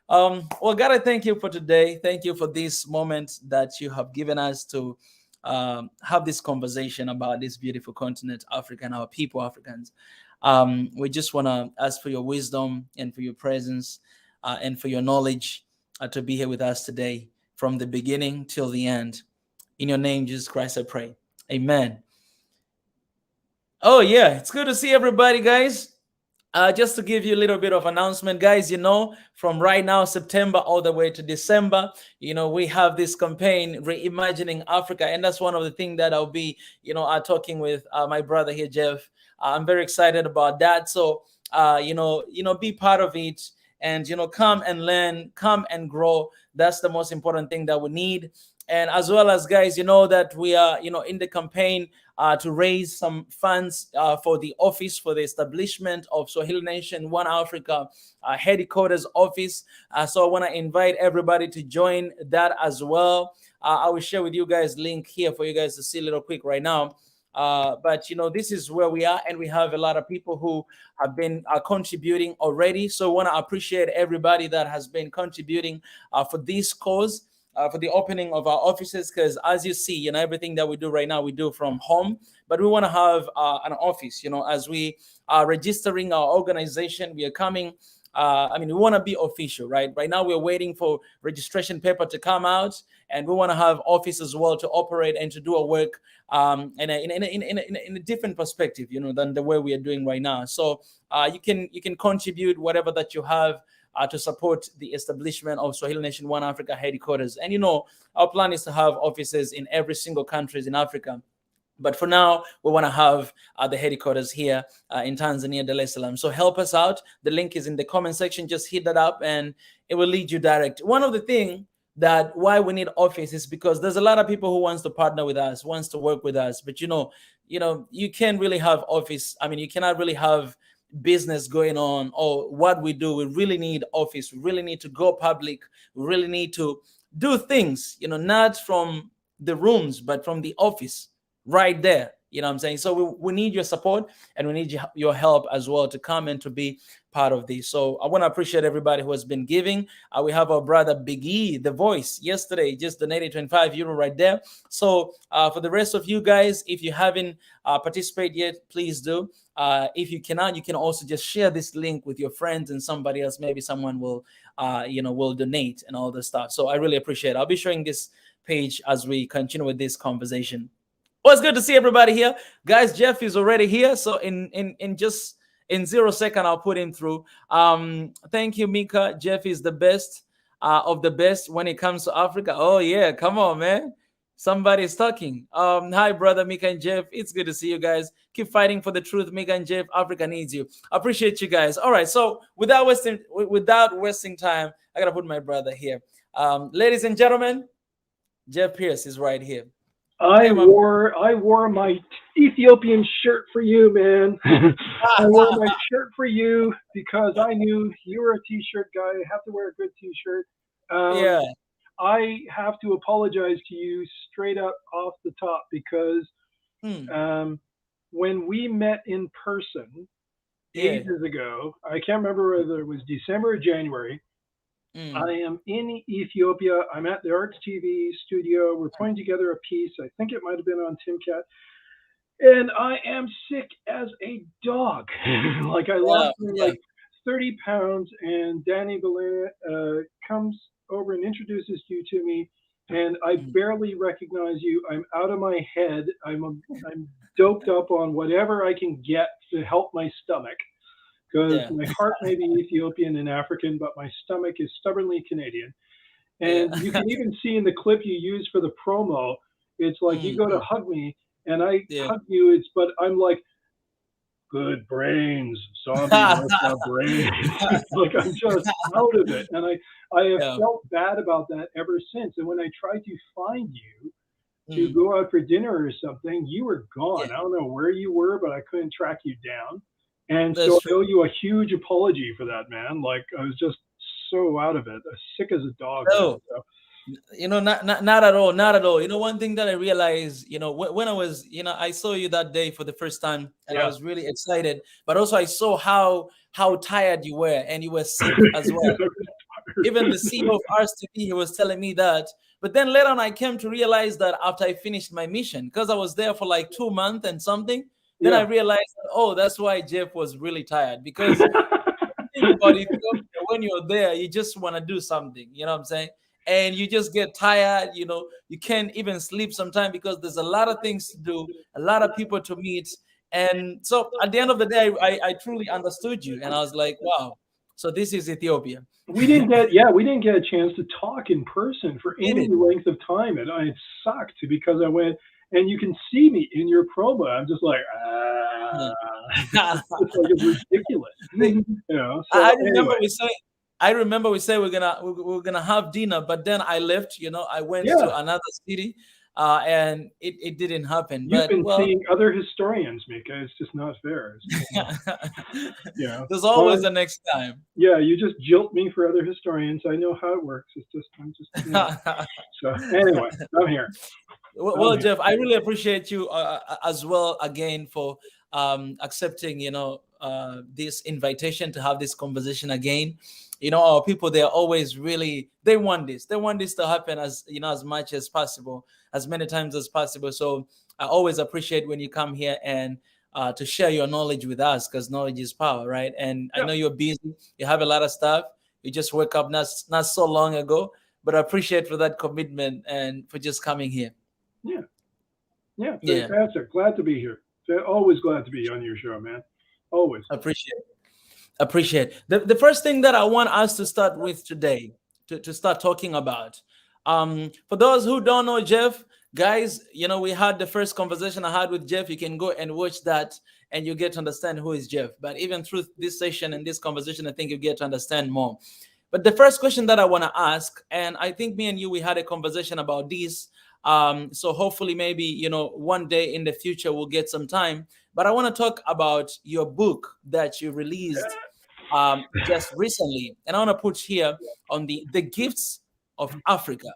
Well, God, I thank you for today. Thank you for this moment that you have given us to have this conversation about this beautiful continent, Africa, and our people, Africans. We just want to ask for your wisdom and for your presence and for your knowledge to be here with us today from the beginning till the end. In your name, Jesus Christ, I pray. Amen. Oh, yeah. It's good to see everybody, guys. Just to give you a little bit of announcement, guys, from right now, September all the way to December, we have this campaign, Reimagining Africa. And that's one of the things that I'll be, talking with my brother here, Jeff. I'm very excited about that. So, be part of it and, come and learn, come and grow. That's the most important thing that we need. And as well as, guys, that we are, in the campaign to raise some funds for the office, for the establishment of Swahili Nation One Africa headquarters office. So I want to invite everybody to join that as well. I will share with you guys link here for you guys to see a little quick right now. But this is where we are, and we have a lot of people who have been contributing already. So I want to appreciate everybody that has been contributing for this cause. For the opening of our offices, because as you see, everything that we do right now, we do from home, but we want to have an office, as we are registering our organization, we are coming, we want to be official, right? Right now, we're waiting for registration paper to come out, and we want to have office as well to operate and to do our work in a different perspective, than the way we are doing right now. So you can contribute whatever that you have to support the establishment of Swahili Nation One Africa headquarters. And our plan is to have offices in every single country in Africa. But for now, we want to have the headquarters here in Tanzania, Dar es Salaam. So help us out. The link is in the comment section. Just hit that up and it will lead you direct. One of the things that why we need office is because there's a lot of people who wants to partner with us, wants to work with us. But you can't really have office. You cannot really have business going on or what we do. We really need office. We really need to go public. We really need to do things, not from the rooms, but from the office right there. You know what I'm saying? So we need your support and we need your help as well to come and to be part of this. So I want to appreciate everybody who has been giving. We have our brother Big E, the voice, yesterday just donated €25 right there. So for the rest of you guys, if you haven't participated yet, please do. If you cannot, you can also just share this link with your friends and somebody else. Maybe someone will donate and all this stuff. So I really appreciate it. I'll be showing this page as we continue with this conversation. Well, it's good to see everybody here, guys. Jeff is already here, so in 0 seconds I'll put him through. Thank you, Mika. Jeff is the best of the best when it comes to Africa. Oh yeah, come on, man. Somebody's talking. Hi, brother Mika and Jeff. It's good to see you guys. Keep fighting for the truth, Mika and Jeff. Africa needs you. Appreciate you guys. All right, so without wasting time, I gotta put my brother here. Ladies and gentlemen, Jeff Pearce is right here. I wore my Ethiopian shirt for you, man. I wore my shirt for you because I knew you were a t-shirt guy. I have to wear a good t-shirt. Yeah. I have to apologize to you straight up off the top because when we met in person ages ago, I can't remember whether it was December or January. I am in Ethiopia. I'm at the Arts TV studio. We're putting together a piece. I think it might have been on TimCat. And I am sick as a dog. Like I lost like 30 pounds. And Danny Belina comes over and introduces you to me. And I barely recognize you. I'm out of my head. I'm doped up on whatever I can get to help my stomach. Because my heart may be Ethiopian and African, but my stomach is stubbornly Canadian. And you can even see in the clip you use for the promo, it's like you go to hug me, and I hug you. But I'm like, good brains, zombie with brains. Like I'm just out of it, and I have felt bad about that ever since. And when I tried to find you to go out for dinner or something, you were gone. I don't know where you were, but I couldn't track you down. And so I owe you a huge apology for that, man. Like I was just so out of it, sick as a dog. No, not at all, not at all. One thing that I realized, when I was, I saw you that day for the first time, and I was really excited. But also, I saw how tired you were, and you were sick as well. Even the CEO of RSTP, he was telling me that. But then later on, I came to realize that after I finished my mission, because I was there for like 2 months and something, then I realized, oh, that's why Jeff was really tired. Because think about Ethiopia, when you're there, you just want to do something, you know what I'm saying? And you just get tired, you can't even sleep sometimes because there's a lot of things to do, a lot of people to meet. And so at the end of the day, I truly understood you. And I was like, wow, so this is Ethiopia. We didn't get a chance to talk in person for any length of time. And it sucked because I went, and you can see me in your promo. I'm just like, it's like it's ridiculous. So I remember we said we're gonna have dinner, but then I left. I went to another city, and it didn't happen. You've been seeing other historians, Mika. It's just not fair. There's always the next time. Yeah, you just jilt me for other historians. I know how it works. I'm just. So anyway, I'm here. Well, Jeff, I really appreciate you as well again for accepting, this invitation to have this conversation again. Our people, they're always really, they want this to happen as much as possible, as many times as possible. So I always appreciate when you come here and to share your knowledge with us, because knowledge is power, right? And I know you're busy, you have a lot of stuff. You just woke up not so long ago, but I appreciate for that commitment and for just coming here. Yeah, fantastic. Glad to be here. Always glad to be on your show, man. Always. Appreciate. The first thing that I want us to start with today, to start talking about, for those who don't know Jeff, guys, we had the first conversation I had with Jeff. You can go and watch that and you get to understand who is Jeff. But even through this session and this conversation, I think you get to understand more. But the first question that I want to ask, and I think me and you, we had a conversation about this. So hopefully maybe, one day in the future we'll get some time. But I want to talk about your book that you released just recently. And I want to put here on the gifts of Africa.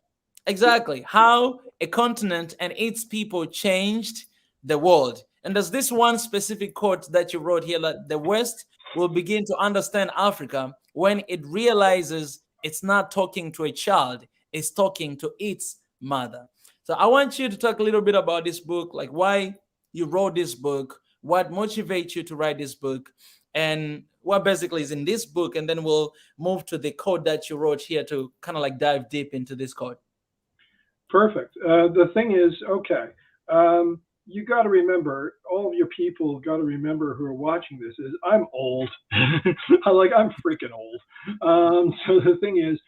Exactly. How a continent and its people changed the world. And there's this one specific quote that you wrote here, that the West will begin to understand Africa when it realizes it's not talking to a child, it's talking to its mother. So I want you to talk a little bit about this book, like why you wrote this book, what motivates you to write this book, and what basically is in this book. And then we'll move to the code that you wrote here to kind of like dive deep into this code. Perfect. The thing is, you got to remember, all of your people got to remember who are watching this is I'm old. I'm freaking old. So the thing is,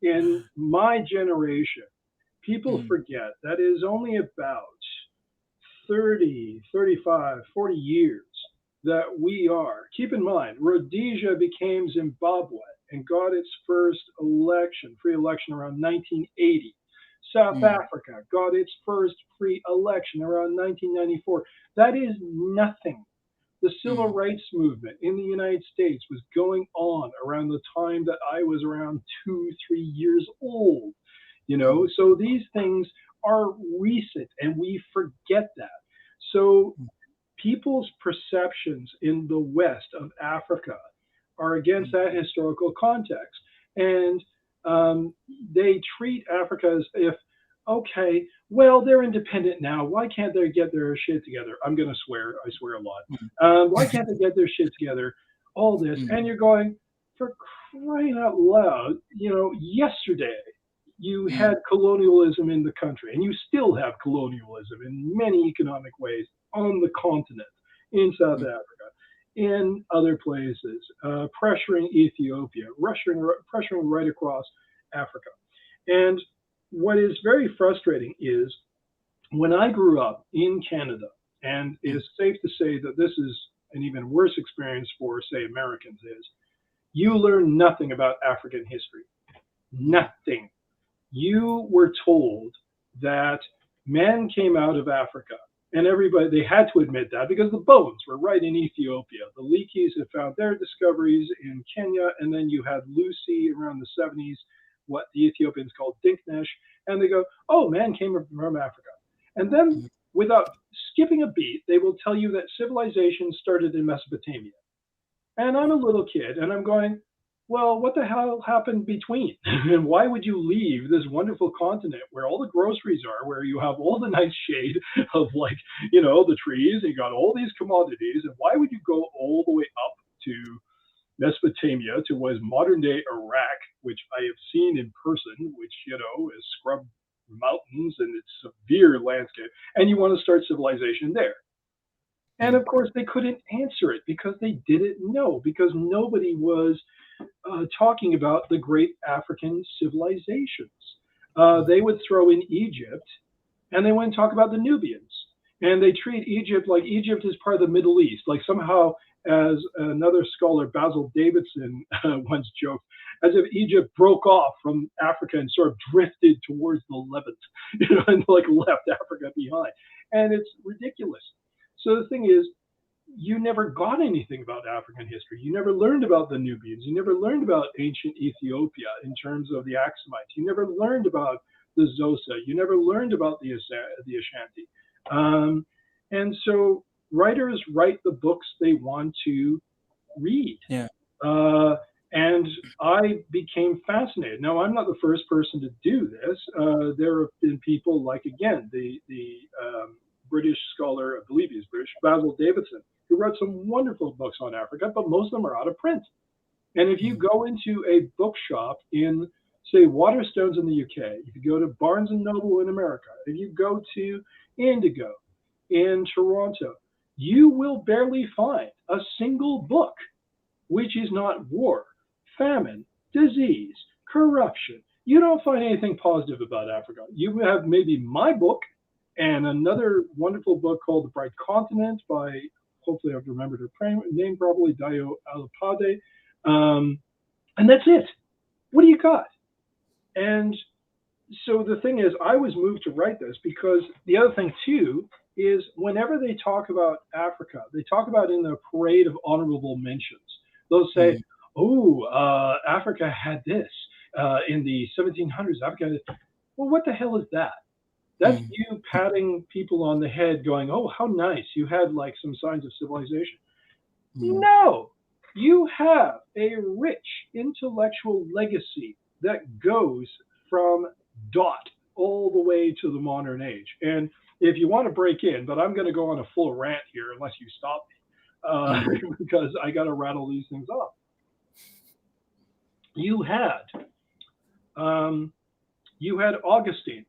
in my generation, people forget that it is only about 30, 35, 40 years that we are. Keep in mind, Rhodesia became Zimbabwe and got its first free election around 1980. South Africa got its first free election around 1994. That is nothing. The civil rights movement in the United States was going on around the time that I was around 2-3 years old. So these things are recent and we forget that. So people's perceptions in the West of Africa are against that historical context. And they treat Africa as if, okay, well, they're independent now. Why can't they get their shit together? I'm going to swear. I swear a lot. Why can't they get their shit together? All this. And you're going, for crying out loud, yesterday you had colonialism in the country, and you still have colonialism in many economic ways on the continent, in South Africa, in other places, pressuring Ethiopia, pressuring right across Africa. And what is very frustrating is when I grew up in Canada, and it is safe to say that this is an even worse experience for, say, Americans, is you learn nothing about African history. Nothing. You were told that man came out of Africa, and they had to admit that because the bones were right in Ethiopia. The Leakeys had found their discoveries in Kenya, and then you had Lucy around the 70s, what the Ethiopians called Dinknesh, and they go, oh, man came from Africa. And then, without skipping a beat, they will tell you that civilization started in Mesopotamia. And I'm a little kid, and I'm going, well, what the hell happened between? And why would you leave this wonderful continent where all the groceries are, where you have all the nice shade of, like, the trees, and you got all these commodities, and why would you go all the way up to Mesopotamia, to what is modern day Iraq, which I have seen in person, which, is scrub mountains and it's severe landscape, and you want to start civilization there? And of course, they couldn't answer it because they didn't know, because nobody was talking about the great African civilizations. They would throw in Egypt, and they wouldn't talk about the Nubians. And they treat Egypt like Egypt is part of the Middle East, like somehow, as another scholar, Basil Davidson, once joked, as if Egypt broke off from Africa and sort of drifted towards the Levant, and like left Africa behind. And it's ridiculous. So the thing is, you never got anything about African history. You never learned about the Nubians. You never learned about ancient Ethiopia in terms of the Axumites. You never learned about the Xhosa. You never learned about the Ashanti. And so writers write the books they want to read. Yeah. And I became fascinated. Now, I'm not the first person to do this. There have been people like, again, the British scholar, I believe he's British, Basil Davidson, who wrote some wonderful books on Africa, but most of them are out of print. And if you go into a bookshop in, say, Waterstones in the UK, if you go to Barnes and Noble in America, if you go to Indigo in Toronto, you will barely find a single book which is not war, famine, disease, corruption. You don't find anything positive about Africa. You have maybe my book and another wonderful book called The Bright Continent by, hopefully I've remembered her name properly, Dayo Alapade. And that's it. What do you got? And so the thing is, I was moved to write this because the other thing, too, is whenever they talk about Africa, they talk about in the parade of honorable mentions. They'll say, Africa had this in the 1700s. Africa had this. Well, what the hell is that? That's you patting people on the head going, oh, how nice. You had like some signs of civilization. No, you have a rich intellectual legacy that goes from dot all the way to the modern age. And if you want to break in, but I'm going to go on a full rant here unless you stop me, because I got to rattle these things off. You had Augustine,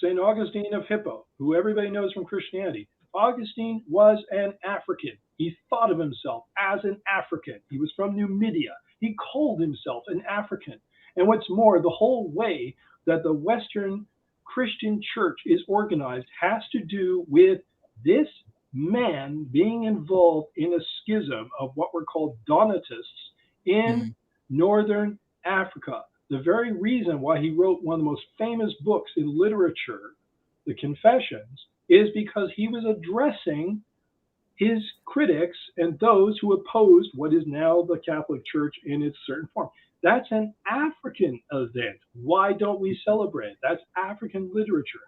St. Augustine of Hippo, who everybody knows from Christianity. Augustine was an African. He thought of himself as an African. He was from Numidia. He called himself an African. And what's more, the whole way that the Western Christian church is organized has to do with this man being involved in a schism of what were called Donatists in Northern Africa. The very reason why he wrote one of the most famous books in literature, The Confessions, is because he was addressing his critics and those who opposed what is now the Catholic Church in its certain form. That's an African event. Why don't we celebrate? That's African literature.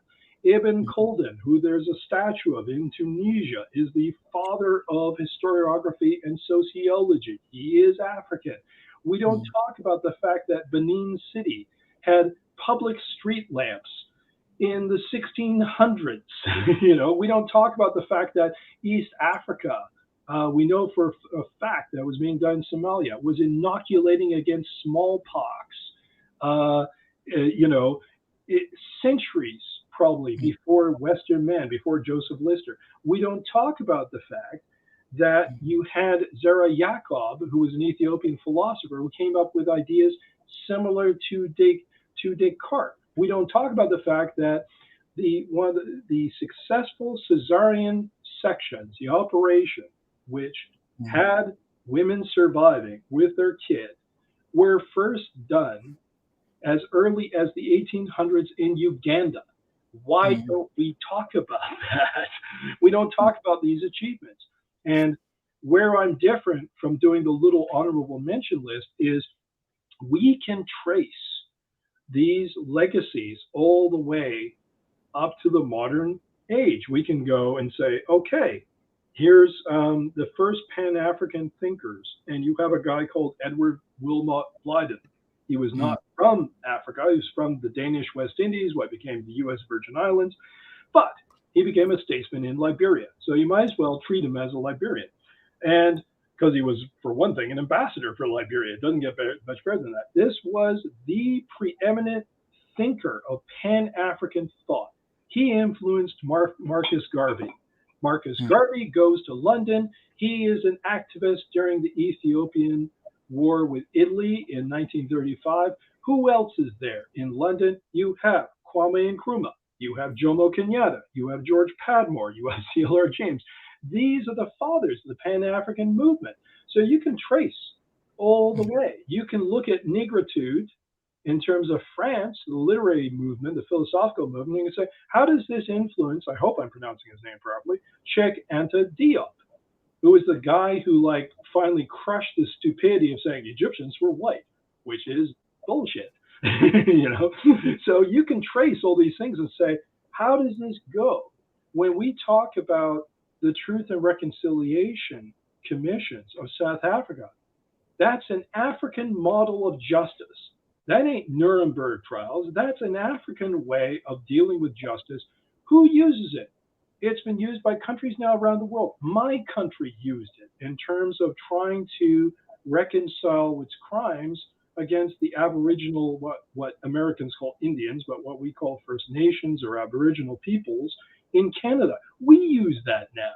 Ibn Khaldun, who there's a statue of in Tunisia, is the father of historiography and sociology. He is African. We don't talk about the fact that Benin City had public street lamps in the 1600s. We don't talk about the fact that East Africa, we know for a fact that was being done in Somalia, was inoculating against smallpox, centuries probably before Western man, before Joseph Lister. We don't talk about the fact that you had Zara Yacob, who was an Ethiopian philosopher, who came up with ideas similar to Descartes. We don't talk about the fact that one of the successful Caesarean sections, the operation, which had women surviving with their kid, were first done as early as the 1800s in Uganda. Why don't we talk about that? We don't talk about these achievements. And where I'm different from doing the little honorable mention list is we can trace these legacies all the way up to the modern age. We can go and say, okay, Here's the first Pan-African thinkers, and you have a guy called Edward Wilmot Blyden. He was not from Africa. He was from the Danish West Indies, what became the U.S. Virgin Islands, but he became a statesman in Liberia. So you might as well treat him as a Liberian. And because he was, for one thing, an ambassador for Liberia. It doesn't get much better than that. This was the preeminent thinker of Pan-African thought. He influenced Marcus Garvey. Marcus Garvey goes to London. He is an activist during the Ethiopian war with Italy in 1935. Who else is there in London? You have Kwame Nkrumah. You have Jomo Kenyatta. You have George Padmore. You have C.L.R. James. These are the fathers of the Pan-African movement. So you can trace all the way. You can look at negritude in terms of France, the literary movement, the philosophical movement, and say, how does this influence, I hope I'm pronouncing his name properly, Cheikh Anta Diop, who is the guy who finally crushed the stupidity of saying Egyptians were white, which is bullshit. So you can trace all these things and say, how does this go? When we talk about the Truth and Reconciliation Commissions of South Africa, that's an African model of justice. That ain't Nuremberg trials. That's an African way of dealing with justice. Who uses it? It's been used by countries now around the world. My country used it in terms of trying to reconcile its crimes against the Aboriginal, what Americans call Indians, but what we call First Nations or Aboriginal peoples in Canada. We use that now.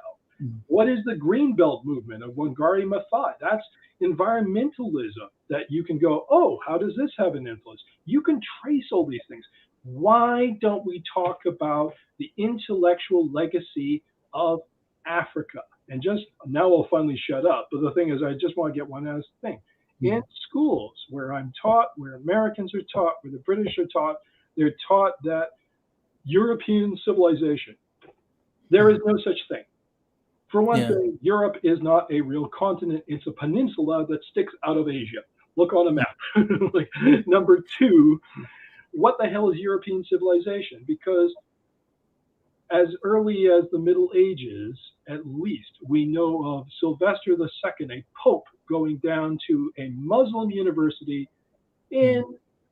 What is the Greenbelt movement of Wangari Maathai? That's environmentalism that you can go, oh, how does this have an influence? You can trace all these things. Why don't we talk about the intellectual legacy of Africa? And just now I'll finally shut up. But the thing is, I just want to get one last thing. In schools where I'm taught, where Americans are taught, where the British are taught, they're taught that European civilization, there is no such thing. For one thing, Europe is not a real continent. It's a peninsula that sticks out of Asia. Look on a map. Number two, what the hell is European civilization? Because as early as the Middle Ages, at least, we know of Sylvester II, a pope, going down to a Muslim university in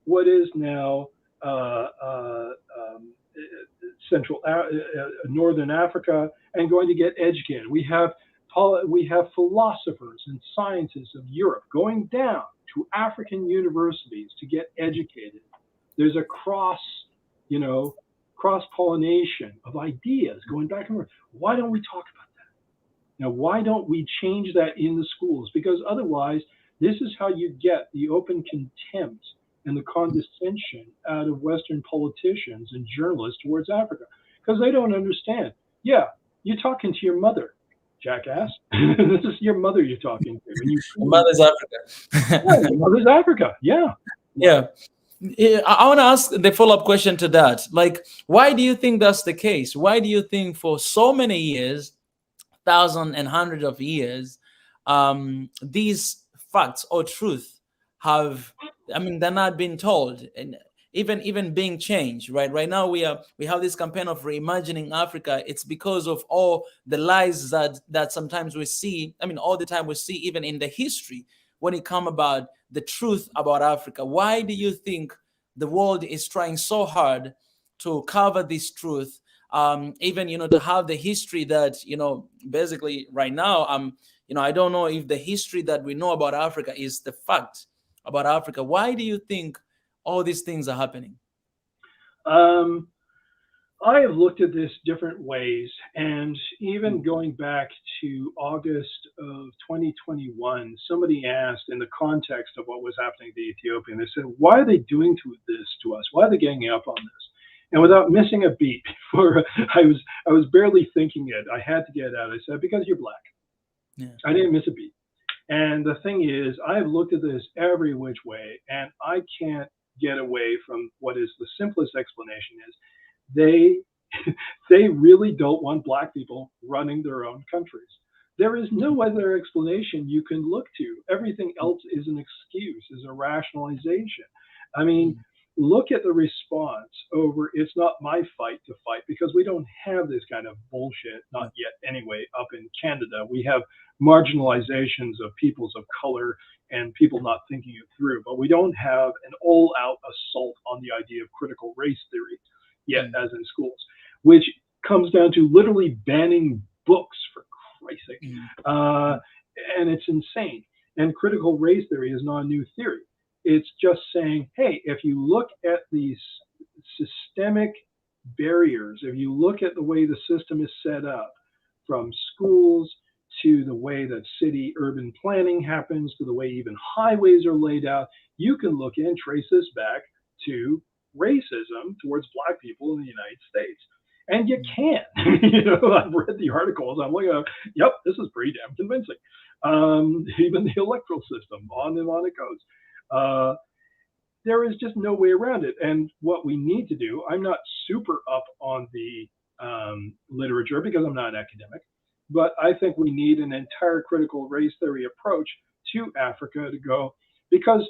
what is now Northern Africa, and going to get educated. We have philosophers and scientists of Europe going down to African universities to get educated. There's a cross-pollination of ideas going back and forth. Why don't we talk about that? Now, why don't we change that in the schools? Because otherwise, this is how you get the open contempt and the condescension out of Western politicians and journalists towards Africa, because they don't understand. Yeah, you're talking to your mother, jackass. This is your mother you're talking to. And your mother's Africa. Yeah, your mother's Africa. Yeah. Yeah. I want to ask the follow-up question to that. Why do you think that's the case? Why do you think for so many years, thousands and hundreds of years, these facts or truth they're not being told and even being changed, right? Right now we have this campaign of reimagining Africa. It's because of all the lies that sometimes we see, all the time we see, even in the history, when it comes about the truth about Africa. Why do you think the world is trying so hard to cover this truth? Even, to have the history that, basically right now, I don't know if the history that we know about Africa is the fact about Africa. Why do you think all these things are happening? I have looked at this different ways, and even going back to August of 2021, somebody asked in the context of what was happening to Ethiopia, they said, why are they doing this to us? Why are they ganging up on this? And without missing a beat, before I was barely thinking it, I had to get it out. I said, because you're black. Yeah. I didn't miss a beat. And the thing is, I've looked at this every which way, and I can't get away from what is the simplest explanation is they really don't want black people running their own countries. There is no other explanation you can look to. Everything else is an excuse, is a rationalization. look at the response over it's not my fight to fight, because we don't have this kind of bullshit, not yet anyway, up in Canada. We have marginalizations of peoples of color and people not thinking it through, but we don't have an all out assault on the idea of critical race theory yet, as in schools, which comes down to literally banning books, for Christ's sake. And it's insane. And critical race theory is not a new theory. It's just saying, hey, if you look at these systemic barriers, if you look at the way the system is set up, from schools to the way that city urban planning happens, to the way even highways are laid out, you can look and trace this back to racism towards Black people in the United States. And you can. I've read the articles. I'm like, yep, this is pretty damn convincing. Even the electoral system, on and on it goes. There is just no way around it. And what we need to do, I'm not super up on the literature because I'm not an academic, but I think we need an entire critical race theory approach to Africa to go, because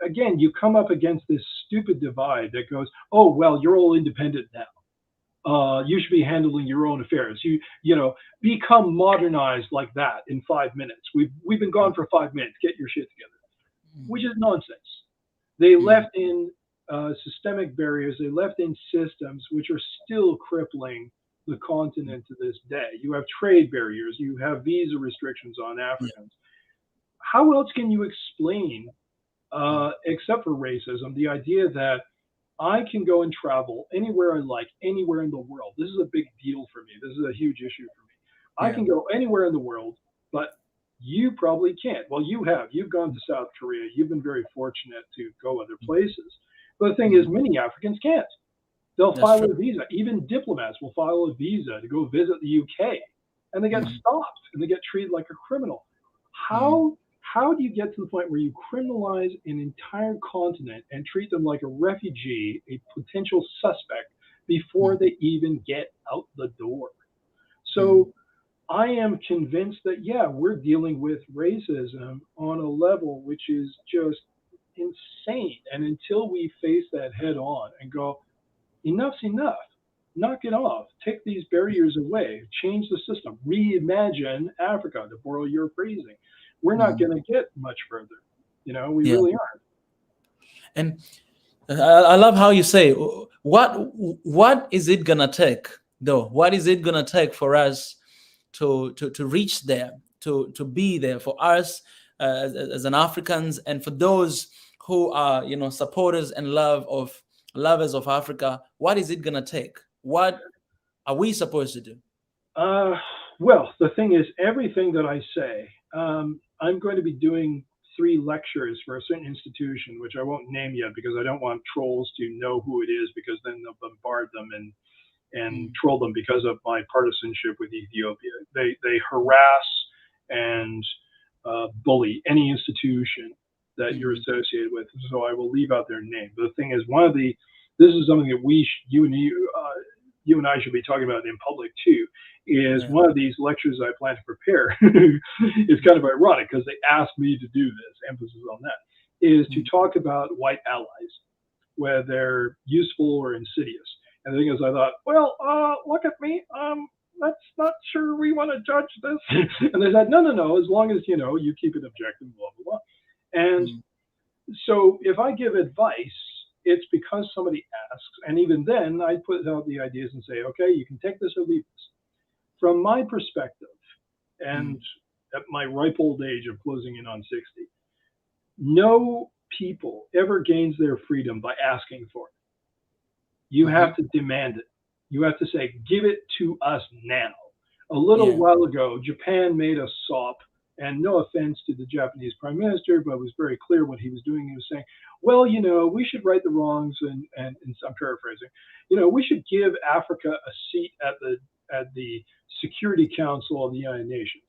again, you come up against this stupid divide that goes, oh, well, you're all independent now. You should be handling your own affairs. You become modernized like that in 5 minutes. We've been gone for 5 minutes. Get your shit together, which is nonsense. They left in systemic barriers. They left in systems which are still crippling the continent to this day. You have trade barriers. You have visa restrictions on Africans. How else can you explain, except for racism, the idea that I can go and travel anywhere I like, anywhere in the world? This is a big deal for me. This is a huge issue for me. I can go anywhere in the world, but you probably can't. Well, you have. You've gone to South Korea. You've been very fortunate to go other places. But the thing is, many Africans can't. They'll file a visa. Even diplomats will file a visa to go visit the UK, and they get stopped and they get treated like a criminal. How do you get to the point where you criminalize an entire continent and treat them like a refugee, a potential suspect, before they even get out the door? So I am convinced that, we're dealing with racism on a level which is just insane. And until we face that head on and go, enough's enough, knock it off, take these barriers away, change the system, reimagine Africa, to borrow your phrasing, we're not going to get much further. We really aren't. And I love how you say, what is it going to take, though? What is it going to take for us to reach there, to be there, for us as an Africans, and for those who are, supporters and lovers of Africa? What is it going to take? What are we supposed to do? Well, the thing is, everything that I say, I'm going to be doing 3 lectures for a certain institution, which I won't name yet because I don't want trolls to know who it is, because then they'll bombard them and troll them because of my partisanship with Ethiopia. They harass and bully any institution that you're associated with. So I will leave out their name. But the thing is, this is something that you and I should be talking about in public too, is one of these lectures I plan to prepare. It's kind of ironic because they asked me to do this, emphasis on that, is to talk about white allies, whether they're useful or insidious. And the thing is, I thought, well, look at me. That's not sure we want to judge this. And they said, no, as long as, you keep it objective, blah, blah, blah. And so if I give advice, it's because somebody asks. And even then, I put out the ideas and say, okay, you can take this or leave this. From my perspective, and at my ripe old age of closing in on 60, no people ever gains their freedom by asking for it. You have to demand it. You have to say, give it to us now. A little while ago, Japan made a SOP, and no offense to the Japanese prime minister, but it was very clear what he was doing. He was saying, well, we should right the wrongs, and I'm paraphrasing, we should give Africa a seat at the Security Council of the United Nations.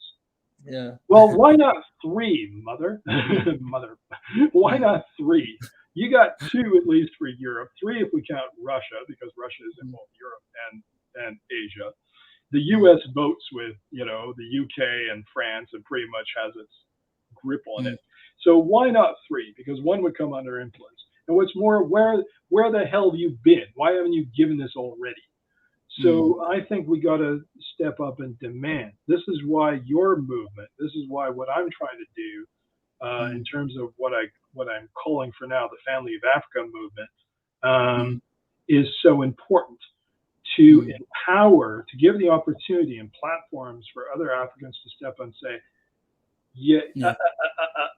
Yeah. Well, why not 3, mother? Why not 3? You got 2 at least for Europe, 3 if we count Russia, because Russia is in both Europe and Asia. The U.S. votes with, the U.K. and France, and pretty much has its grip on it. So why not 3? Because 1 would come under influence. And what's more, where the hell have you been? Why haven't you given this already? So I think we got to step up and demand. This is why your movement, this is why what I'm trying to do in terms of what I'm calling for now the Family of Africa movement is so important to empower, to give the opportunity and platforms for other Africans to step up and say,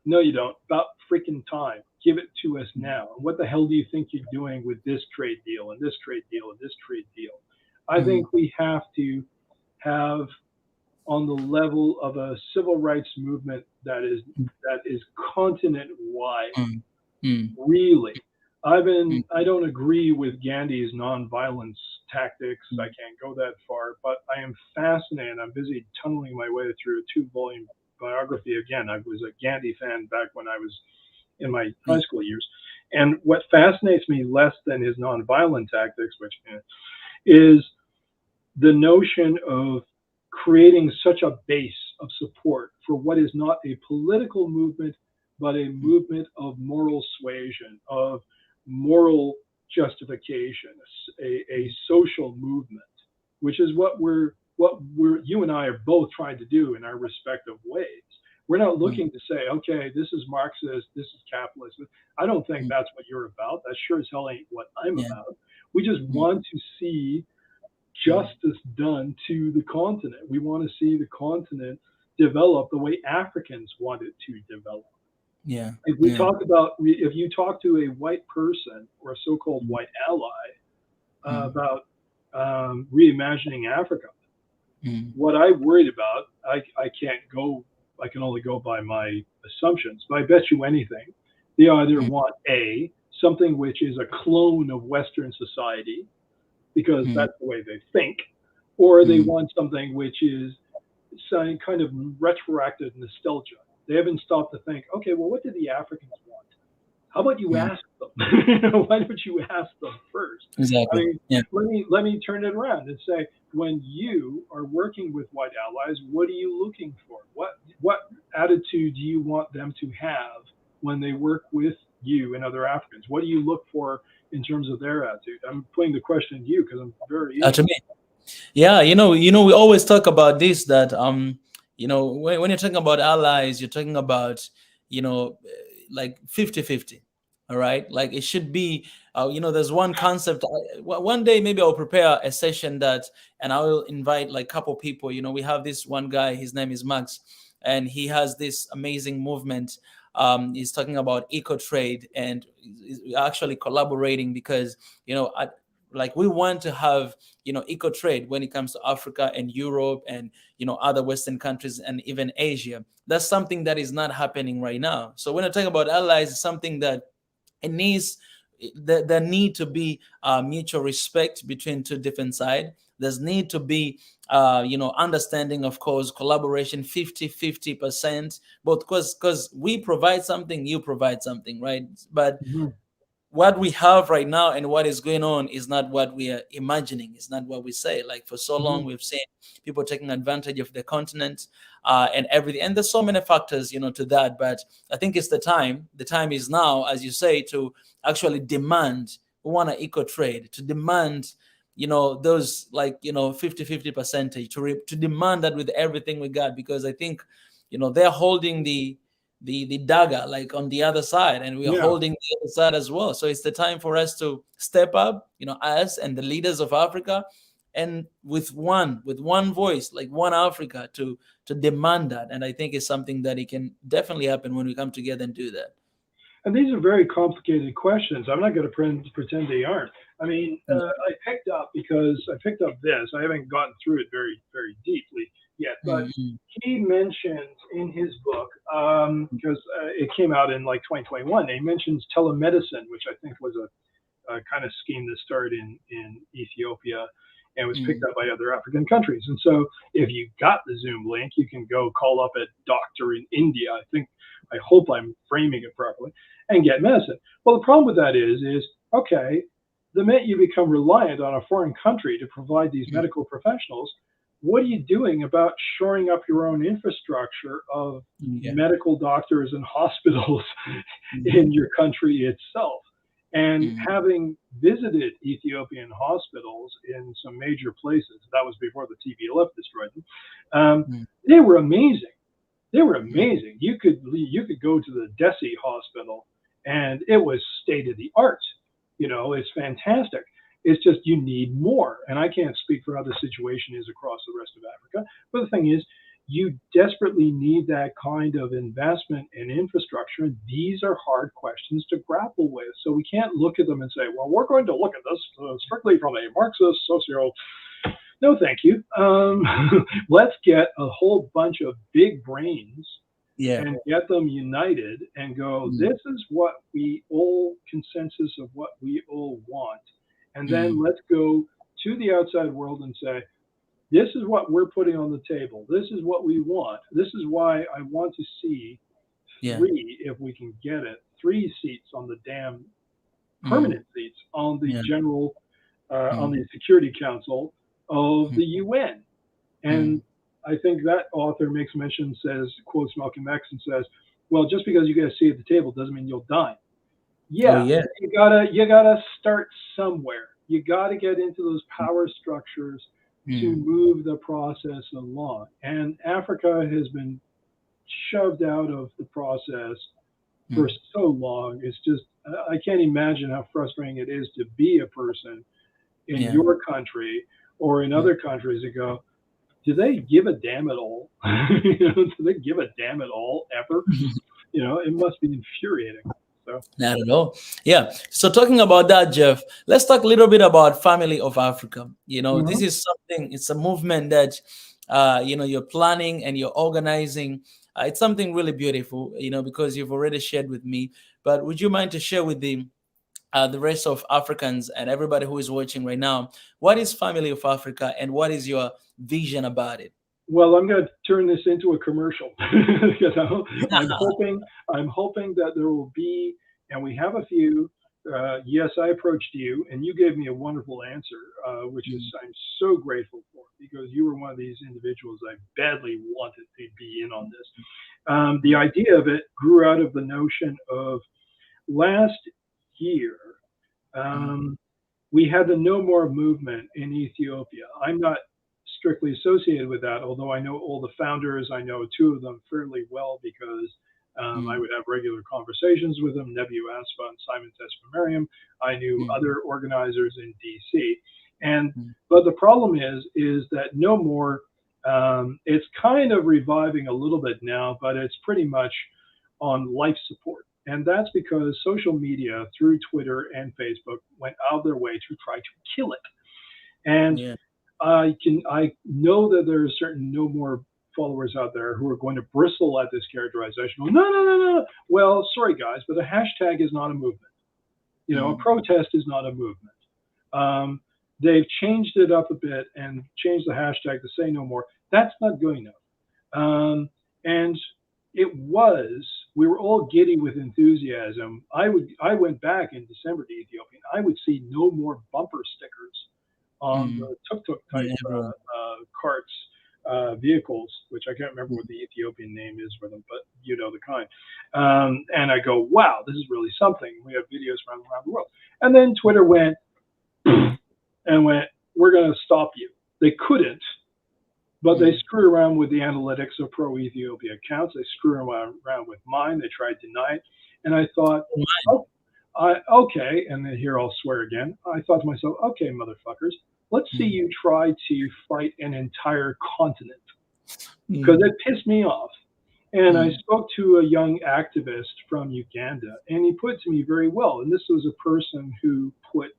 no, you don't. About freaking time. Give it to us now. What the hell do you think you're doing with this trade deal and this trade deal and this trade deal? I think we have to have on the level of a civil rights movement that is continent wide. Really, I don't agree with Gandhi's nonviolence tactics. I can't go that far, but I am fascinated. I'm busy tunneling my way through a 2-volume biography. Again, I was a Gandhi fan back when I was in my high school years. And what fascinates me less than his nonviolent tactics, which is the notion of creating such a base of support for what is not a political movement, but a movement of moral suasion, of moral justification, a social movement, which is what you and I are both trying to do in our respective ways. We're not looking to say, okay, this is Marxist, this is capitalist. I don't think that's what you're about. That sure as hell ain't what I'm about. We just want to see justice done to the continent. We want to see the continent develop the way Africans want it to develop. Yeah. If we talk about, if you talk to a white person or a so-called white ally about reimagining Africa, what I worried about, I can't go. I can only go by my assumptions. But I bet you anything, they either want something which is a clone of Western society, because that's the way they think, or they want something which is some kind of retroactive nostalgia. They haven't stopped to think, okay, well, what did the Africans want? How about you ask them? Why don't you ask them first? Exactly. I mean, let me turn it around and say, when you are working with white allies, what are you looking for? What attitude do you want them to have when they work with you and other Africans? What do you look for in terms of their attitude? I'm putting the question to you because I'm very interested. To me. Yeah, we always talk about this, that when you're talking about allies, you're talking about like 50-50. All right, like it should be. There's one concept. One day maybe I'll prepare a session and I will invite like a couple people. We have this one guy. His name is Max, and he has this amazing movement. He's talking about eco trade, and he's actually collaborating because like we want to have eco trade when it comes to Africa and Europe and other Western countries and even Asia. That's something that is not happening right now. So when I talk about allies, it's something that it needs. There need to be mutual respect between two different sides. There's need to be understanding, of course, collaboration 50-50%, both because we provide something, you provide something, right? But what we have right now and what is going on is not what we are imagining. It's not what we say. Like for so long, we've seen people taking advantage of the continent and everything. And there's so many factors, to that. But I think it's the time. The time is now, as you say, to actually demand. We want an eco trade, to demand, those like 50-50 percentage, to demand that with everything we got, because I think, they're holding the dagger like on the other side, and we're holding the other side as well. So it's the time for us to step up, us and the leaders of Africa, and with one voice, like one Africa, to demand that. And I think it's something that it can definitely happen when we come together and do that. And these are very complicated questions. I'm not going to pretend they aren't. I mean, I picked up this. I haven't gotten through it very, very deeply yet, but he mentions in his book, because it came out in like 2021, he mentions telemedicine, which I think was a kind of scheme that started in Ethiopia and was picked up by other African countries. And so if you got the Zoom link, you can go call up a doctor in India. I hope I'm framing it properly, and get medicine. Well, the problem with that is okay, the minute you become reliant on a foreign country to provide these medical professionals, what are you doing about shoring up your own infrastructure of medical doctors and hospitals in your country itself? And having visited Ethiopian hospitals in some major places, that was before the TPLF destroyed them, they were amazing. They were amazing. You could go to the Desi hospital, and it was state of the art. It's fantastic. It's just you need more. And I can't speak for how the situation is across the rest of Africa. But the thing is, you desperately need that kind of investment in infrastructure. And these are hard questions to grapple with. So we can't look at them and say, well, we're going to look at this strictly from a Marxist socio. No, thank you. Let's get a whole bunch of big brains and get them united and go, this is what we all, consensus of what we all want. And then let's go to the outside world and say, this is what we're putting on the table. This is what we want. This is why I want to see three, if we can get it, 3 seats on the damn permanent seats on the general, on the Security Council of the UN. And I think that author makes mention, quotes Malcolm X and says, well, just because you get a seat at the table doesn't mean you'll dine. Yeah, you gotta start somewhere. You gotta get into those power structures to move the process along. And Africa has been shoved out of the process for so long. It's just, I can't imagine how frustrating it is to be a person in your country or in other countries and go, do they give a damn at all? Do they give a damn at all ever? It must be infuriating. So. Not at all. Yeah. So talking about that, Jeff, let's talk a little bit about Family of Africa. This is something, it's a movement that, you're planning and you're organizing. It's something really beautiful, because you've already shared with me. But would you mind to share with the rest of Africans and everybody who is watching right now, what is Family of Africa and what is your vision about it? Well, I'm going to turn this into a commercial because I'm hoping that there will be, and we have a few. Yes, I approached you, and you gave me a wonderful answer, which is I'm so grateful for, because you were one of these individuals I badly wanted to be in on this. The idea of it grew out of the notion of last year. We had the No More movement in Ethiopia. I'm not strictly associated with that, although I know all the founders. I know 2 of them fairly well because I would have regular conversations with them, Nebu Asfa and Simon Tesfamariam. I knew other organizers in DC. But the problem is that No More, it's kind of reviving a little bit now, but it's pretty much on life support. And that's because social media through Twitter and Facebook went out of their way to try to kill it. And I know that there are certain No More followers out there who are going to bristle at this characterization. No. Well, sorry guys, but a hashtag is not a movement. A protest is not a movement. They've changed it up a bit and changed the hashtag to say no more. That's not good enough. And we were all giddy with enthusiasm. I went back in December to Ethiopia. I would see No More bumper stickers on the tuk-tuk type carts, vehicles, which I can't remember what the Ethiopian name is for them, but you know the kind. And I go, wow, this is really something. We have videos from around the world. And then Twitter went, we're going to stop you. They couldn't, but they screw around with the analytics of pro-Ethiopia accounts. They screw around with mine. They tried to deny it. And I thought, okay, and then here I'll swear again. I thought to myself, okay, motherfuckers, let's see you try to fight an entire continent, because it pissed me off. And I spoke to a young activist from Uganda, and he put it to me very well. And this was a person who put,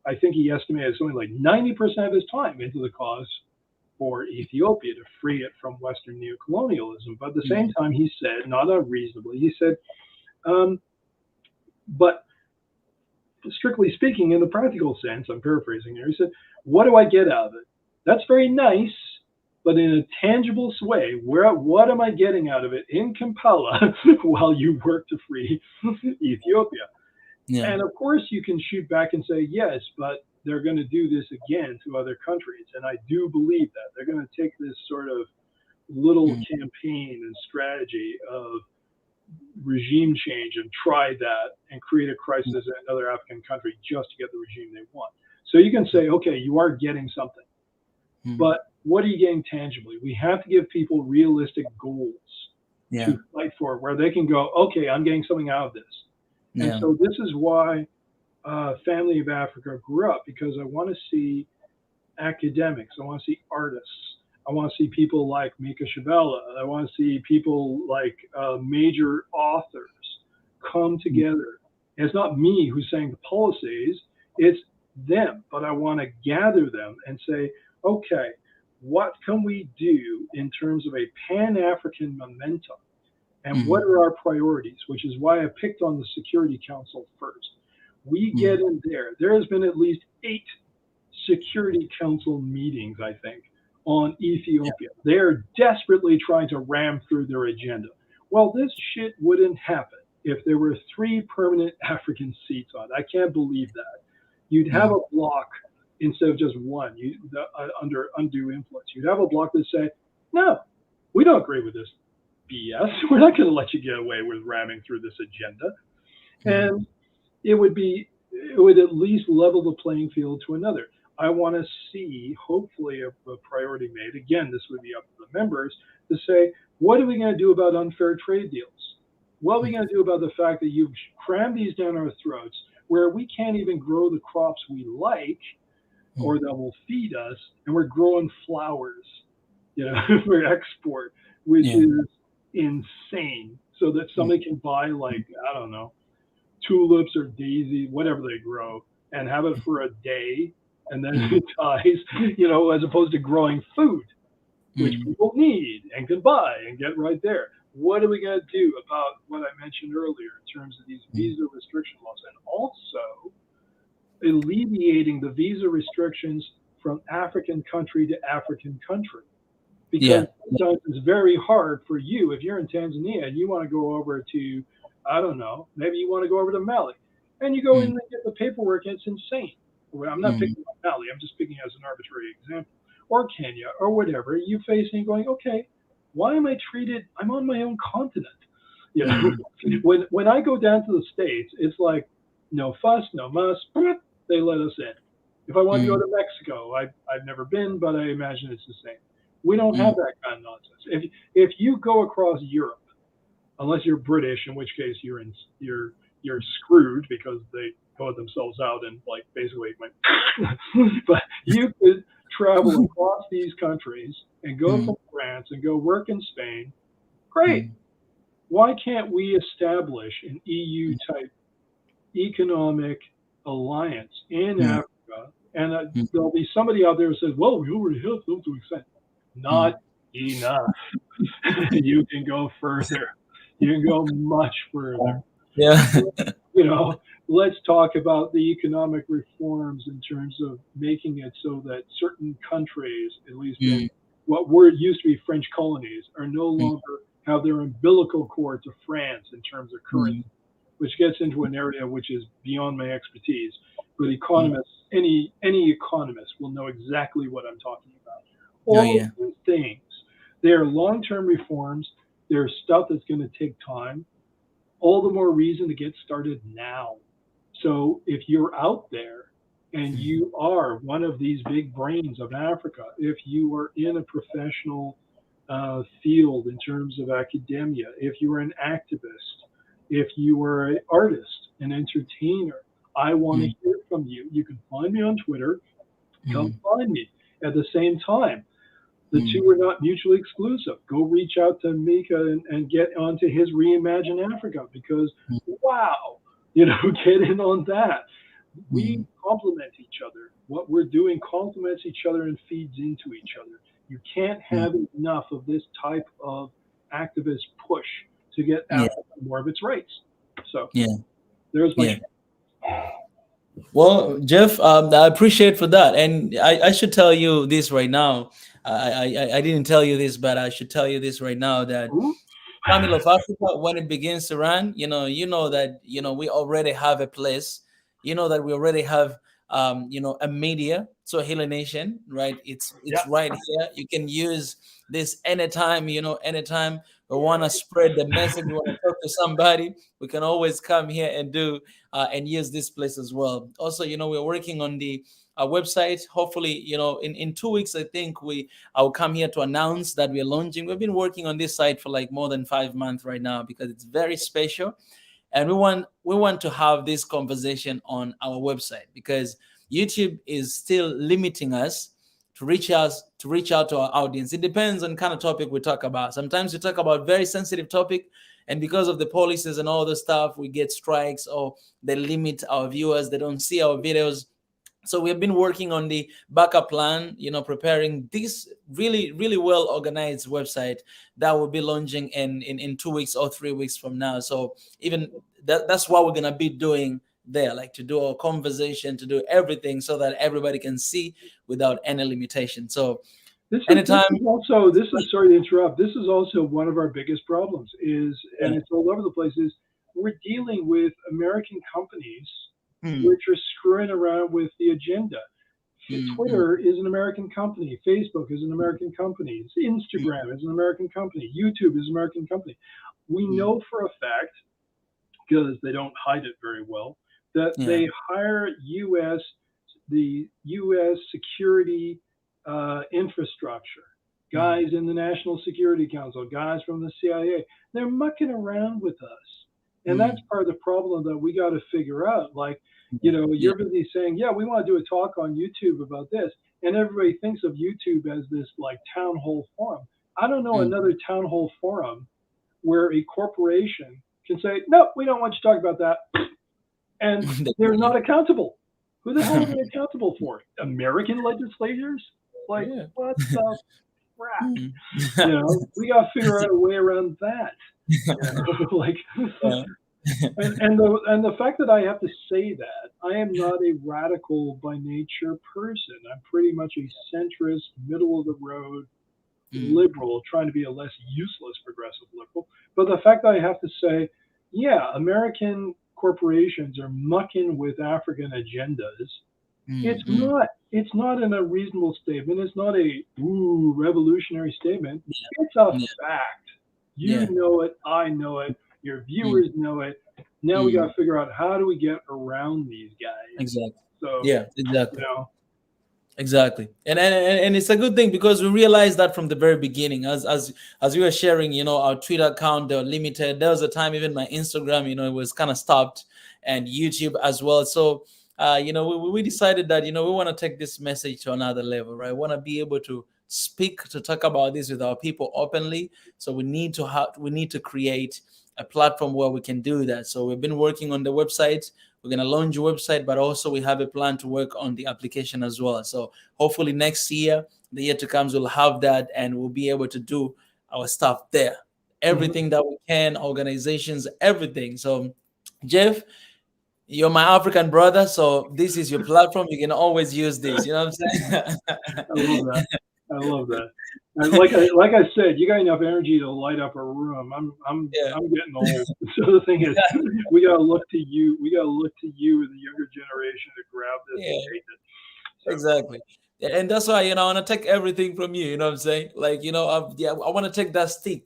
I think he estimated something like 90% of his time into the cause for Ethiopia to free it from Western neocolonialism. But at the same time, he said, not unreasonably, he said, but strictly speaking, in the practical sense, I'm paraphrasing here, he said, what do I get out of it? That's very nice, but in a tangible way, what am I getting out of it in Kampala while you work to free Ethiopia? Yeah. And of course, you can shoot back and say, yes, but they're going to do this again to other countries. And I do believe that. They're going to take this sort of little campaign and strategy of regime change and try that and create a crisis in another African country just to get the regime they want. So you can say, okay, you are getting something, but what are you getting tangibly? We have to give people realistic goals to fight for, where they can go, okay, I'm getting something out of this. And so this is why Family of Africa grew up, because I want to see academics, I want to see artists, I want to see people like Mika Shabella, I want to see people like major authors come together. And it's not me who's saying the policies, it's them, but I want to gather them and say, okay, what can we do in terms of a Pan-African momentum? And what are our priorities? Which is why I picked on the Security Council first. We get in there. There has been at least 8 Security Council meetings, I think, on Ethiopia. They're desperately trying to ram through their agenda. Well, this shit wouldn't happen if there were 3 permanent African seats on it. I can't believe that. You'd have a block instead of just one under undue influence. You'd have a block that say, no, we don't agree with this BS. We're not going to let you get away with ramming through this agenda. And it would at least level the playing field to another. I want to see, hopefully, a priority made. Again, this would be up to the members to say, what are we going to do about unfair trade deals? What are we going to do about the fact that you've crammed these down our throats, where we can't even grow the crops we like or that will feed us, and we're growing flowers, for export, which is insane, so that somebody can buy, like, I don't know, tulips or daisy, whatever they grow, and have it for a day, and then it dies, as opposed to growing food, which people need and can buy and get right there. What are we going to do about what I mentioned earlier in terms of these visa restriction laws, and also alleviating the visa restrictions from African country to African country? Because sometimes it's very hard for you, if you're in Tanzania and you want to go over to, I don't know, maybe you want to go over to Mali, and you go in and get the paperwork, and it's insane. I'm not picking on Mali, I'm just picking as an arbitrary example. Or Kenya, or whatever, you face and going, okay, why am I treated, I'm on my own continent. When I go down to the States, it's like, no fuss, no muss, they let us in. If I want to go to Mexico, I've never been, but I imagine it's the same. We don't have that kind of nonsense. If you go across Europe, unless you're British, in which case you're screwed, because they voted themselves out and like basically went. But you could travel across these countries and go from France and go work in Spain. Great. Why can't we establish an EU type economic alliance in Africa? And there'll be somebody out there who says, well, we already have them to extent. Not enough. You can go further. You can go much further. Let's talk about the economic reforms in terms of making it so that certain countries, at least in what were used to be French colonies, are no longer have their umbilical cord to France in terms of currency, which gets into an area which is beyond my expertise. But economists, any economist will know exactly what I'm talking about. All of these things, they are long-term reforms. They're stuff that's going to take time. All the more reason to get started now. So if you're out there and you are one of these big brains of Africa, if you are in a professional field in terms of academia, if you are an activist, if you are an artist, an entertainer, I want to hear from you. You can find me on Twitter. Come find me. At the same time, the two are not mutually exclusive. Go reach out to Mika and get onto his Reimagine Africa, because, wow, get in on that. We complement each other. What we're doing complements each other and feeds into each other. You can't have enough of this type of activist push to get Africa more of its rights. So there's my Well, Jeff, I appreciate for that, and I should tell you this right now. I didn't tell you this, but I should tell you this right now, that Family of Africa, when it begins to run, you know that we already have a place. You know that we already have a media. So Healing Nation, right? It's Yeah. right here. You can use this anytime. Anytime we want to spread the message, we want to talk to somebody, we can always come here and do and use this place as well. Also, we're working on the website. Hopefully, in 2 weeks, I think I'll come here to announce that we're launching. We've been working on this site for like more than 5 months right now because it's very special, and we want to have this conversation on our website because YouTube is still limiting us to reach out to our audience. It depends on kind of topic we talk about. Sometimes we talk about very sensitive topic, and because of the policies and all the stuff, we get strikes or they limit our viewers. They don't see our videos. So we have been working on the backup plan, preparing this really, really well organized website that will be launching in 2 weeks or 3 weeks from now. So even that's what we're going to be doing there, like to do our conversation, to do everything so that everybody can see without any limitation. So anytime. This is sorry to interrupt. This is also one of our biggest problems and it's all over the place, is we're dealing with American companies which are screwing around with the agenda. Twitter is an American company. Facebook is an American company. Instagram is an American company. YouTube is an American company. We know for a fact, because they don't hide it very well, that they hire the U.S. security infrastructure, guys in the National Security Council, guys from the CIA. They're mucking around with us. And that's part of the problem that we got to figure out. Like, you're busy saying, yeah, we want to do a talk on YouTube about this. And everybody thinks of YouTube as this like town hall forum. I don't know another town hall forum where a corporation can say, no, we don't want you to talk about that. And they're not accountable. Who the hell are they accountable for? American legislators? Like, what the crap? We got to figure out a way around that. And the fact that I have to say that, I am not a radical by nature person. I'm pretty much a centrist, middle of the road liberal, trying to be a less useless progressive liberal. But the fact that I have to say, yeah, American corporations are mucking with African agendas. It's not in a reasonable statement. It's not a revolutionary statement. It's a fact. You know it. I know it. Your viewers know it. Now we got to figure out, how do we get around these guys? Exactly. So exactly. Exactly. And it's a good thing because we realized that from the very beginning, as we were sharing, our Twitter account, they were limited. There was a time even my Instagram, it was kind of stopped, and YouTube as well. So we decided that we want to take this message to another level, right? We want to be able to talk about this with our people openly. So we need to create a platform where we can do that. So we've been working on the website. We're going to launch a website, but also we have a plan to work on the application as well. So hopefully next year, the year to come, we'll have that and we'll be able to do our stuff there. Everything that we can, organizations, everything. So Jeff, you're my African brother, so this is your platform. You can always use this. You know what I'm saying? I love that. And like I said, you got enough energy to light up a room. I'm getting old. So the thing is, we gotta look to you. We gotta look to you, the younger generation, to grab this and take it. So. Exactly. And that's why I want to take everything from you. You know what I'm saying? Like I want to take that stick.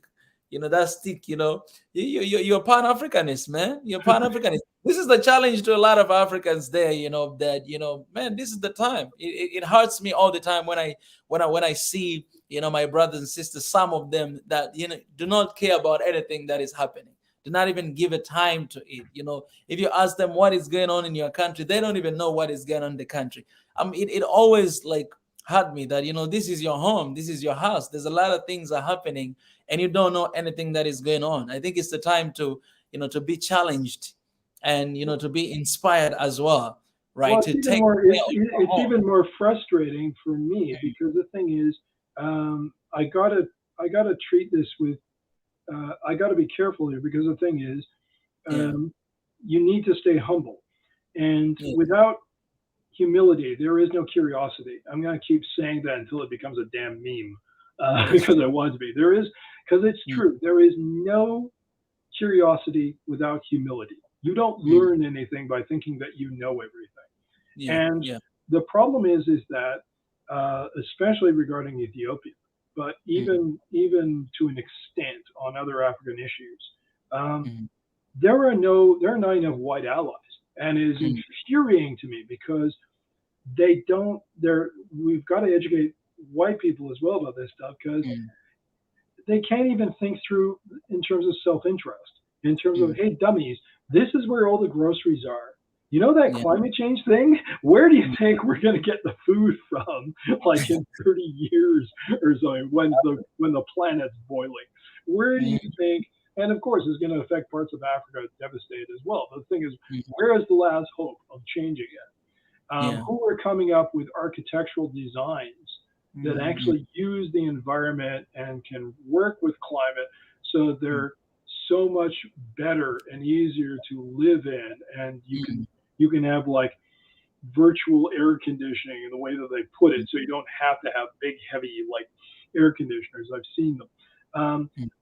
That stick. You're Pan-Africanist, man. You're Pan-Africanist. This is the challenge to a lot of Africans there. That man, this is the time. It hurts me all the time when I see my brothers and sisters, some of them that do not care about anything that is happening. Do not even give a time to it. If you ask them what is going on in your country, they don't even know what is going on in the country. It always like hurt me that this is your home, this is your house. There's a lot of things are happening, and you don't know anything that is going on. I think it's the time to to be challenged and to be inspired as well, right? Well, it's even more frustrating for me because the thing is, I gotta treat this with. I got to be careful here because the thing is, you need to stay humble, and without humility, there is no curiosity. I'm going to keep saying that until it becomes a damn meme, because I want to be. Because it's true. There is no curiosity without humility. You don't learn anything by thinking that you know everything. And the problem is that especially regarding Ethiopia, but even to an extent on other African issues, there are not enough white allies, and it is infuriating to me because we've got to educate white people as well about this stuff, because they can't even think through in terms of self-interest, in terms of, hey, dummies, this is where all the groceries are. You know that climate change thing? Where do you think we're going to get the food from, like in 30 years or so, when the planet's boiling? Where do you think? And of course, it's going to affect parts of Africa devastated as well. But the thing is, where is the last hope of changing it? Who are coming up with architectural designs that actually use the environment and can work with climate so they're so much better and easier to live in, and you can have like virtual air conditioning in the way that they put it, so you don't have to have big, heavy like air conditioners. I've seen them.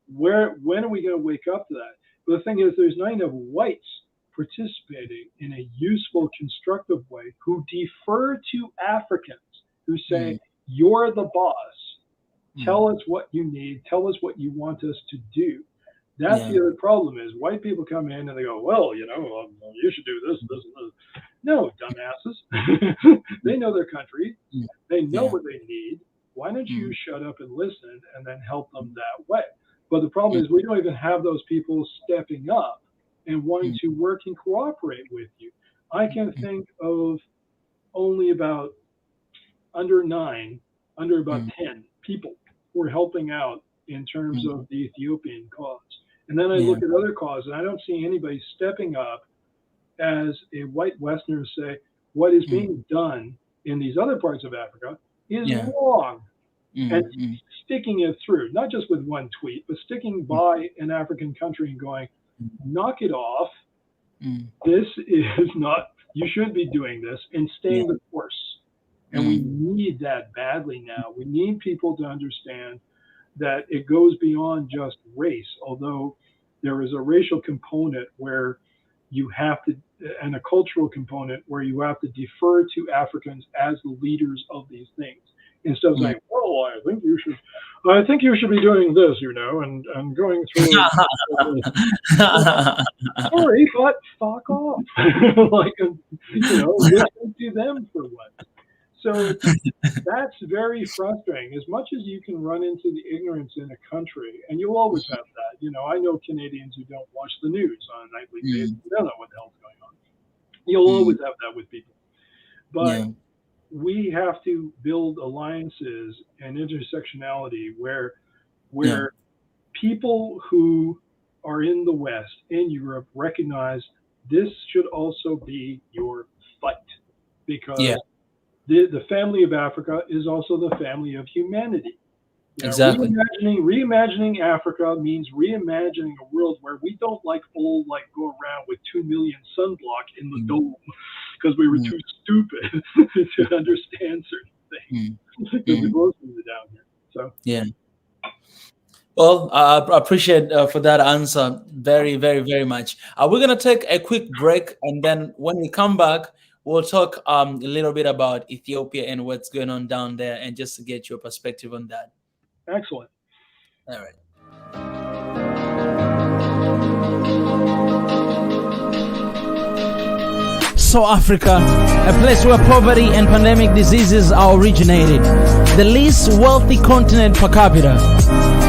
When are we going to wake up to that? But the thing is, there's not enough whites participating in a useful, constructive way who defer to Africans who say, you're the boss. Tell us what you need. Tell us what you want us to do. That's the other problem is white people come in and they go, well, you should do this, this, and this. No, dumbasses. They know their country. They know what they need. Why don't you shut up and listen and then help them that way? But the problem is we don't even have those people stepping up and wanting to work and cooperate with you. I can think of only about under 10 people who are helping out in terms of the Ethiopian cause. And then I look at other causes, and I don't see anybody stepping up as a white Westerner say, what is being done in these other parts of Africa is wrong. And sticking it through, not just with one tweet, but sticking by an African country and going, knock it off. This is not, you shouldn't be doing this, and staying the course. And we need that badly now. We need people to understand that it goes beyond just race, although there is a racial component where you have to, and a cultural component where you have to defer to Africans as the leaders of these things. Instead of saying, well, I think you should be doing this, and going through. Sorry, but fuck off. Listen to them for once. So that's very frustrating. As much as you can run into the ignorance in a country, and you'll always have that. I know Canadians who don't watch the news on a nightly basis. They don't know what the hell's going on. You'll always have that with people. But we have to build alliances and intersectionality where people who are in the West, in Europe, recognize this should also be your fight, because the family of Africa is also the family of humanity. Exactly. Reimagining Africa means reimagining a world where we don't go around with 2 million sunblock in the dome because we were too stupid to understand certain things. Because we both moved down here. So Well, I appreciate for that answer very, very, very much. We're going to take a quick break, and then when we come back, we'll talk a little bit about Ethiopia and what's going on down there, and just to get your perspective on that. Excellent. All right. So Africa, a place where poverty and pandemic diseases are originated, the least wealthy continent per capita,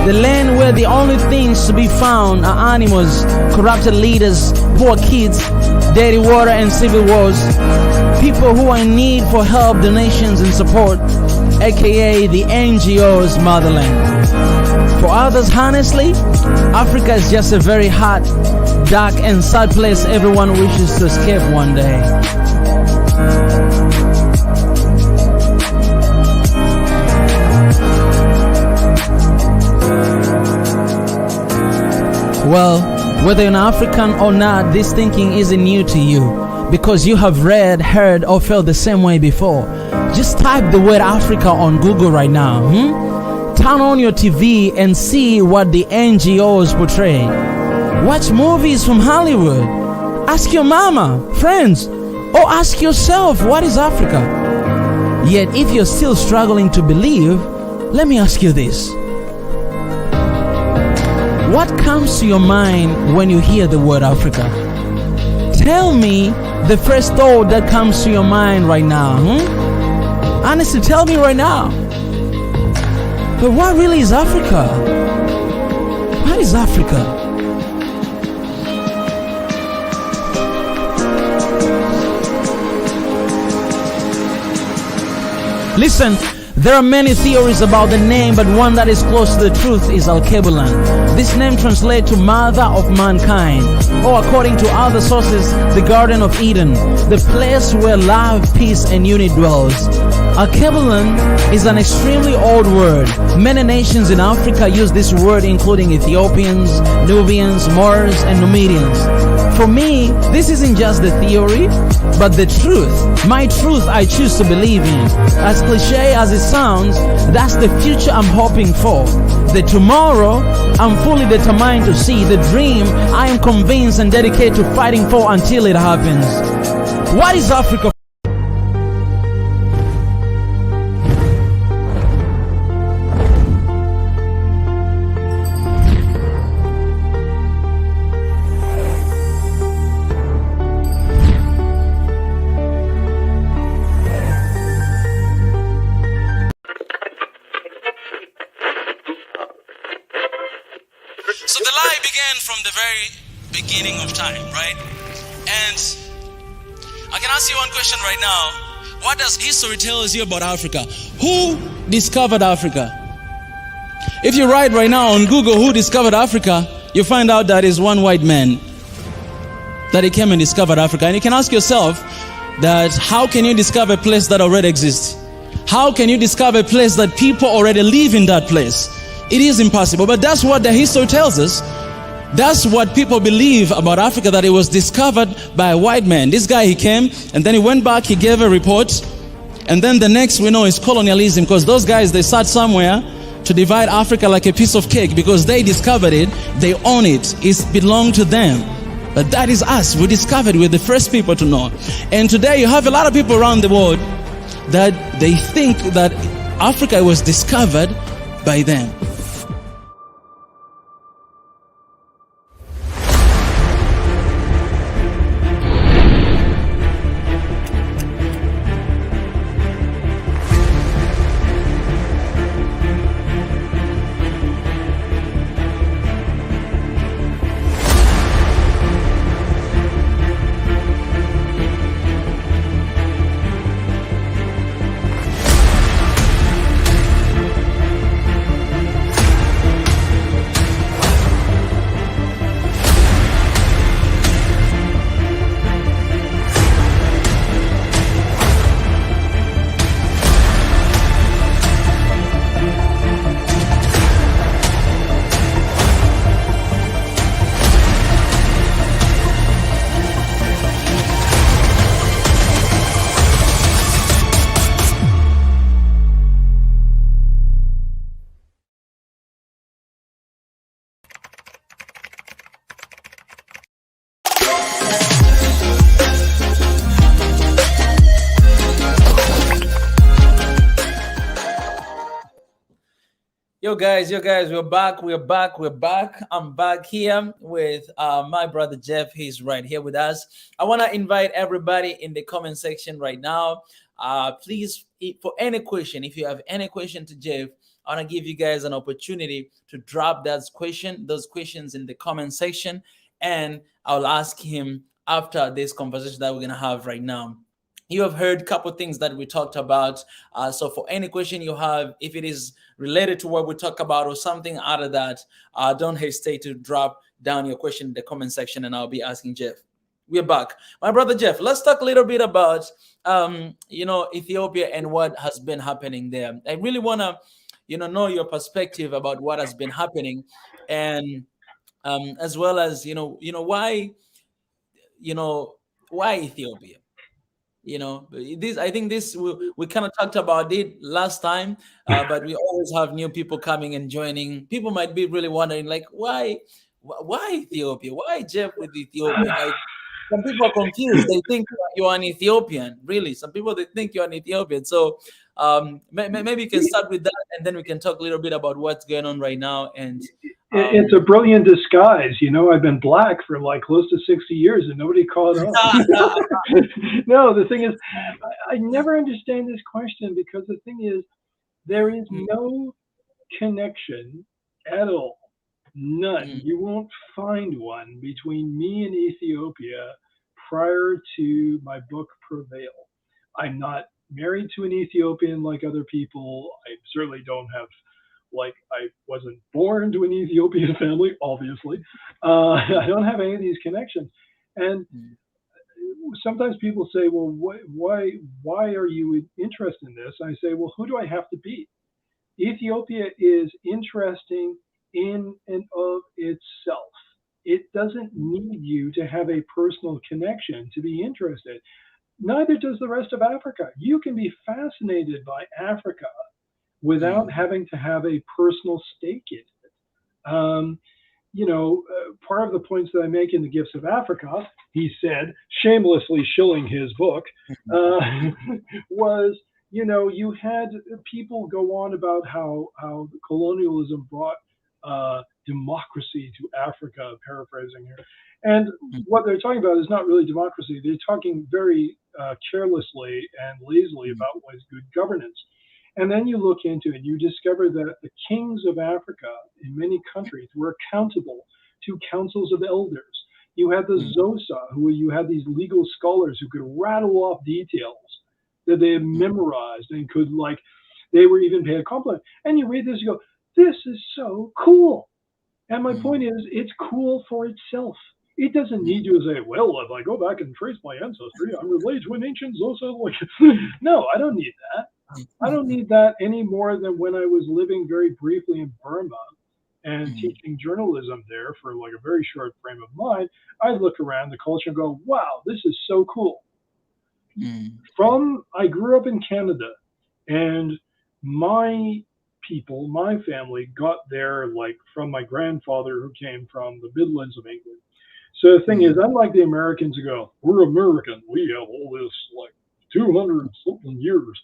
the land where the only things to be found are animals, corrupted leaders, poor kids, dirty water and civil wars, people who are in need for help, donations and support, aka the NGO's motherland. For others, honestly, Africa is just a very hot, dark and sad place everyone wishes to escape one day. Well, whether you're an African or not, this thinking isn't new to you, because you have read, heard or felt the same way before. Just type the word Africa on Google right now. Turn on your TV and see what the NGOs portray. Watch movies from Hollywood. Ask your mama, friends, Or ask yourself, what is Africa? Yet if you're still struggling to believe, let me ask you this. What comes to your mind when you hear the word Africa? Tell me the first thought that comes to your mind right now. Honestly, tell me right now. But what really is Africa? What is Africa? Listen, there are many theories about the name, but one that is close to the truth is Al-Kebulan. This name translates to Mother of Mankind, or according to other sources, the Garden of Eden, the place where love, peace, and unity dwells. Al-Kebulan is an extremely old word. Many nations in Africa use this word, including Ethiopians, Nubians, Moors, and Numidians. For me, this isn't just the theory, but the truth. My truth I choose to believe in. As cliche as it sounds, that's the future I'm hoping for. The tomorrow I'm fully determined to see. The dream I am convinced and dedicated to fighting for until it happens. What is Africa? So the lie began from the very beginning of time, right? And I can ask you one question right now. What does history tell us you about Africa? Who discovered Africa? If you write right now on Google who discovered Africa, you find out that is one white man that he came and discovered Africa. And you can ask yourself that how can you discover a place that already exists? How can you discover a place that people already live in that place? It is impossible, but that's what the history tells us. That's what people believe about Africa, that it was discovered by a white man. This guy, he came, and then he went back, he gave a report, and then the next we know is colonialism, because those guys, they sat somewhere to divide Africa like a piece of cake, because they discovered it, they own it, it belonged to them. But that is us. We discovered, we're the first people to know. And today you have a lot of people around the world that they think that Africa was discovered by them. Yo guys, we're back. I'm back here with my brother Jeff. He's right here with us. I want to invite everybody in the comment section right now. Please, for any question, if you have any question to Jeff, I want to give you guys an opportunity to drop those questions in the comment section, and I'll ask him after this conversation that we're going to have right now. You have heard a couple of things that we talked about. So for any question you have, if it is related to what we talk about or something out of that, don't hesitate to drop down your question in the comment section, and I'll be asking Jeff. We're back. My brother Jeff, let's talk a little bit about, Ethiopia and what has been happening there. I really want to, know your perspective about what has been happening, and as well as, why Ethiopia? I think we kind of talked about it last time, but we always have new people coming and joining. People might be really wondering, like, why Ethiopia? Why Jeff with Ethiopia? Like, some people are confused. They think you're an Ethiopian. Really, some people they think you're an Ethiopian. So maybe you can start with that, and then we can talk a little bit about what's going on right now. And it's a brilliant disguise. I've been black for like close to 60 years and nobody caught on. No, the thing is, I never understand this question because the thing is, there is no connection at all. None. You won't find one between me and Ethiopia prior to my book Prevail. I'm not married to an Ethiopian like other people. I certainly don't have, I wasn't born to an Ethiopian family, obviously. I don't have any of these connections. And sometimes people say, well, why are you interested in this? And I say, well, who do I have to be? Ethiopia is interesting in and of itself. It doesn't need you to have a personal connection to be interested. Neither does the rest of Africa. You can be fascinated by Africa without having to have a personal stake in it. Part of the points that I make in The Gifts of Africa, he said, shamelessly shilling his book, was, you had people go on about how colonialism brought democracy to Africa, paraphrasing here. And what they're talking about is not really democracy. They're talking very carelessly and lazily about what is good governance. And then you look into it, you discover that the kings of Africa in many countries were accountable to councils of elders. You had the Xhosa, who you had these legal scholars who could rattle off details that they had memorized and could, they were even paid a compliment. And you read this, you go, this is so cool. And my point is, it's cool for itself. It doesn't need you to say, well, if I go back and trace my ancestry, I'm related to an ancient Xhosa. No, I don't need that. I don't need that any more than when I was living very briefly in Burma and teaching journalism there for a very short frame of mind. I'd look around the culture and go, wow, this is so cool. I grew up in Canada, and my people, my family got there from my grandfather who came from the Midlands of England. So the thing is, unlike the Americans who go, we're American, we have all this 200 something years.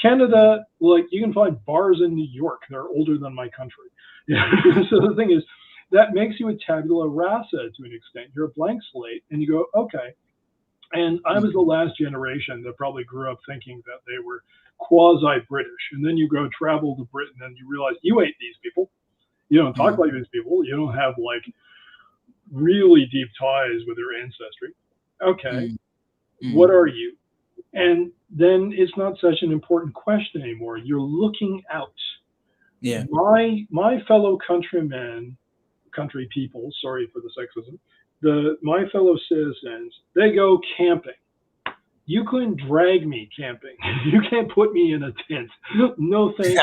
Canada, you can find bars in New York that are older than my country. So the thing is, that makes you a tabula rasa to an extent. You're a blank slate, and you go, okay. And I was the last generation that probably grew up thinking that they were quasi-British. And then you go travel to Britain and you realize you ain't these people. You don't talk like these people. You don't have really deep ties with their ancestry. Okay, what are you? And then it's not such an important question anymore. You're looking out. Yeah. My fellow country people, sorry for the sexism, my fellow citizens, they go camping. You couldn't drag me camping. You can't put me in a tent. No thank you.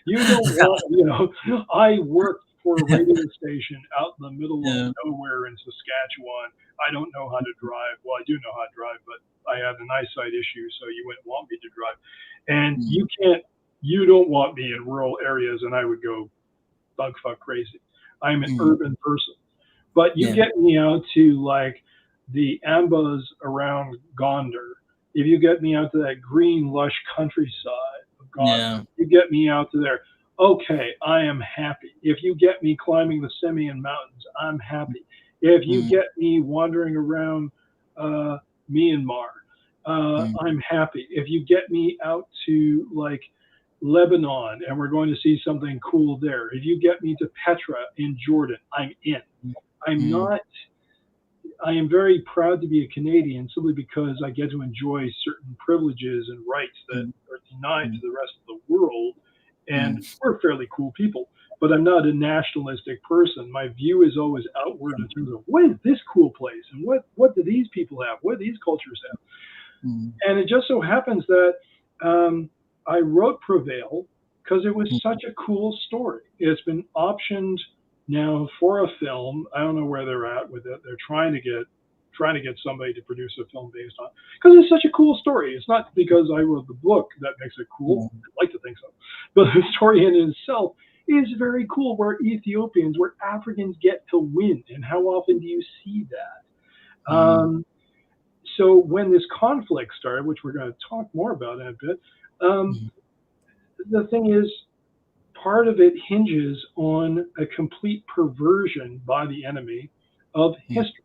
You don't want, I worked for a radio station out in the middle of nowhere in Saskatchewan. I don't know how to drive. Well, I do know how to drive, but I had an eyesight issue, so you wouldn't want me to drive. And you don't want me in rural areas, and I would go bug fuck crazy. I'm an urban person. But you get me out to the Ambas around Gondar. If you get me out to that green, lush countryside of Gondar, you get me out to there. Okay, I am happy. If you get me climbing the Simeon Mountains, I'm happy. If you get me wandering around Myanmar, I'm happy. If you get me out to Lebanon and we're going to see something cool there, if you get me to Petra in Jordan, I'm in. I am very proud to be a Canadian simply because I get to enjoy certain privileges and rights that are denied to the rest of the world. And we're fairly cool people, but I'm not a nationalistic person. My view is always outward in terms of what is this cool place and what do these people have? What do these cultures have? And it just so happens that I wrote Prevail because it was such a cool story. It's been optioned now for a film. I don't know where they're at with it. They're trying to get somebody to produce a film based on, because it's such a cool story. It's not because I wrote the book that makes it cool. I'd like to think so, but the story in itself is very cool. Where Ethiopians, where Africans get to win, and how often do you see that? so when this conflict started, which we're going to talk more about in a bit, the thing is, part of it hinges on a complete perversion by the enemy of history,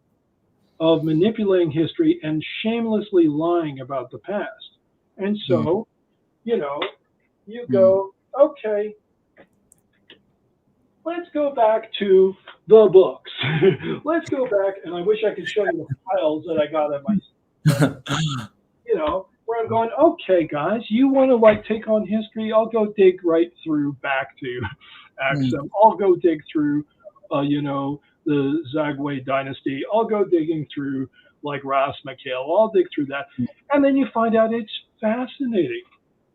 of manipulating history and shamelessly lying about the past. And so, you know, you go, okay, let's go back to the books. Let's go back, and I wish I could show you the files that I got at my, you know, where I'm going, okay, guys, you want to like take on history? I'll go dig right through back to Axum. I'll go dig through, you know, the Zagwe dynasty. I'll go digging through like Ras Mikhail. I'll dig through that. And then you find out it's fascinating.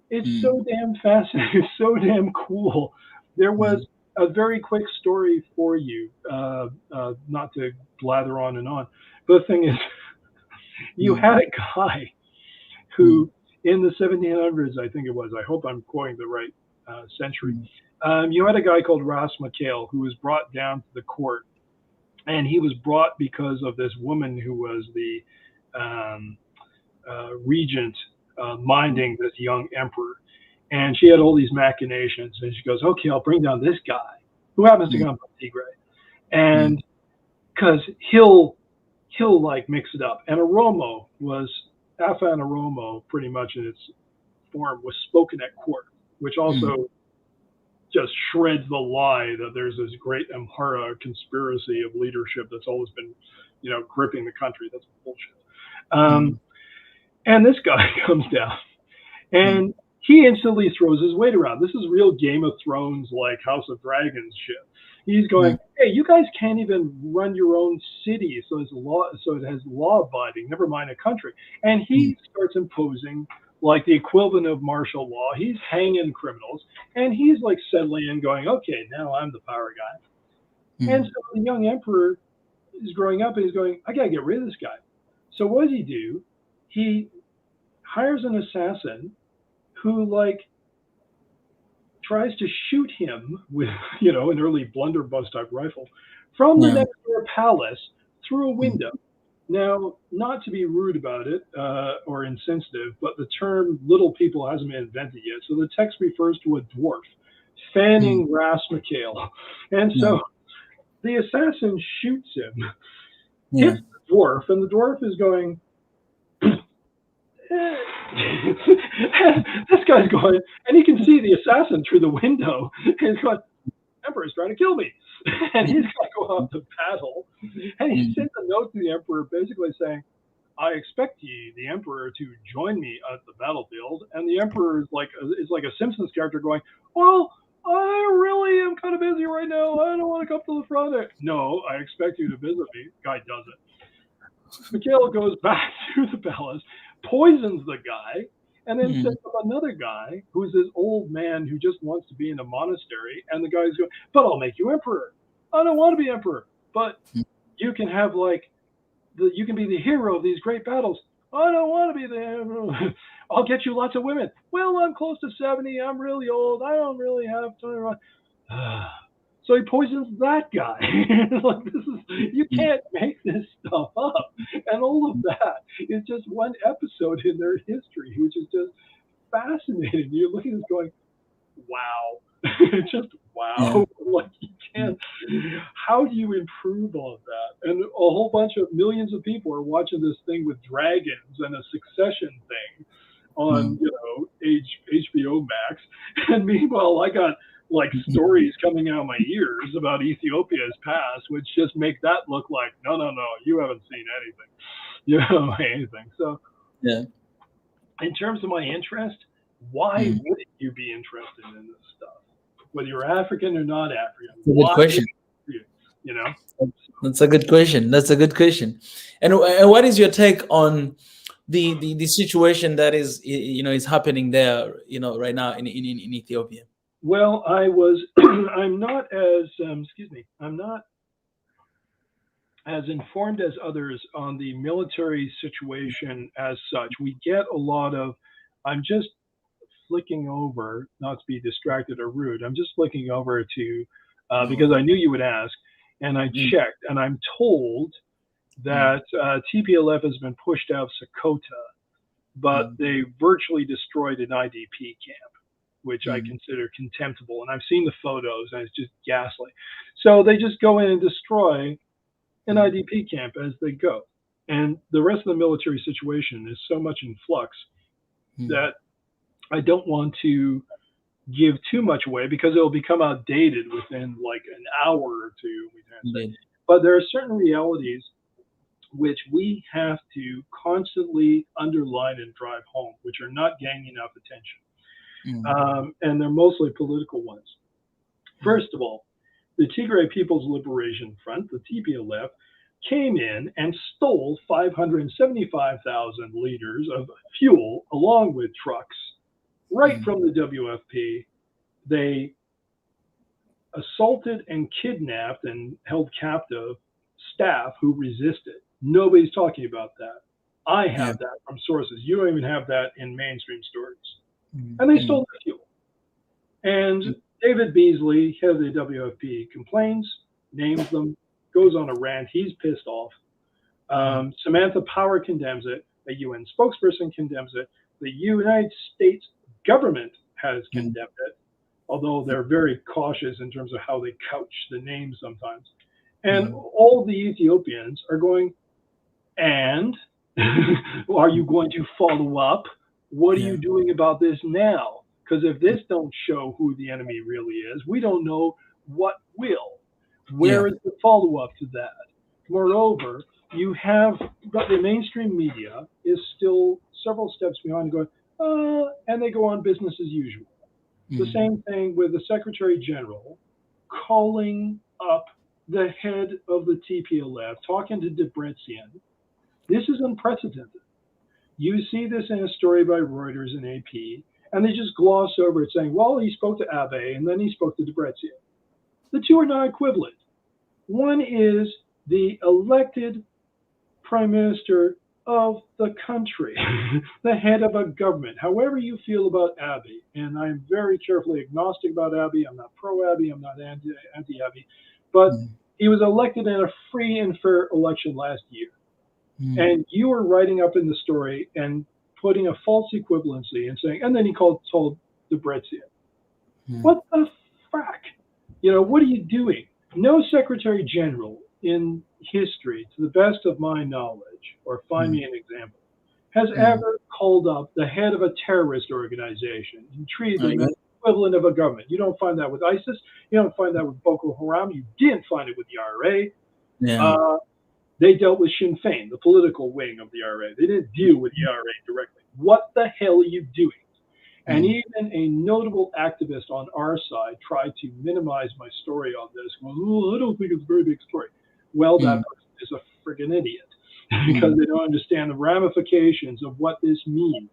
It's so damn fascinating. It's so damn cool. There was a very quick story for you, not to blather on and on. But the thing is, you had a guy who, in the 1700s, I think it was, I hope I'm quoting the right century, you had a guy called Ras Mikhail who was brought down to the court. And he was brought because of this woman who was the regent minding this young emperor. And she had all these machinations. And she goes, okay, I'll bring down this guy who happens to come from Tigray. And because he'll like mix it up. And Oromo was, Afa and Oromo pretty much in its form was spoken at court, which also just shreds the lie that there's this great Amhara conspiracy of leadership that's always been, you know, gripping the country. That's bullshit. And this guy comes down and he instantly throws his weight around. This is real Game of Thrones, like House of Dragons shit. He's going, hey, you guys can't even run your own city, so it's law, so it has law abiding, never mind a country. And he starts imposing like the equivalent of martial law. He's hanging criminals, and he's like settling in, going, okay, now I'm the power guy. And so the young emperor is growing up, and he's going, I gotta get rid of this guy. So what does he do? He hires an assassin who like tries to shoot him with, you know, an early blunderbuss type rifle from the next door palace through a window. Now, not to be rude about it or insensitive, but the term little people hasn't been invented yet. So the text refers to a dwarf fanning Ras Mikhail. And so the assassin shoots him, hits the dwarf, and the dwarf is going, this guy's going, and he can see the assassin through the window. And he's going, Emperor's trying to kill me. And he's got to go off to battle. And he sends a note to the emperor basically saying, I expect the emperor to join me at the battlefield. And the emperor is like a Simpsons character going, well, I really am kind of busy right now. I don't want to come to the front. No, I expect you to visit me. Guy does it. Mikhail goes back to the palace, poisons the guy, and then sets up another guy who's this old man who just wants to be in a monastery. And the guy's going, but I'll make you emperor. I don't want to be emperor, but you can have like, you can be the hero of these great battles. I don't want to be the emperor. I'll get you lots of women. Well, I'm close to 70. I'm really old. I don't really have time. So he poisons that guy. Like, this is, you can't make this stuff up. And all of that is just one episode in their history, which is just fascinating. You're looking at this going, wow. Just wow. Like, you can't, how do you improve all of that? And a whole bunch of millions of people are watching this thing with dragons and a succession thing on, you know, HBO Max. And meanwhile, I got like stories coming out of my ears about Ethiopia's past, which just make that look like, no, you haven't seen anything, you know, anything. So in terms of my interest, why wouldn't you be interested in this stuff? Whether you're African or not African. That's a good question. You know? That's a good question. That's a good question. And what is your take on the situation that is, you know, is happening there, you know, right now in Ethiopia? Well, I'm not as informed as others on the military situation as such. We get a lot of, I'm just flicking over, not to be distracted or rude, I'm just flicking over to, because I knew you would ask, and I checked, and I'm told that TPLF has been pushed out of Sokoto, but they virtually destroyed an IDP camp, which I consider contemptible. And I've seen the photos, and it's just ghastly. So they just go in and destroy an IDP camp as they go. And the rest of the military situation is so much in flux that I don't want to give too much away because it'll become outdated within like an hour or two. But there are certain realities which we have to constantly underline and drive home, which are not gaining enough attention. And they're mostly political ones. First of all, the Tigray People's Liberation Front, the TPLF, came in and stole 575,000 liters of fuel along with trucks right from the WFP. They assaulted and kidnapped and held captive staff who resisted. Nobody's talking about that. I have that from sources. You don't even have that in mainstream stories. And they stole the fuel. And David Beasley, head of the WFP, complains, names them, goes on a rant. He's pissed off. Samantha Power condemns it. A UN spokesperson condemns it. The United States government has condemned it, although they're very cautious in terms of how they couch the names sometimes. And all the Ethiopians are going, and are you going to follow up? What are you doing about this now? Because if this don't show who the enemy really is, we don't know what will. Where is the follow-up to that? Moreover, you have the mainstream media is still several steps behind going, and they go on business as usual. The same thing with the Secretary General calling up the head of the TPLF, talking to Debretsion. This is unprecedented. You see this in a story by Reuters and AP, and they just gloss over it saying, well, he spoke to Abe and then he spoke to Debretsion. The two are not equivalent. One is the elected prime minister of the country, the head of a government. However you feel about Abe, and I'm very carefully agnostic about Abe. I'm not pro-Abe. I'm not anti-Abe. But he was elected in a free and fair election last year. And you were writing up in the story and putting a false equivalency and saying, and then he told Debretsion. What the fuck? You know, what are you doing? No Secretary General in history, to the best of my knowledge, or find me an example, has ever called up the head of a terrorist organization and treated them as the equivalent of a government. You don't find that with ISIS. You don't find that with Boko Haram. You didn't find it with the IRA. They dealt with Sinn Féin, the political wing of the IRA. They didn't deal with the IRA directly. What the hell are you doing? And even a notable activist on our side tried to minimize my story on this. Well, I don't think it's a very big story. Well, that person is a friggin' idiot because they don't understand the ramifications of what this means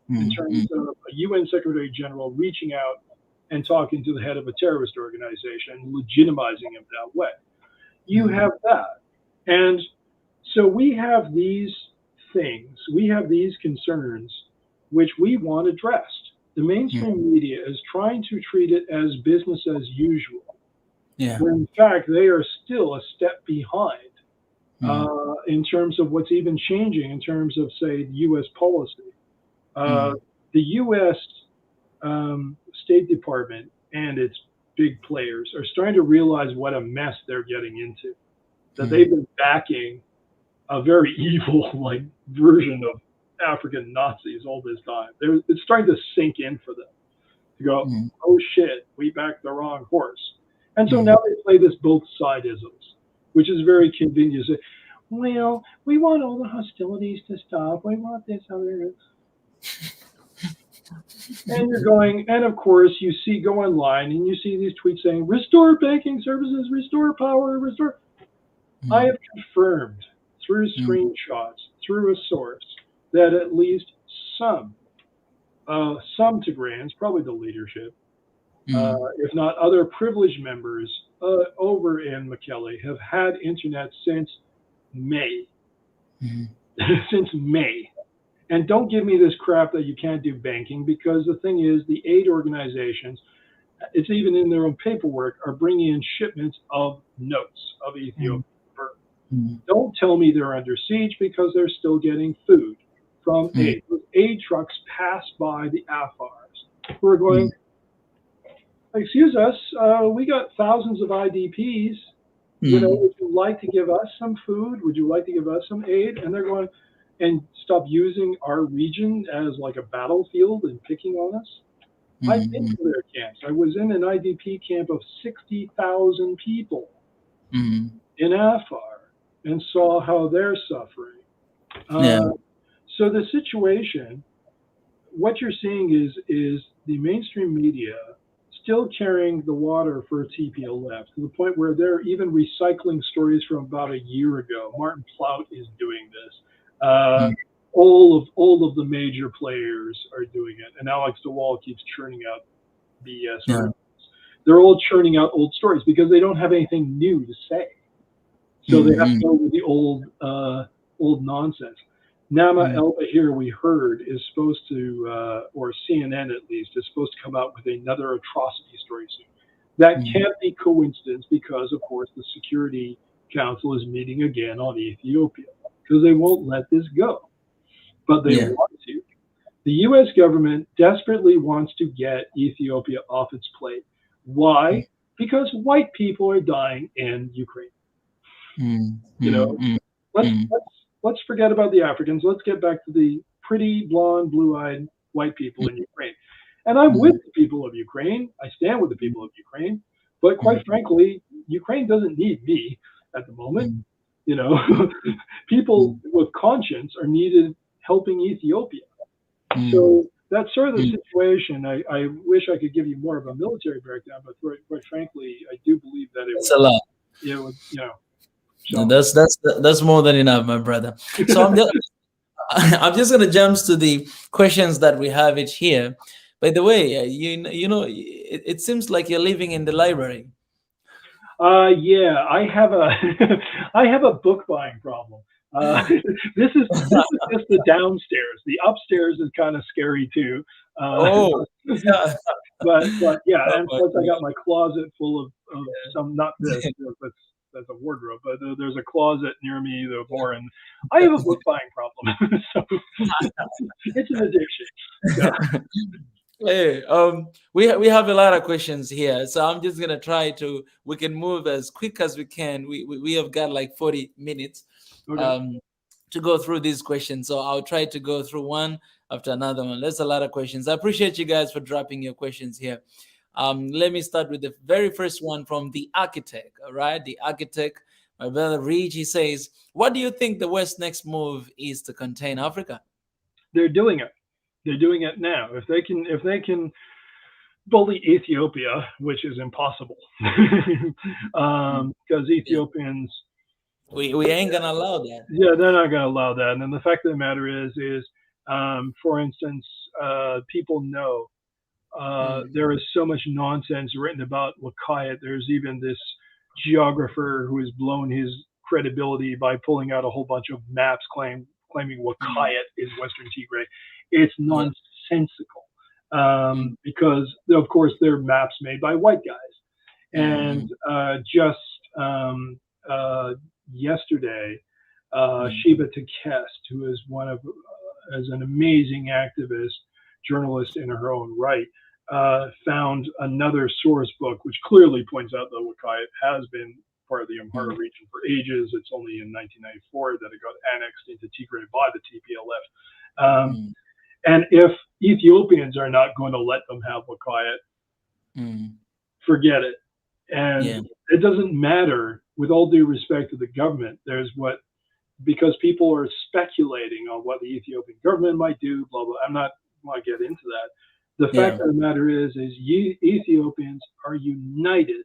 in terms of a UN Secretary General reaching out and talking to the head of a terrorist organization, legitimizing him that way. You have that. And so we have these things, we have these concerns which we want addressed. The mainstream media is trying to treat it as business as usual. When in fact, they are still a step behind in terms of what's even changing in terms of, say, U.S. policy. The U.S. State Department and its big players are starting to realize what a mess they're getting into. That they've been backing a very evil version of African Nazis all this time. It's starting to sink in for them to go, oh shit, we backed the wrong horse. And so now they play this both sidisms, which is very convenient. Say, well, we want all the hostilities to stop. We want this other. And you're going, and of course you go online and you see these tweets saying, restore banking services, restore power, restore. I have confirmed through screenshots, through a source, that at least some Tigrayans, probably the leadership, if not other privileged members over in Mekelle, have had internet since May. Since May. And don't give me this crap that you can't do banking, because the thing is, the aid organizations, it's even in their own paperwork, are bringing in shipments of notes of Ethiopia. Don't tell me they're under siege because they're still getting food from aid. Those aid trucks pass by the Afars who are going, excuse us, we got thousands of IDPs. You know, would you like to give us some food? Would you like to give us some aid? And they're going, and stop using our region as like a battlefield and picking on us. I've been to their camps. I was in an IDP camp of 60,000 people in Afar and saw how they're suffering. So the situation, what you're seeing is the mainstream media still carrying the water for TPLF to the point where they're even recycling stories from about a year ago. Martin Plaut is doing this. All of the major players are doing it, and Alex DeWall keeps churning out BS. They're all churning out old stories because they don't have anything new to say, so they have to go with the old nonsense. Nama El Bahir, we heard, is supposed to, or CNN at least, is supposed to come out with another atrocity story soon. That can't be coincidence because, of course, the Security Council is meeting again on Ethiopia because they won't let this go. But they want to. The U.S. government desperately wants to get Ethiopia off its plate. Why? Because white people are dying in Ukraine. You know, let's forget about the Africans. Let's get back to the pretty, blonde, blue-eyed white people in Ukraine. And I'm with the people of Ukraine. I stand with the people of Ukraine. But quite frankly, Ukraine doesn't need me at the moment. You know, people with conscience are needed helping Ethiopia. So that's sort of the situation. I wish I could give you more of a military breakdown, but quite frankly, I do believe that it was a lot. It was, you know. So. No, that's more than enough, my brother. So I'm just gonna jump to the questions that we have it here. By the way, you know, it seems like you're living in the library. Yeah, I have a book buying problem. This is just the downstairs. The upstairs is kind of scary too. Yeah. But yeah, and plus I got my closet full of some, not this, that's a wardrobe, but there's a closet near me, the more, and I have a book buying problem. So it's an addiction. Yeah. Hey, we have a lot of questions here, so I'm just gonna try to. We can move as quick as we can. We have got like 40 minutes to go through these questions, so I'll try to go through one after another one. There's a lot of questions. I appreciate you guys for dropping your questions here. Let me start with the very first one from the architect. All right, the architect, my brother Reed. He says, "What do you think the West's next move is to contain Africa?" They're doing it. They're doing it now. If they can bully Ethiopia, which is impossible, because Ethiopians, we ain't gonna allow that. Yeah, they're not gonna allow that. And then the fact of the matter is, for instance, people know there is so much nonsense written about Wakayat. There's even this geographer who has blown his credibility by pulling out a whole bunch of maps claiming Wakayat is Western Tigray. It's nonsensical because, of course, they're maps made by white guys. And just yesterday, Sheba Tekest, who is as an amazing activist, journalist in her own right, found another source book which clearly points out that Wakayat has been part of the Amhara region for ages. It's only in 1994 that it got annexed into Tigray by the TPLF. And if Ethiopians are not going to let them have Wakayat, forget it. And it doesn't matter, with all due respect to the government, because people are speculating on what the Ethiopian government might do, blah, blah. I'm not want to get into that. The fact of the matter is Ethiopians are united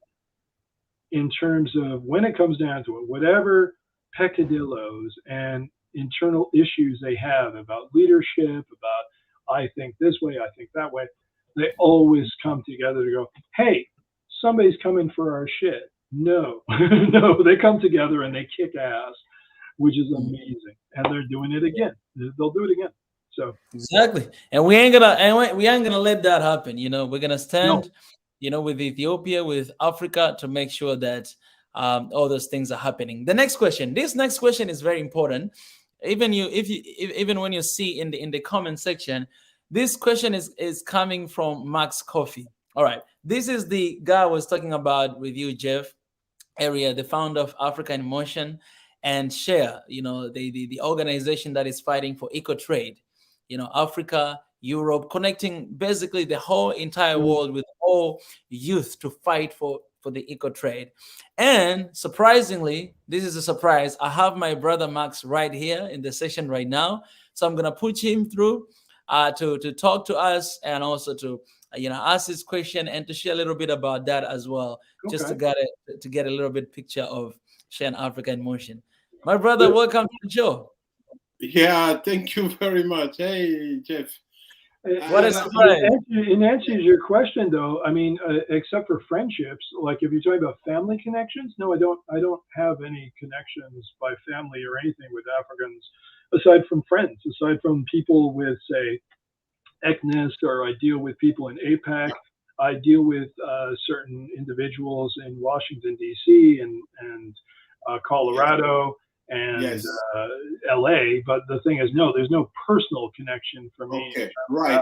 in terms of, when it comes down to it, whatever peccadillos and internal issues they have about leadership, about I think this way, I think that way, they always come together to go, hey, somebody's coming for our shit. No, no, they come together and they kick ass, which is amazing. And they're doing it again. They'll do it again. So exactly. And we ain't gonna let that happen. You know, we're gonna stand, with Ethiopia, with Africa, to make sure that all those things are happening. The next question. This next question is very important. Even when you see in the comment section, this question is coming from Max Coffee. All right, this is the guy I was talking about with you, Jeff Area, the founder of Africa in Motion and Share. The organization that is fighting for eco trade. Africa, Europe, connecting basically the whole entire world with all youth to fight for the eco trade. And surprisingly, this is a surprise, I have my brother Max right here in the session right now. So I'm gonna put him through to talk to us and also to ask his question and to share a little bit about that as well, just to get a little bit picture of Share Africa in Motion. My brother, welcome to the show. Yeah, thank you very much. Hey, Jeff. What a surprise. In answer to your question, though, I mean, except for friendships, like if you're talking about family connections, no, I don't have any connections by family or anything with Africans, aside from friends, aside from people with, say, ECNIS, or I deal with people in APAC. I deal with certain individuals in Washington, D.C. and Colorado. And yes. LA, but the thing is, no, there's no personal connection for me. Okay, right.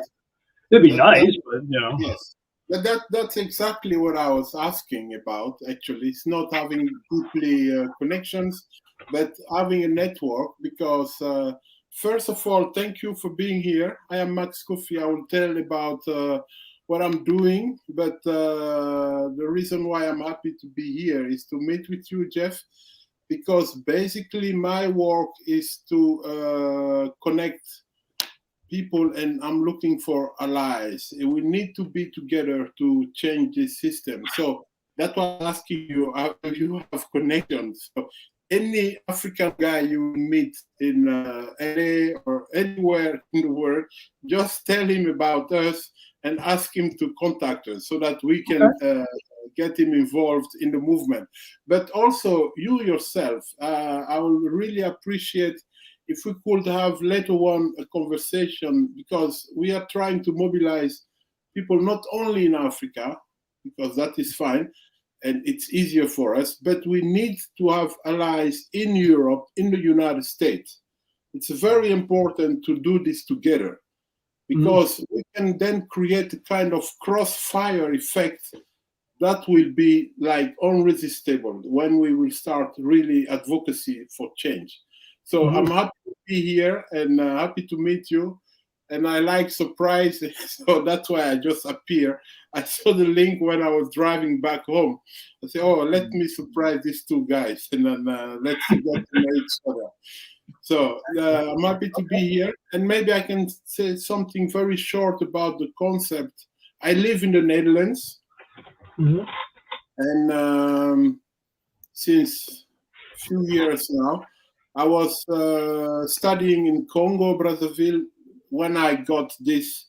It'd be nice, but Yes, but that's exactly what I was asking about. Actually, it's not having deeply connections, but having a network. Because first of all, thank you for being here. I am Max Kofi. I will tell about what I'm doing, but the reason why I'm happy to be here is to meet with you, Jeff. Because basically my work is to connect people, and I'm looking for allies. We need to be together to change this system. So that's why I'm asking you, if you have connections. So any African guy you meet in LA or anywhere in the world, just tell him about us and ask him to contact us so that we can get him involved in the movement. But also you yourself, I would really appreciate if we could have later on a conversation, because we are trying to mobilize people not only in Africa, because that is fine and it's easier for us, but we need to have allies in Europe, in the United States. It's very important to do this together, because we can then create a kind of crossfire effect that will be like unresistible when we will start really advocacy for change. So I'm happy to be here and happy to meet you. And I like surprises, so that's why I just appear. I saw the link when I was driving back home. I said, oh, let me surprise these two guys, and then let's get to know each other. So I'm happy to be here, and maybe I can say something very short about the concept. I live in the Netherlands, and since a few years now, I was studying in Congo, Brazzaville, when I got this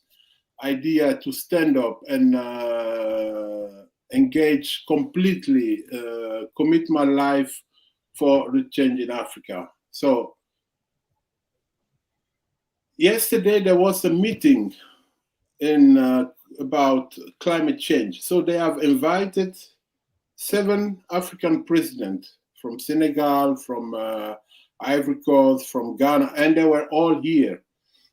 idea to stand up and engage completely, commit my life for the change in Africa. So yesterday there was a meeting in about climate change. So they have invited 7 African presidents from Senegal, from Ivory Coast, from Ghana, and they were all here.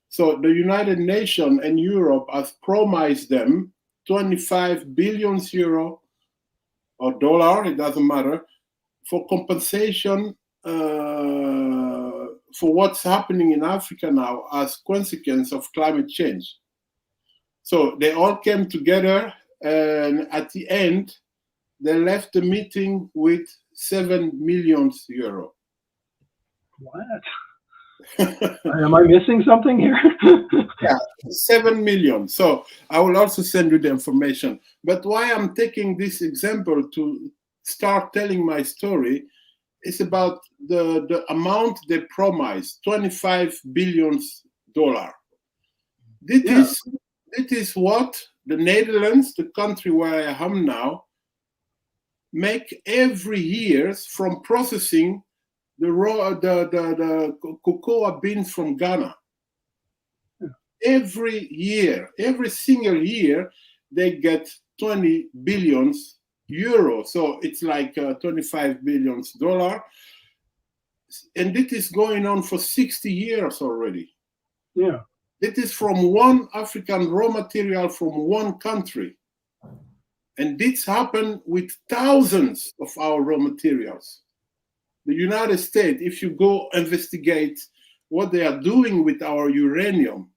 So the United Nations and Europe has promised them 25 billion euro or dollar, it doesn't matter, for compensation for what's happening in Africa now as consequence of climate change. So they all came together, and at the end, they left the meeting with 7 million euro. What? Am I missing something here? Yeah, 7 million. So I will also send you the information. But why I'm taking this example to start telling my story is about the amount they promised, $25 billion. This is what the Netherlands, the country where I am now, make every year from processing the cocoa beans from Ghana. Every year, every single year, they get 20 billion euro. So it's like $25 billion. And it is going on for 60 years already. Yeah. It is from one African raw material from one country. And this happened with thousands of our raw materials. The United States, if you go investigate what they are doing with our uranium,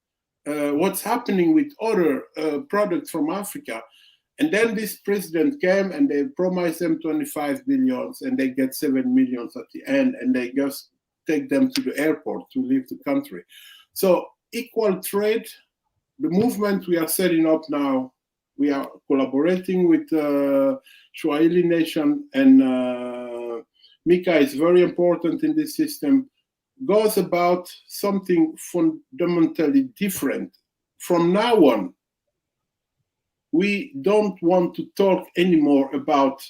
what's happening with other products from Africa, and then this president came and they promised them 25 billions and they get 7 millions at the end, and they just take them to the airport to leave the country. So equal trade, the movement we are setting up now, we are collaborating with Swahili Nation, and Mika is very important in this system, goes about something fundamentally different. From now on, we don't want to talk anymore about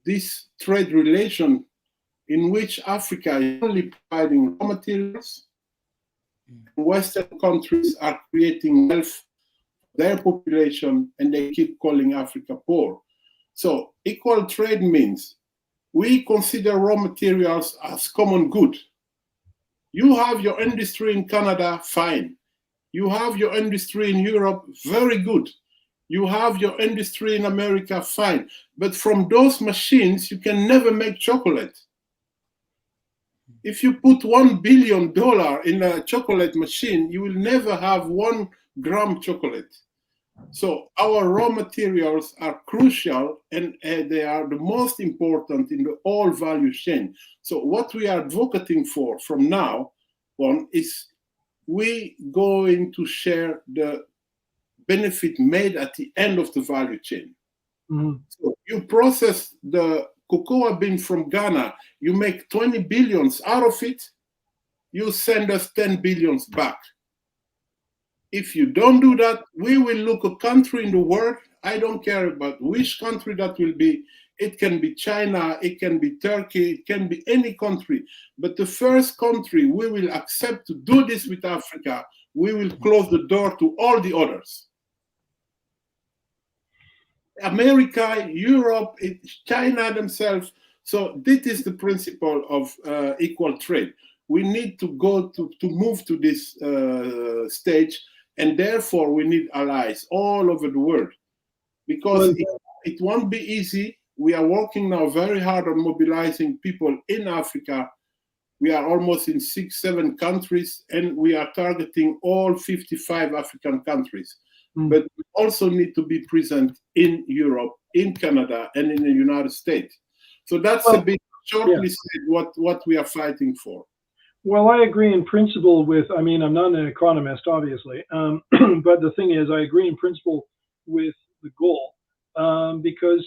this trade relation in which Africa is only providing raw materials. Western countries are creating wealth for their population, and they keep calling Africa poor. So equal trade means we consider raw materials as common good. You have your industry in Canada, fine. You have your industry in Europe, very good. You have your industry in America, fine. But from those machines, you can never make chocolate. If you put $1 billion in a chocolate machine, you will never have 1 gram chocolate. So our raw materials are crucial, and they are the most important in the whole value chain. So what we are advocating for from now on is we going to share the benefit made at the end of the value chain. Mm-hmm. So you process the cocoa bean from Ghana, you make 20 billions out of it, you send us 10 billions back. If you don't do that, we will look a country in the world, I don't care about which country that will be, it can be China, it can be Turkey, it can be any country, but the first country we will accept to do this with Africa, we will close the door to all the others. America, Europe, China themselves. So this is the principle of equal trade. We need to go to move to this stage, and therefore we need allies all over the world, because it won't be easy. We are working now very hard on mobilizing people in Africa. We are almost in 6-7 countries, and we are targeting all 55 African countries. But we also need to be present in Europe, in Canada, and in the United States. So that's a bit shortly said what we are fighting for. Well, I agree in principle with, I mean, I'm not an economist, obviously, but the thing is, I agree in principle with the goal, because,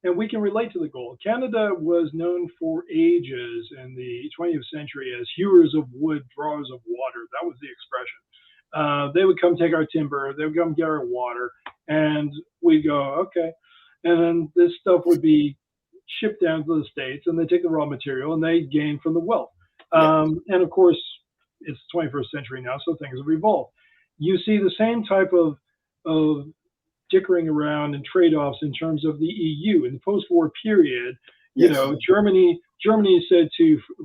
and we can relate to the goal. Canada was known for ages in the 20th century as hewers of wood, drawers of water. That was the expression. They would come take our timber, they would come get our water, and we'd go, okay. And then this stuff would be shipped down to the States, and they take the raw material and they gain from the wealth. And of course, it's 21st century now, so things have evolved. You see the same type of dickering around and trade-offs in terms of the EU in the post-war period. You know, Germany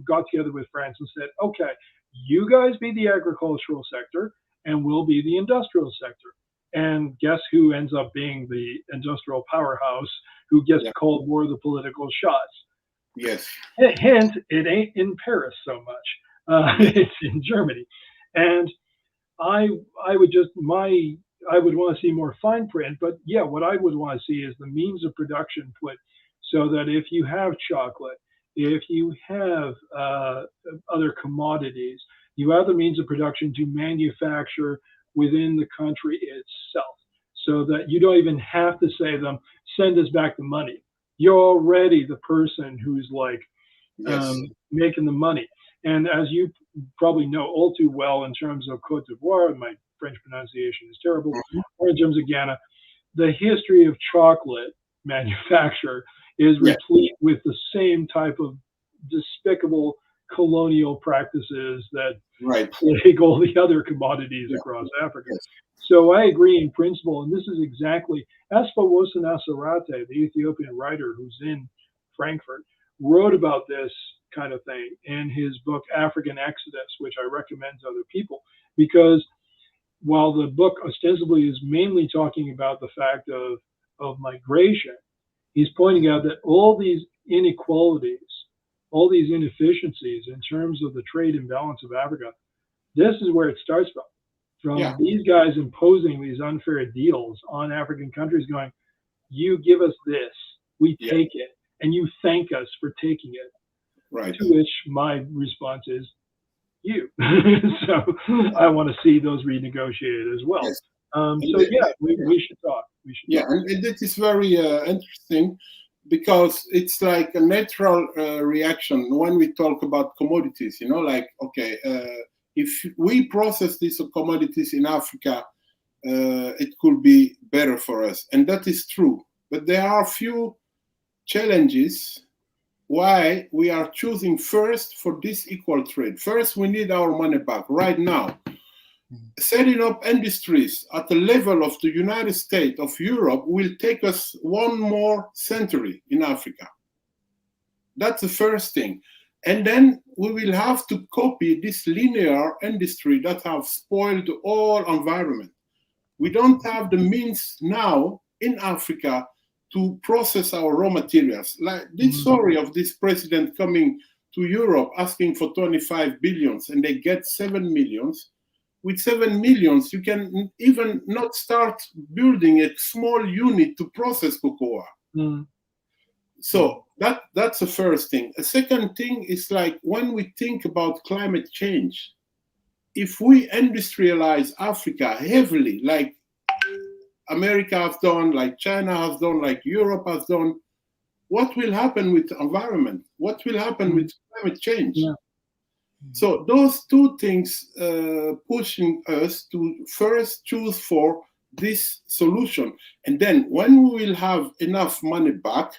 got together with France and said, okay, you guys be the agricultural sector, and we'll be the industrial sector. And guess who ends up being the industrial powerhouse who gets the Cold War, the political shots? Yes. Hint, it ain't in Paris so much. It's in Germany. And I would want to see more fine print, but yeah, what I would want to see is the means of production put so that if you have chocolate, if you have other commodities, you have the means of production to manufacture within the country itself, so that you don't even have to say to them, send us back the money. You're already the person who's like making the money. And as you probably know all too well in terms of Côte d'Ivoire, my French pronunciation is terrible, or in terms of Ghana, the history of chocolate manufacture is replete with the same type of despicable colonial practices that Right. plague all the other commodities across Africa. Yes. So I agree in principle, and this is exactly, Asfawosan Asarate, the Ethiopian writer who's in Frankfurt, wrote about this kind of thing in his book African Exodus, which I recommend to other people, because while the book ostensibly is mainly talking about the fact of migration, he's pointing out that all these inequalities, all these inefficiencies in terms of the trade imbalance of Africa, this is where it starts from these guys imposing these unfair deals on African countries, going, you give us this, we take it, and you thank us for taking it. Right. To which my response is, you. So I want to see those renegotiated as well. Yes. We should talk. And it is very interesting, because it's like a natural reaction when we talk about commodities, like, okay, if we process these commodities in Africa, it could be better for us. And that is true. But there are a few challenges why we are choosing first for this equal trade. First, we need our money back right now. Setting up industries at the level of the United States of Europe will take us one more century in Africa. That's the first thing. And then we will have to copy this linear industry that have spoiled the whole environment. We don't have the means now in Africa to process our raw materials. Like this story of this president coming to Europe asking for 25 billions and they get 7 millions. With 7 millions, you can even not start building a small unit to process cocoa. So that's the first thing. A second thing is, like, when we think about climate change, if we industrialize Africa heavily, like America has done, like China has done, like Europe has done, what will happen with the environment? What will happen with climate change? So those two things pushing us to first choose for this solution. And then when we will have enough money back,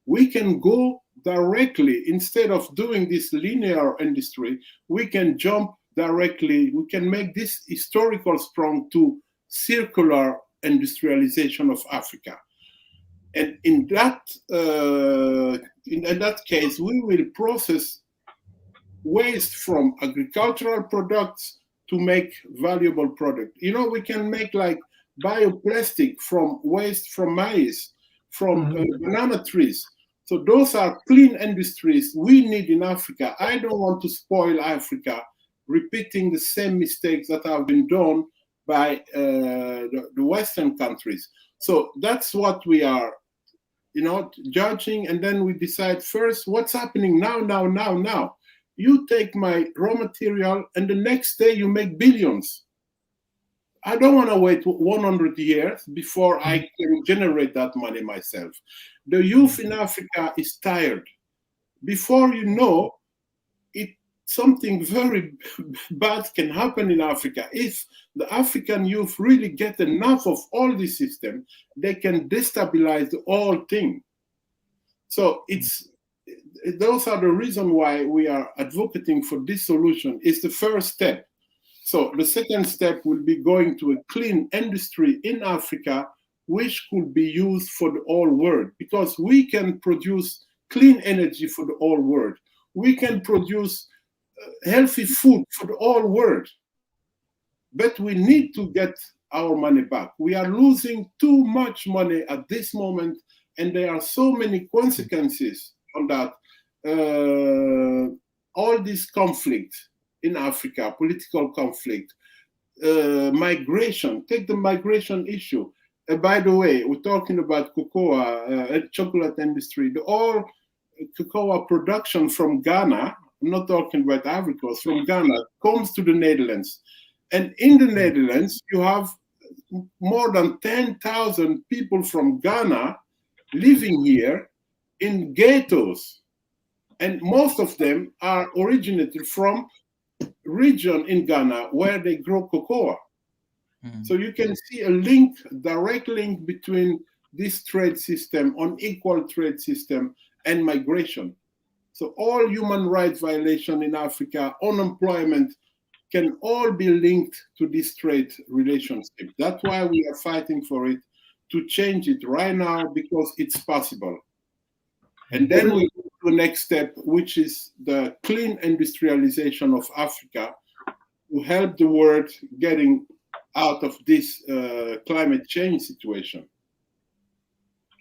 we can go directly, instead of doing this linear industry, we can jump directly, we can make this historical sprung to circular industrialization of Africa. And in that case, we will process waste from agricultural products to make valuable product. We can make like bioplastic from waste from maize, from banana trees. So those are clean industries we need in Africa. I don't want to spoil Africa, repeating the same mistakes that have been done by the Western countries. So that's what we are, judging, and then we decide first what's happening now. You take my raw material and the next day you make billions. I don't want to wait 100 years before I can generate that money myself. The youth in Africa is tired. Before you know it, something very bad can happen in Africa. If the African youth really get enough of all this system, they can destabilize the whole thing. So those are the reasons why we are advocating for this solution. It's the first step. So the second step will be going to a clean industry in Africa, which could be used for the whole world, because we can produce clean energy for the whole world. We can produce healthy food for the whole world. But we need to get our money back. We are losing too much money at this moment, and there are so many consequences on that. All this conflict in Africa, political conflict, migration, take the migration issue. By the way, we're talking about cocoa, chocolate industry. The all cocoa production from Ghana, I'm not talking about Ivory Coast, from Ghana, comes to the Netherlands. And in the Netherlands, you have more than 10,000 people from Ghana living here in ghettos. And most of them are originated from region in Ghana where they grow cocoa. So you can see a direct link between this trade system, unequal trade system, and migration. So all human rights violation in Africa, unemployment, can all be linked to this trade relationship. That's why we are fighting for it, to change it right now, because it's possible. And then we go to the next step, which is the clean industrialization of Africa, to help the world getting out of this climate change situation.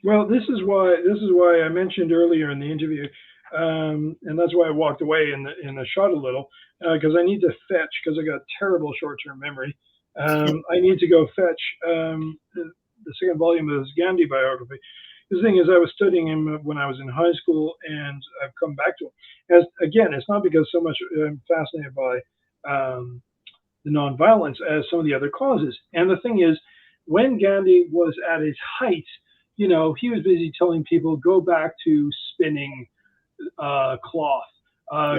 Well, this is why I mentioned earlier in the interview, and that's why I walked away in the shot a little, because I need to fetch, because I got terrible short-term memory. I need to go fetch the second volume of his Gandhi biography. The thing is, I was studying him when I was in high school, and I've come back to him. Again, it's not because so much I'm fascinated by the nonviolence as some of the other causes. And the thing is, when Gandhi was at his height, he was busy telling people, go back to spinning cloth,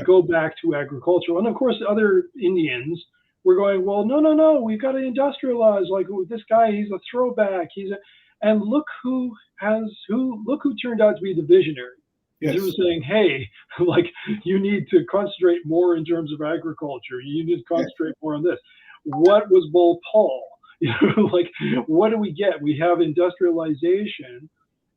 go back to agriculture. And of course, other Indians were going, well, no, we've got to industrialize. Like, this guy, he's a throwback. And look who turned out to be the visionary. Yes. He was saying, hey, like, you need to concentrate more in terms of agriculture. You need to concentrate more on this. What was Bull Paul? Like, what do we get? We have industrialization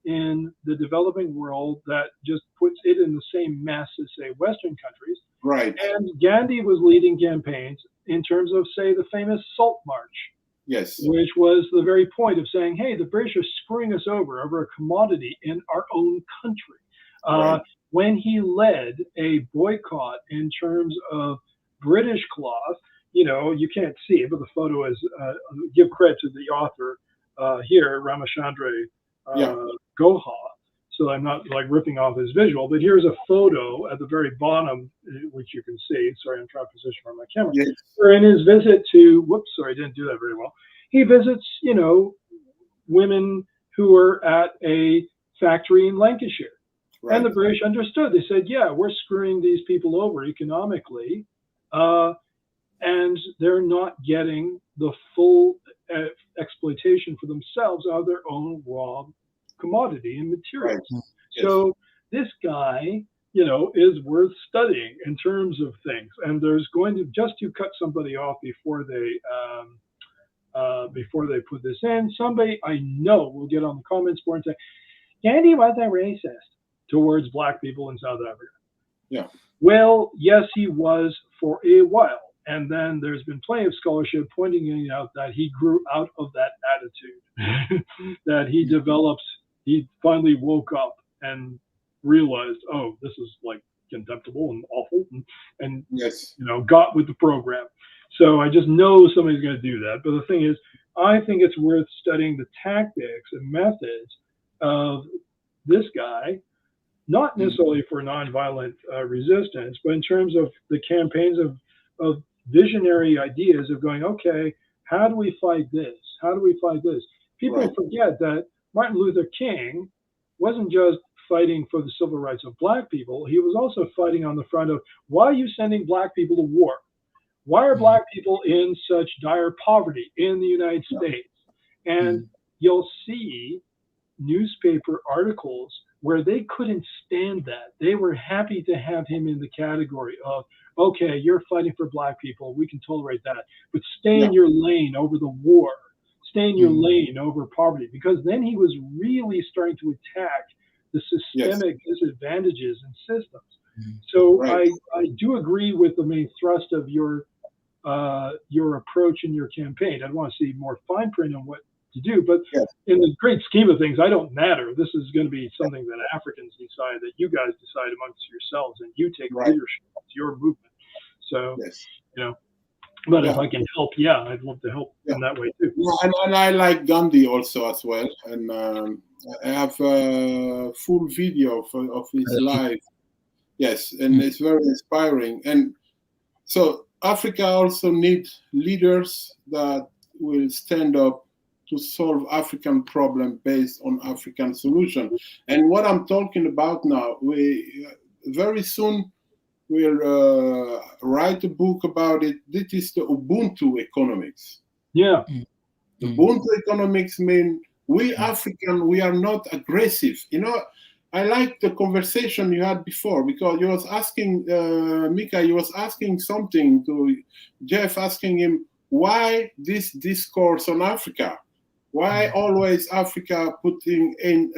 in the developing world that just puts it in the same mess as, say, Western countries. Right. And Gandhi was leading campaigns in terms of, say, the famous Salt March. Yes. Which was the very point of saying, hey, the British are screwing us over a commodity in our own country. Right. When he led a boycott in terms of British cloth, you can't see it, but the photo is, give credit to the author here, Ramachandra Goha. So I'm not like ripping off his visual, but here's a photo at the very bottom, which you can see. Sorry, I'm trying to position on my camera. Yes. Where in his visit to, I didn't do that very well. He visits, women who are at a factory in Lancashire. Right. And the British understood. They said, yeah, we're screwing these people over economically, and they're not getting the full exploitation for themselves out of their own raw commodity and materials. Right. Yes. So this guy, is worth studying in terms of things. And there's going to, just to cut somebody off before they put this in, somebody I know will get on the comments board and say, Gandhi wasn't racist towards black people in South Africa. Yeah. Well, yes, he was for a while. And then there's been plenty of scholarship pointing out that he grew out of that attitude, that he finally woke up and realized, oh, this is like contemptible and awful, and yes, got with the program. So I just know somebody's going to do that. But the thing is, I think it's worth studying the tactics and methods of this guy, not necessarily for nonviolent resistance, but in terms of the campaigns of visionary ideas of going, okay, how do we fight this? How do we fight this? People forget that Martin Luther King wasn't just fighting for the civil rights of black people. He was also fighting on the front of, why are you sending black people to war? Why are black people in such dire poverty in the United States? And you'll see newspaper articles where they couldn't stand that. They were happy to have him in the category of, okay, you're fighting for black people, we can tolerate that, but stay in your lane over the war, stay in your lane over poverty, because then he was really starting to attack the systemic disadvantages and systems. So I do agree with the main thrust of your approach in your campaign. I want to see more fine print on what to do, but in the great scheme of things, I don't matter. This is going to be something that Africans decide, that you guys decide amongst yourselves, and you take leadership. It's your movement. So, but if I can help, I'd love to help in that way too. Yeah, and I like Gandhi also as well, and I have a full video of his life. Yes, and it's very inspiring. And so Africa also needs leaders that will stand up to solve African problem based on African solution. And what I'm talking about now, we very soon will write a book about it. This is the Ubuntu economics. Yeah. Ubuntu economics mean we African, we are not aggressive. I like the conversation you had before, because you was asking Mika, you was asking something to Jeff, asking him why this discourse on Africa, why always Africa putting in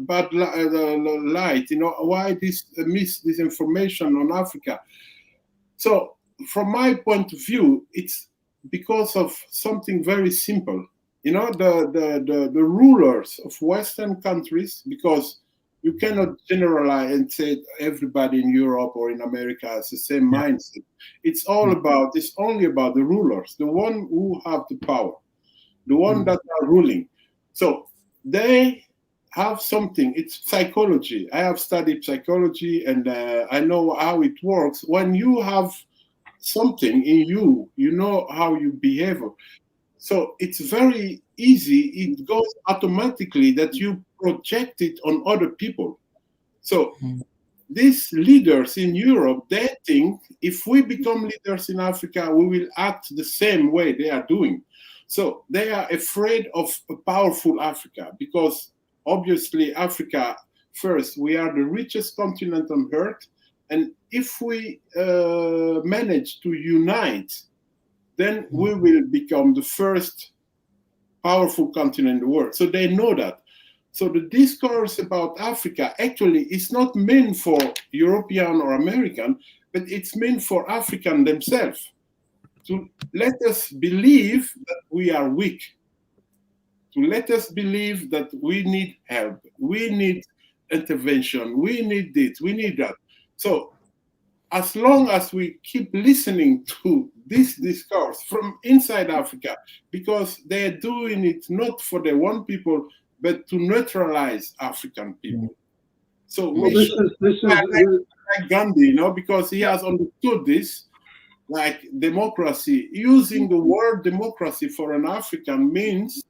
bad light, why this disinformation on Africa. So from my point of view, it's because of something very simple. The rulers of Western countries, because you cannot generalize and say everybody in Europe or in America has the same mindset. It's only about the rulers, the one who have the power, the one that are ruling. So they have something. It's psychology. I have studied psychology, and I know how it works. When you have something in you, you know how you behave. So it's very easy. It goes automatically that you project it on other people. So these leaders in Europe, they think if we become leaders in Africa, we will act the same way they are doing. So they are afraid of a powerful Africa, because obviously Africa, first, we are the richest continent on earth. And if we manage to unite, then we will become the first powerful continent in the world. So they know that. So the discourse about Africa actually is not meant for European or American, but it's meant for African themselves, to let us believe that we are weak, to let us believe that we need help, we need intervention, we need this, we need that. So as long as we keep listening to this discourse from inside Africa, because they're doing it not for the one people, but to neutralize African people. So this is like Gandhi, because he has understood this, like democracy. Using the word democracy for an African means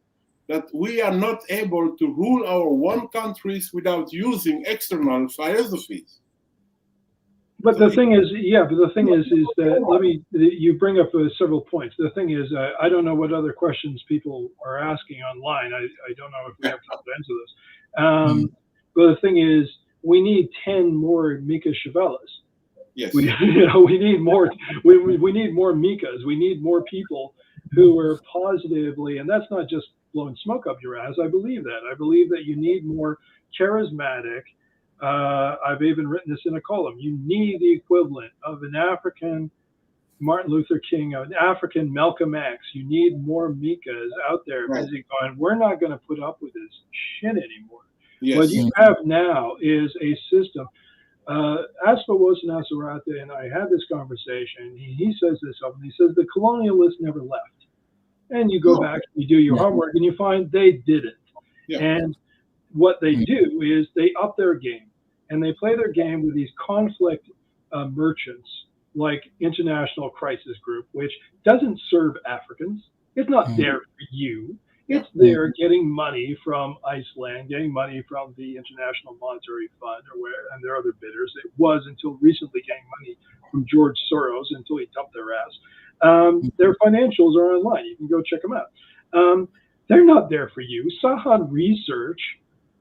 that we are not able to rule our one countries without using external philosophies. But the thing is that you bring up several points. The thing is, I don't know what other questions people are asking online. I don't know if we have time to answer this. But the thing is, we need 10 more Mika Chavelas. Yes. We need more. We need more Mikas. We need more people who are positively, and that's not just blowing smoke up your ass. I believe that. I believe that you need more charismatic. I've even written this in a column. You need the equivalent of an African Martin Luther King, an African Malcolm X. You need more Mikas out there busy going, we're not going to put up with this shit anymore. Yes. What you have now is a system. Aspa Wosanasarate and I had this conversation. He says this often. He says the colonialists never left. And you go back, you do your homework, and you find they didn't. Yeah. And what they do is they up their game, and they play their game with these conflict merchants like International Crisis Group, which doesn't serve Africans. It's not there for you. It's there getting money from Iceland, getting money from the International Monetary Fund and their other bidders. It was until recently getting money from George Soros until he dumped their ass. Their financials are online. You can go check them out. They're not there for you. Sahan Research,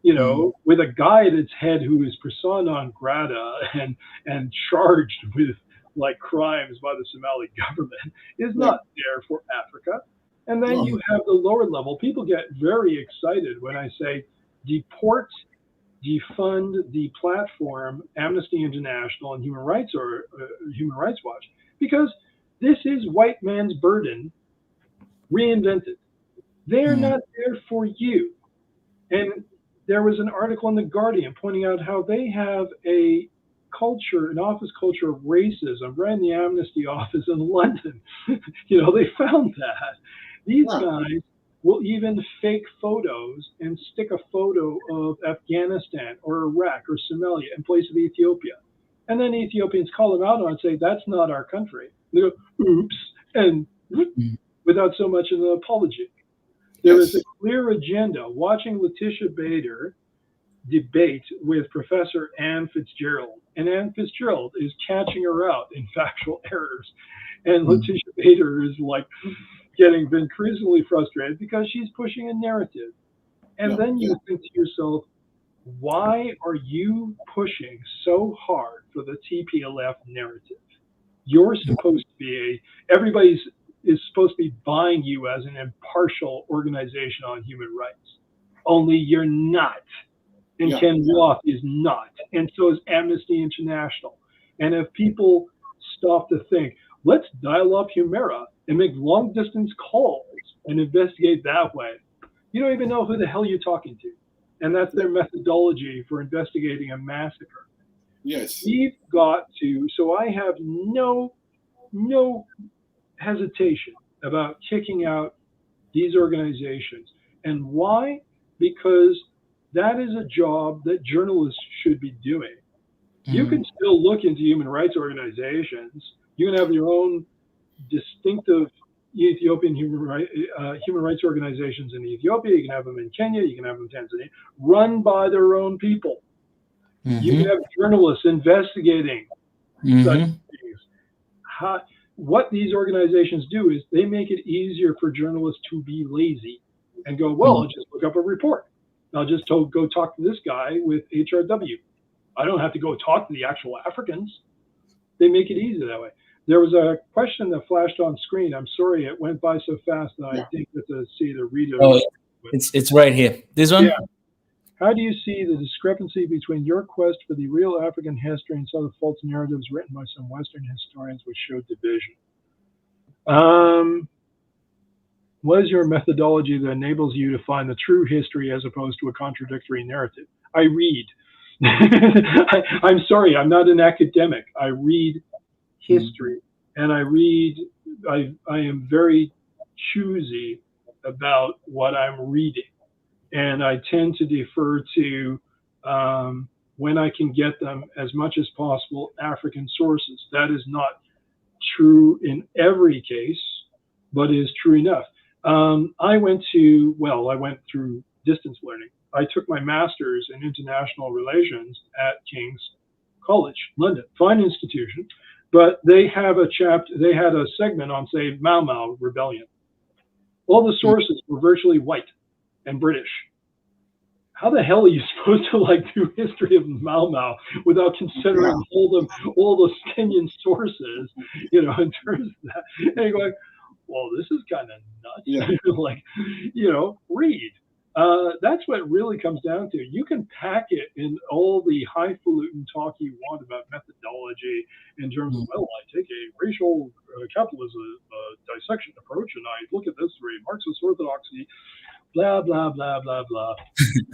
with a guy at its head who is persona non grata and charged with like crimes by the Somali government, is not there for Africa. And then you have the lower level. People get very excited when I say deport, defund, deplatform Amnesty International and Human Rights Watch, because this is white man's burden reinvented. They're not there for you. And there was an article in The Guardian pointing out how they have an office culture of racism right in the Amnesty office in London. They found that. These guys will even fake photos and stick a photo of Afghanistan or Iraq or Somalia in place of Ethiopia. And then Ethiopians call them out on it and say, that's not our country. They go, oops, and without so much of an apology. There is a clear agenda. Watching Letitia Bader debate with Professor Ann Fitzgerald, and Ann Fitzgerald is catching her out in factual errors. And Letitia Bader is like getting increasingly frustrated because she's pushing a narrative. And then you think to yourself, why are you pushing so hard for the TPLF narrative? You're supposed to be everybody is supposed to be buying you as an impartial organization on human rights. Only you're not. And Ken Roth is not. And so is Amnesty International. And if people stop to think, let's dial up Humera and make long distance calls and investigate that way, you don't even know who the hell you're talking to. And that's their methodology for investigating a massacre. Yes. We've got to, so I have no hesitation about kicking out these organizations. And why? Because that is a job that journalists should be doing. You can still look into human rights organizations. You can have your own distinctive Ethiopian human rights organizations in Ethiopia. You can have them in Kenya. You can have them in Tanzania, run by their own people. You can have journalists investigating such things. What these organizations do is they make it easier for journalists to be lazy and go, well, I'll just look up a report. I'll just go talk to this guy with HRW. I don't have to go talk to the actual Africans. They make it easy that way. There was a question that flashed on screen. I'm sorry, it went by so fast that I didn't get to see the reader. Oh, it's right here. This one? Yeah. How do you see the discrepancy between your quest for the real African history and some of the false narratives written by some Western historians which show division? What is your methodology that enables you to find the true history as opposed to a contradictory narrative? I read. I'm sorry, I'm not an academic. I read history, and I am very choosy about what I'm reading. And I tend to defer to, when I can get them as much as possible, African sources. That is not true in every case, but is true enough. I went through distance learning. I took my master's in international relations at King's College, London, fine institution, but they have they had a segment on, say, Mau Mau rebellion. All the sources were virtually white and British. How the hell are you supposed to do history of Mau Mau without considering all those Kenyan sources, in terms of that? And you're going, well, this is kind of nuts. Yeah. Read. That's what it really comes down to. You can pack it in all the highfalutin talk you want about methodology in terms of, well, I take a racial capitalism dissection approach and I look at this through a Marxist orthodoxy, blah, blah, blah, blah, blah.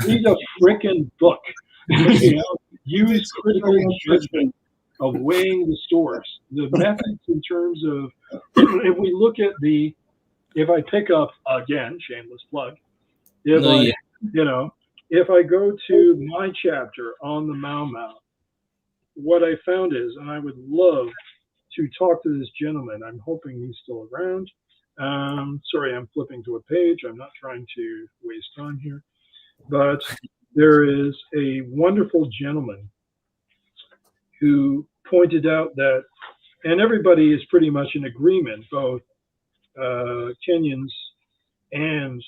Read a frickin' book. Use critical judgment of weighing the source. The methods in terms of, if we look at if I pick up, again, shameless plug, if I go to my chapter on the Mau Mau, what I found is, and I would love to talk to this gentleman. I'm hoping he's still around. Sorry, I'm flipping to a page. I'm not trying to waste time here. But there is a wonderful gentleman who pointed out that, and everybody is pretty much in agreement, both Kenyans and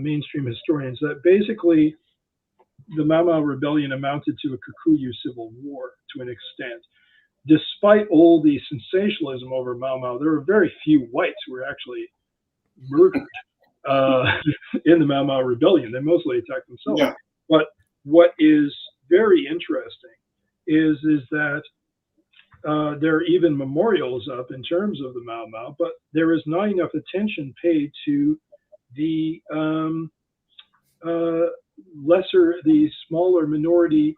mainstream historians, that basically the Mau Mau rebellion amounted to a Kikuyu civil war to an extent. Despite all the sensationalism over Mau Mau, there were very few whites who were actually murdered in the Mau Mau rebellion. They mostly attacked themselves. Yeah. But what is very interesting is that there are even memorials up in terms of the Mau Mau, but there is not enough attention paid to the the smaller minority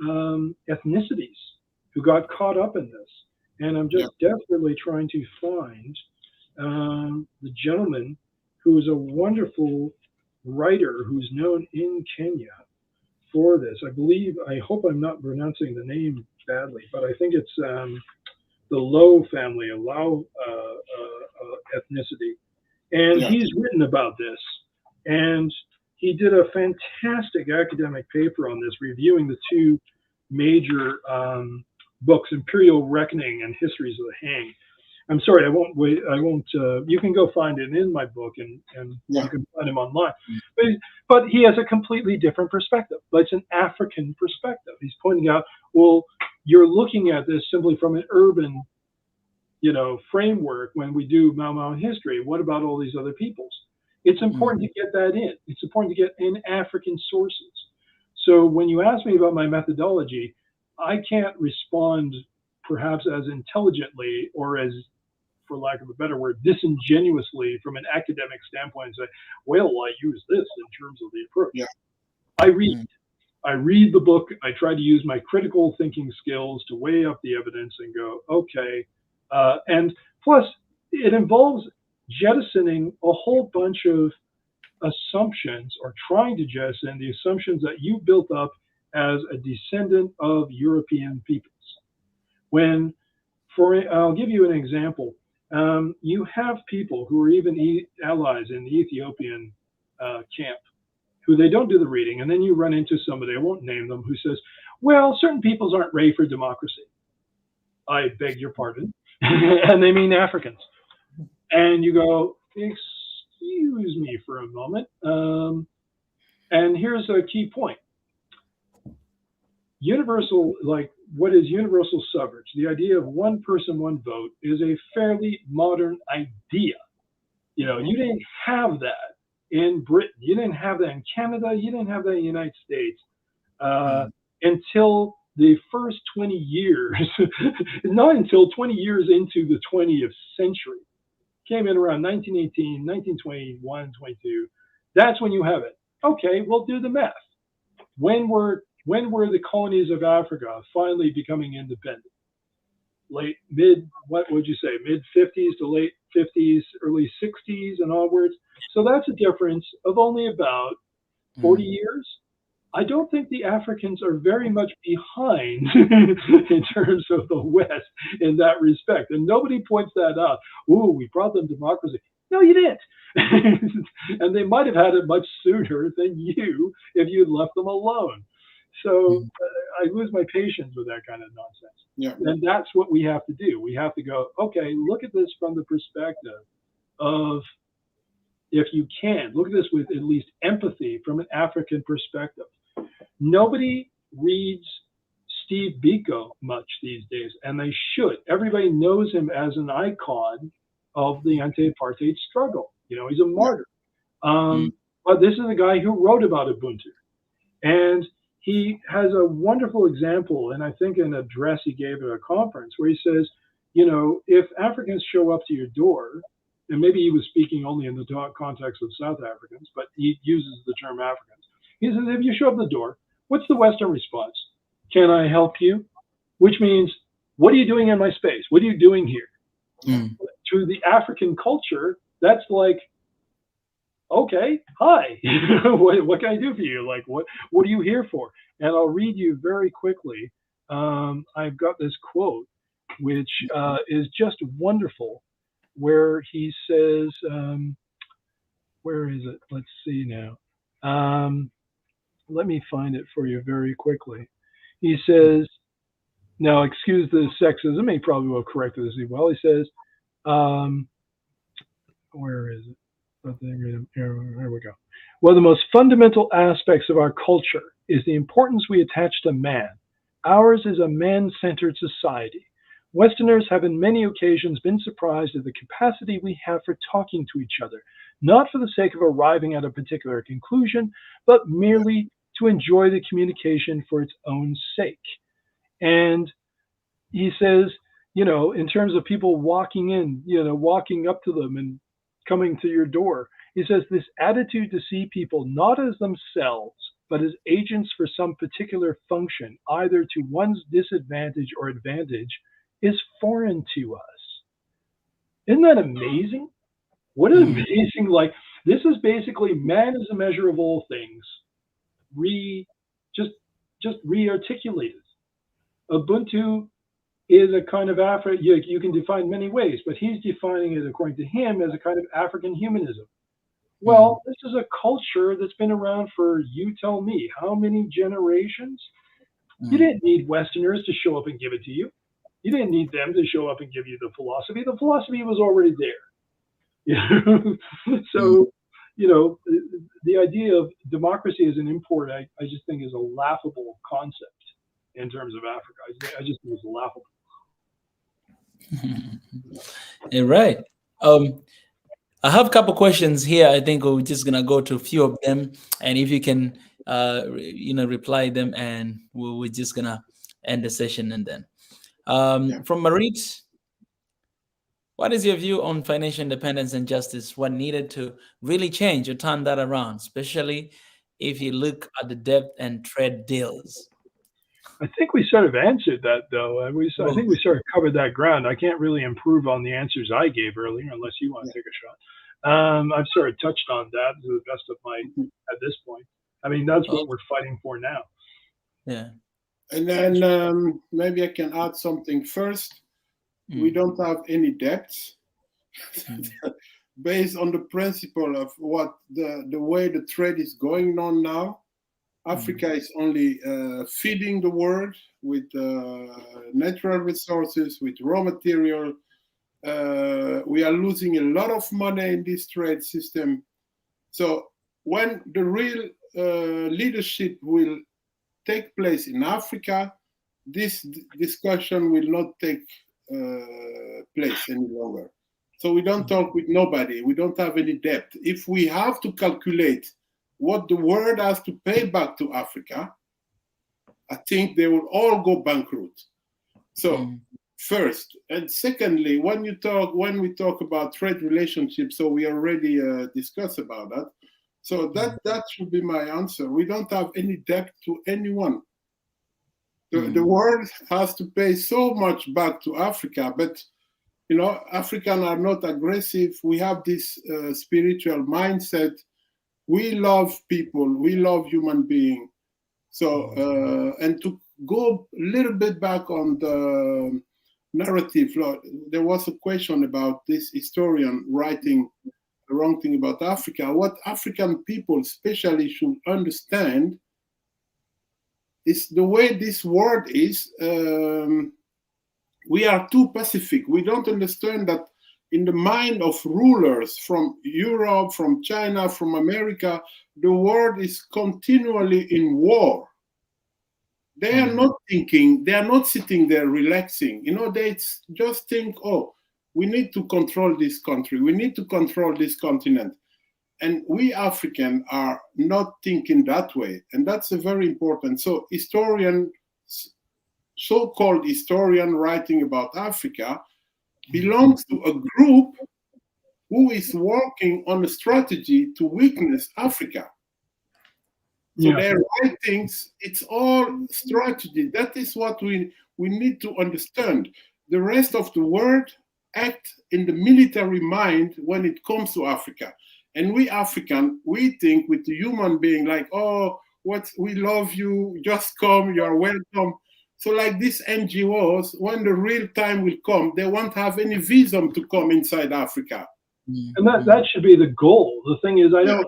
ethnicities who got caught up in this. And I'm just desperately trying to find the gentleman who is a wonderful writer who's known in Kenya for this. I hope I'm not pronouncing the name badly, but I think it's the Low family, a Lao ethnicity. And he's written about this. And he did a fantastic academic paper on this, reviewing the two major books, Imperial Reckoning and Histories of the Hang. I'm sorry, I won't wait. I won't. You can go find it in my book, and Yeah. you can find him online. But he has a completely different perspective. But it's an African perspective. He's pointing out, well, you're looking at this simply from an urban, framework. When we do Mau history, what about all these other peoples? It's important to get that in. It's important to get in African sources. So when you ask me about my methodology, I can't respond perhaps as intelligently or as, for lack of a better word, disingenuously from an academic standpoint and say, well, I use this in terms of the approach. Yeah. I read the book. I try to use my critical thinking skills to weigh up the evidence and go, okay. And plus, it involves jettisoning a whole bunch of assumptions, or trying to jettison the assumptions that you built up as a descendant of European peoples. I'll give you an example. You have people who are even allies in the Ethiopian camp, who they don't do the reading, and then you run into somebody, I won't name them, who says, well, certain peoples aren't ready for democracy. I beg your pardon. And they mean Africans. And you go, excuse me for a moment. And here's a key point. What is universal suffrage? The idea of one person, one vote is a fairly modern idea. You didn't have that in Britain. You didn't have that in Canada. You didn't have that in the United States until the first 20 years, not until 20 years into the 20th century. Came in around 1918, 1921, 22. That's when you have it. Okay, we'll do the math. When were the colonies of Africa finally becoming independent? Mid 50s to late 50s, early 60s and onwards. So that's a difference of only about 40 years. I don't think the Africans are very much behind in terms of the West in that respect. And nobody points that out. Ooh, we brought them democracy. No, you didn't. And they might have had it much sooner than you if you'd left them alone. So I lose my patience with that kind of nonsense. Yeah. And that's what we have to do. We have to go, okay, look at this from the perspective of, if you can, look at this with at least empathy from an African perspective. Nobody reads Steve Biko much these days, and they should. Everybody knows him as an icon of the anti-apartheid struggle. He's a martyr. But this is a guy who wrote about Ubuntu. And he has a wonderful example, and I think an address he gave at a conference, where he says, if Africans show up to your door, and maybe he was speaking only in the context of South Africans, but he uses the term Africans. He says, if you show up the door, what's the Western response? Can I help you? Which means, what are you doing in my space? What are you doing here? To the African culture, that's like, okay, hi, what can I do for you? Like, what are you here for? And I'll read you very quickly. I've got this quote, which is just wonderful, where he says, where is it? Let's see now. Let me find it for you very quickly. He says, now excuse the sexism, he probably will correct it as well. He says, where is it? Here we go. One of the most fundamental aspects of our culture is the importance we attach to man. Ours is a man-centered society. Westerners have in many occasions been surprised at the capacity we have for talking to each other, not for the sake of arriving at a particular conclusion, but merely to enjoy the communication for its own sake. And he says, in terms of people walking in, walking up to them and coming to your door, he says this attitude to see people not as themselves, but as agents for some particular function, either to one's disadvantage or advantage, is foreign to us. Isn't that amazing? What an amazing, this is basically man is a measure of all things, just re-articulated. Ubuntu is a kind of you can define many ways, but he's defining it, according to him, as a kind of African humanism. Well, this is a culture that's been around for, you tell me, how many generations? You didn't need Westerners to show up and give it to you. You didn't need them to show up and give you the philosophy. The philosophy was already there. So, the idea of democracy as an import, I just think is a laughable concept in terms of Africa. I just think it's laughable. You're right. I have a couple questions here. I think we're just gonna go to a few of them, and if you can, reply them, and we're just gonna end the session. And then, from Marit, what is your view on financial independence and justice? What needed to really change or turn that around, especially if you look at the debt and trade deals? I think we sort of answered that, though. I think we sort of covered that ground. I can't really improve on the answers I gave earlier, unless you want to take a shot. I've sort of touched on that to the best of my at this point. I mean, that's what we're fighting for now. Yeah. And then maybe I can add something first. We don't have any debts. Based on the principle of what the way the trade is going on now, Africa is only feeding the world with natural resources, with raw material. We are losing a lot of money in this trade system. So when the real leadership will take place in Africa, this discussion will not take place any longer. So we don't talk with nobody. We don't have any debt. If we have to calculate what the world has to pay back to Africa, I think they will all go bankrupt. So first, and secondly, when we talk about trade relationships, so we already discussed about that. So that should be my answer. We don't have any debt to anyone. The world has to pay so much back to Africa, but Africans are not aggressive. We have this spiritual mindset. We love people. We love human beings. So, and to go a little bit back on the narrative, there was a question about this historian writing the wrong thing about Africa. What African people especially should understand is the way this world is. We are too pacific. We don't understand that in the mind of rulers from Europe, from China, from America, the world is continually in war. They are not thinking, they are not sitting there relaxing. They just think, oh, we need to control this country. We need to control this continent. And we Africans are not thinking that way. And that's very important. So so-called historian writing about Africa belongs to a group who is working on a strategy to weakness Africa. So their writings, it's all strategy. That is what we need to understand. The rest of the world act in the military mind when it comes to Africa. And we African, we think with the human being like, oh, we love you, just come, you're welcome. So like these NGOs, when the real time will come, they won't have any visa to come inside Africa. And that should be the goal. The thing is, I don't,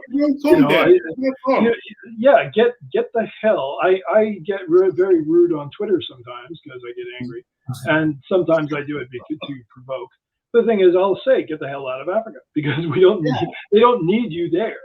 get the hell. I get very rude on Twitter sometimes because I get angry, and sometimes I do it to provoke. The thing is, I'll say, get the hell out of Africa because they don't need you there.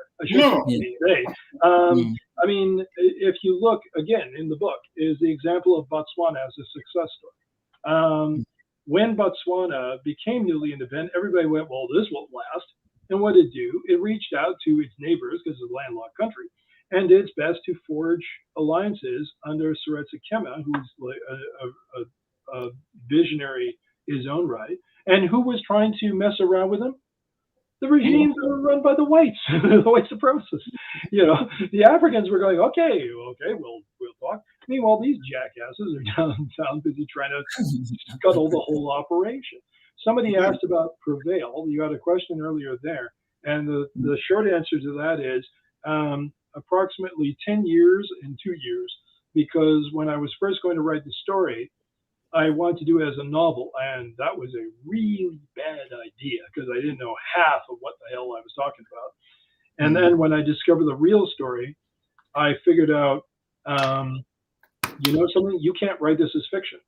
I mean, if you look again in the book, is the example of Botswana as a success story. When Botswana became newly independent, everybody went, well, this won't last. And what did it do? It reached out to its neighbors, because it's a landlocked country, and did its best to forge alliances under Seretse Khema, who's a visionary in his own right, and who was trying to mess around with him? The regimes that were run by the whites, the white supremacists. The Africans were going, okay, we'll talk. Meanwhile, these jackasses are downtown busy trying to scuttle the whole operation. Somebody asked about Prevail. You had a question earlier there. And the short answer to that is approximately 10 years and 2 years, because when I was first going to write the story, I wanted to do it as a novel, and that was a really bad idea because I didn't know half of what the hell I was talking about. And then when I discovered the real story, I figured out, something, you can't write this as fiction.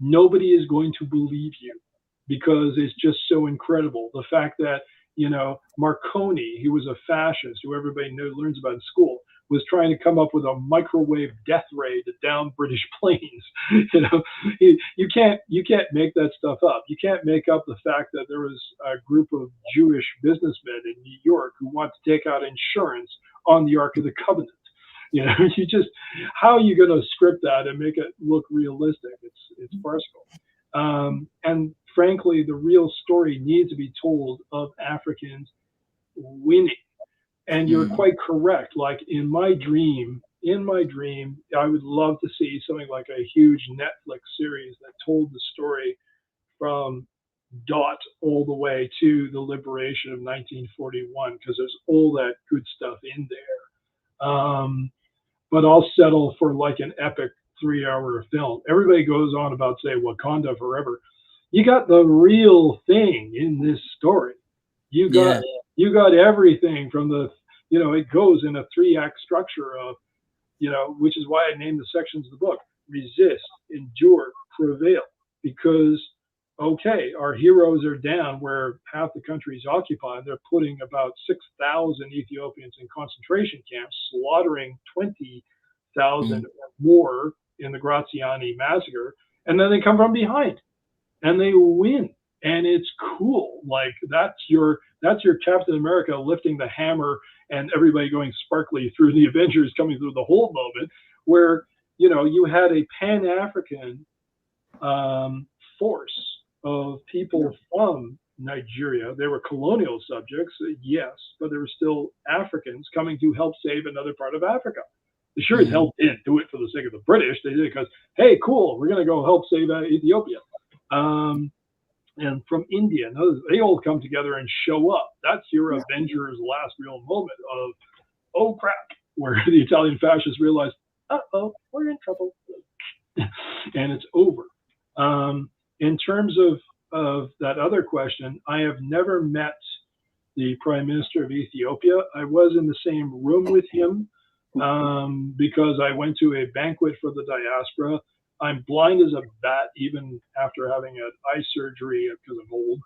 nobody is going to believe you because it's just so incredible. The fact that, Marconi, who was a fascist, who everybody learns about in school, was trying to come up with a microwave death ray to down British planes. You can't make that stuff up. You can't make up the fact that there was a group of Jewish businessmen in New York who want to take out insurance on the Ark of the Covenant. How are you going to script that and make it look realistic? It's farcical. And frankly, the real story needs to be told of Africans winning. And you're quite correct. Like in my dream, I would love to see something like a huge Netflix series that told the story from dot all the way to the liberation of 1941, because there's all that good stuff in there. But I'll settle for like an epic 3-hour film. Everybody goes on about, say, Wakanda forever. You got the real thing in this story. You got everything from the, it goes in a 3-act structure of, which is why I named the sections of the book, resist, endure, prevail. Because, okay, our heroes are down where half the country is occupied. They're putting about 6,000 Ethiopians in concentration camps, slaughtering 20,000 or more in the Graziani massacre. And then they come from behind and they win. And it's cool. Like that's your Captain America lifting the hammer and everybody going sparkly through the Avengers coming through the whole moment, where you had a Pan-African force of people from Nigeria. They were colonial subjects, yes, but they were still Africans coming to help save another part of Africa. They sure as hell didn't do it for the sake of the British. They did it because, hey, cool, we're going to go help save Ethiopia. And from India, and others, they all come together and show up. That's your Avengers' last real moment of, oh crap, where the Italian fascists realize, we're in trouble. And it's over. In terms of that other question, I have never met the Prime Minister of Ethiopia. I was in the same room with him because I went to a banquet for the diaspora. I'm blind as a bat, even after having an eye surgery because of old.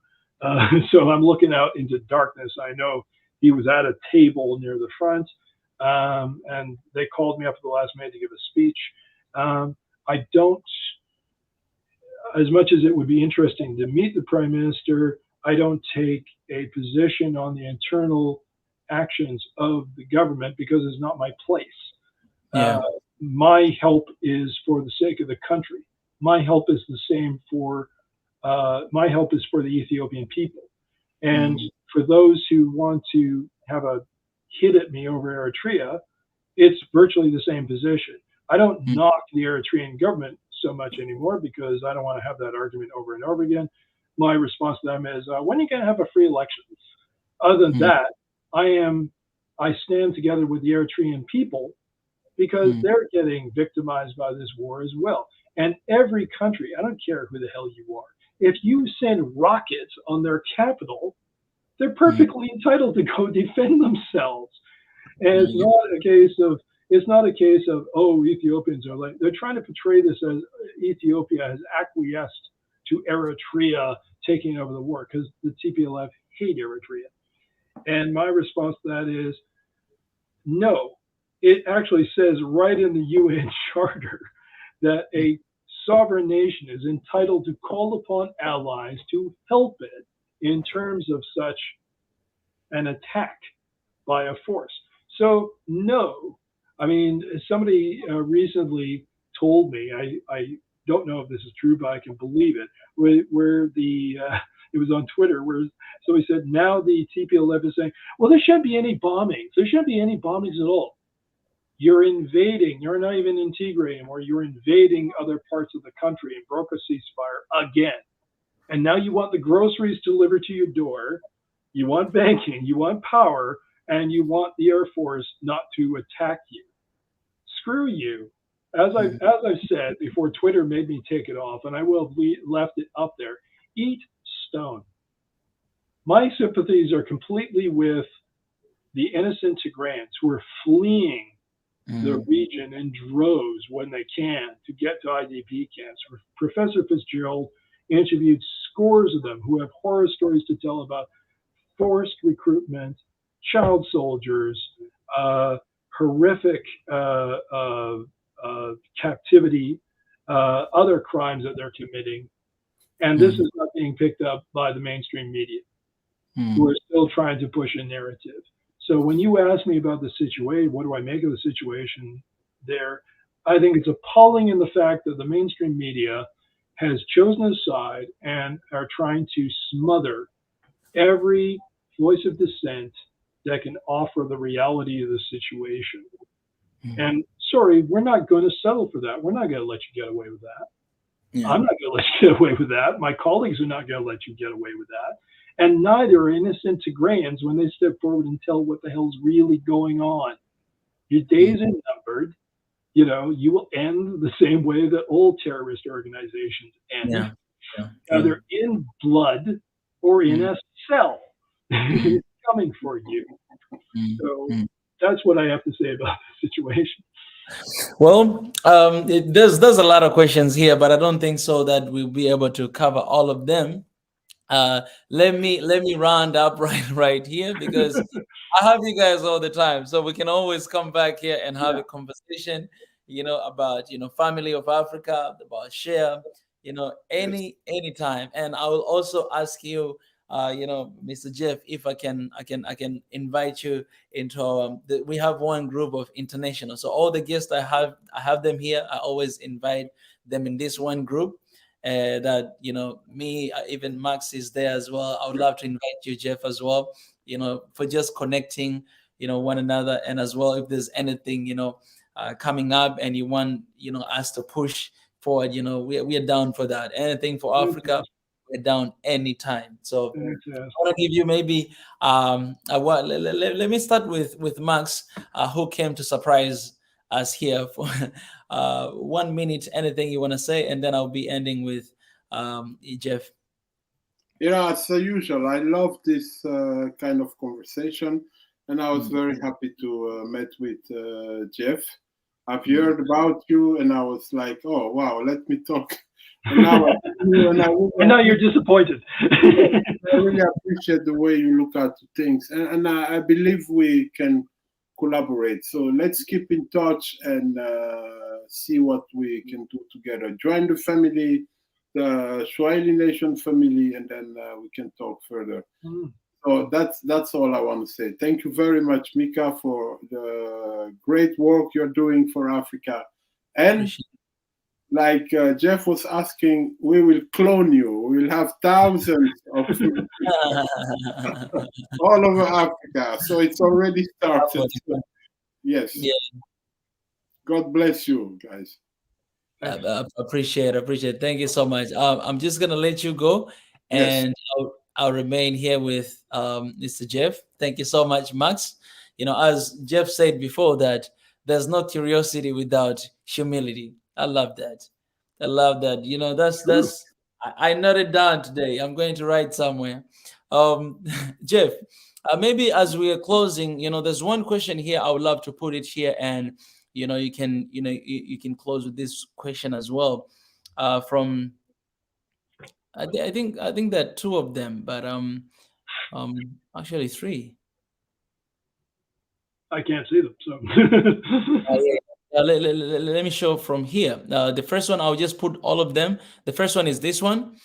So I'm looking out into darkness. I know he was at a table near the front, and they called me up at the last minute to give a speech. I don't, as much as it would be interesting to meet the Prime Minister, I don't take a position on the internal actions of the government because it's not my place. My help is for the sake of the country. My help is the same for the Ethiopian people. And for those who want to have a hit at me over Eritrea, it's virtually the same position. I don't knock the Eritrean government so much anymore because I don't want to have that argument over and over again. My response to them is, when are you going to have a free election? Other than that, I stand together with the Eritrean people because they're getting victimized by this war as well. And every country, I don't care who the hell you are, if you send rockets on their capital, they're perfectly entitled to go defend themselves. And it's not a case of, oh, Ethiopians are like, they're trying to portray this as Ethiopia has acquiesced to Eritrea taking over the war because the TPLF hate Eritrea. And my response to that is, no. It actually says right in the UN Charter that a sovereign nation is entitled to call upon allies to help it in terms of such an attack by a force. So, no. I mean, somebody recently told me, I don't know if this is true, but I can believe it, where it was on Twitter, where somebody said, now the TPLF is saying, well, there shouldn't be any bombings. There shouldn't be any bombings at all. You're invading. You're not even in Tigray anymore. You're invading other parts of the country and broke a ceasefire again. And now you want the groceries delivered to your door. You want banking. You want power. And you want the Air Force not to attack you. Screw you. As I've said before, Twitter made me take it off, and I will have left it up there. Eat stone. My sympathies are completely with the innocent Tigrayans who are fleeing the region in droves when they can to get to IDP camps. Professor Fitzgerald interviewed scores of them who have horror stories to tell about forced recruitment, child soldiers, horrific captivity, other crimes that they're committing. And this is not being picked up by the mainstream media, who are still trying to push a narrative. So when you ask me about the situation, what do I make of the situation there? I think it's appalling in the fact that the mainstream media has chosen a side and are trying to smother every voice of dissent that can offer the reality of the situation. And sorry, we're not going to settle for that. We're not going to let you get away with that. I'm not going to let you get away with that. My colleagues are not going to let you get away with that. And neither are innocent Tigrayans when they step forward and tell what the hell's really going on. Your days are numbered. You know, you will end the same way that all terrorist organizations end, either in blood or in a cell. It's coming for you. So that's what I have to say about the situation. Well, there's a lot of questions here, but I don't think so that we'll be able to cover all of them. Let me round up right here, because I have you guys all the time, so we can always come back here and have a conversation, about family of Africa, about share, anytime. And I will also ask you, Mr. Jeff, if I can invite you into we have one group of international. So all the guests I have them here. I always invite them in this one group. That me, even Max is there as well. I would love to invite you, Jeff, as well. For just connecting, one another, and as well if there's anything coming up and you want us to push forward, we are down for that. Anything for Africa, we're down anytime. So I want to give you maybe let me start with Max, who came to surprise us here for 1 minute. Anything you want to say, and then I'll be ending with Jeff. As usual, I love this kind of conversation, and I was very happy to meet with Jeff. I've heard about you, and I was like, oh wow, let me talk. And now you're disappointed. I really appreciate the way you look at things, and I believe we can collaborate. So let's keep in touch and see what we can do together. Join the family, the Swahili Nation family, and then we can talk further. So that's all I want to say. Thank you very much, Mika, for the great work you're doing for Africa. And like Jeff was asking, we will clone you. We will have thousands of all over Africa. So it's already started. Yes. Yeah. God bless you, guys. I appreciate it. Thank you so much. I'm just gonna let you go, and I'll remain here with Mr. Jeff. Thank you so much, Max. As Jeff said before, that there's no curiosity without humility. I love that. That's I noted down today. I'm going to write somewhere. Jeff, maybe as we are closing, there's one question here. I would love to put it here, and you can close with this question as well. From I think there are two of them, but actually three. I can't see them, so. Let me show from here. The first one, I'll just put all of them. The first one is this one.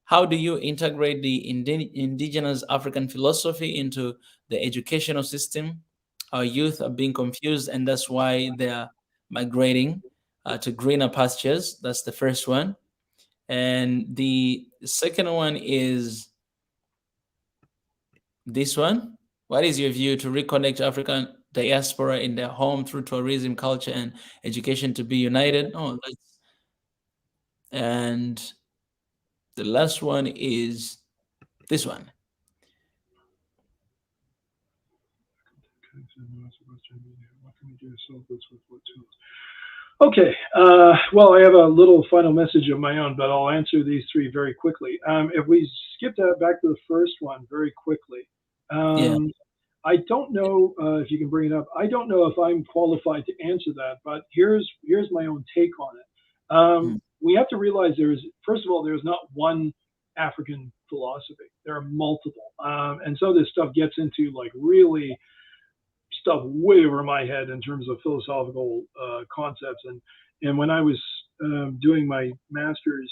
How do you integrate the indigenous African philosophy into the educational system? Our youth are being confused, and that's why they're migrating to greener pastures. That's the first one. And the second one is this one. What is your view to reconnect African diaspora in their home through tourism, culture, and education to be united? And the last one is this one. Okay, well, I have a little final message of my own, but I'll answer these three very quickly. If we skip back to the first one very quickly, I don't know if you can bring it up. I don't know if I'm qualified to answer that, but here's my own take on it. We have to realize first of all, there's not one African philosophy. There are multiple, and so this stuff gets into like really stuff way over my head in terms of philosophical concepts. And when I was doing my master's,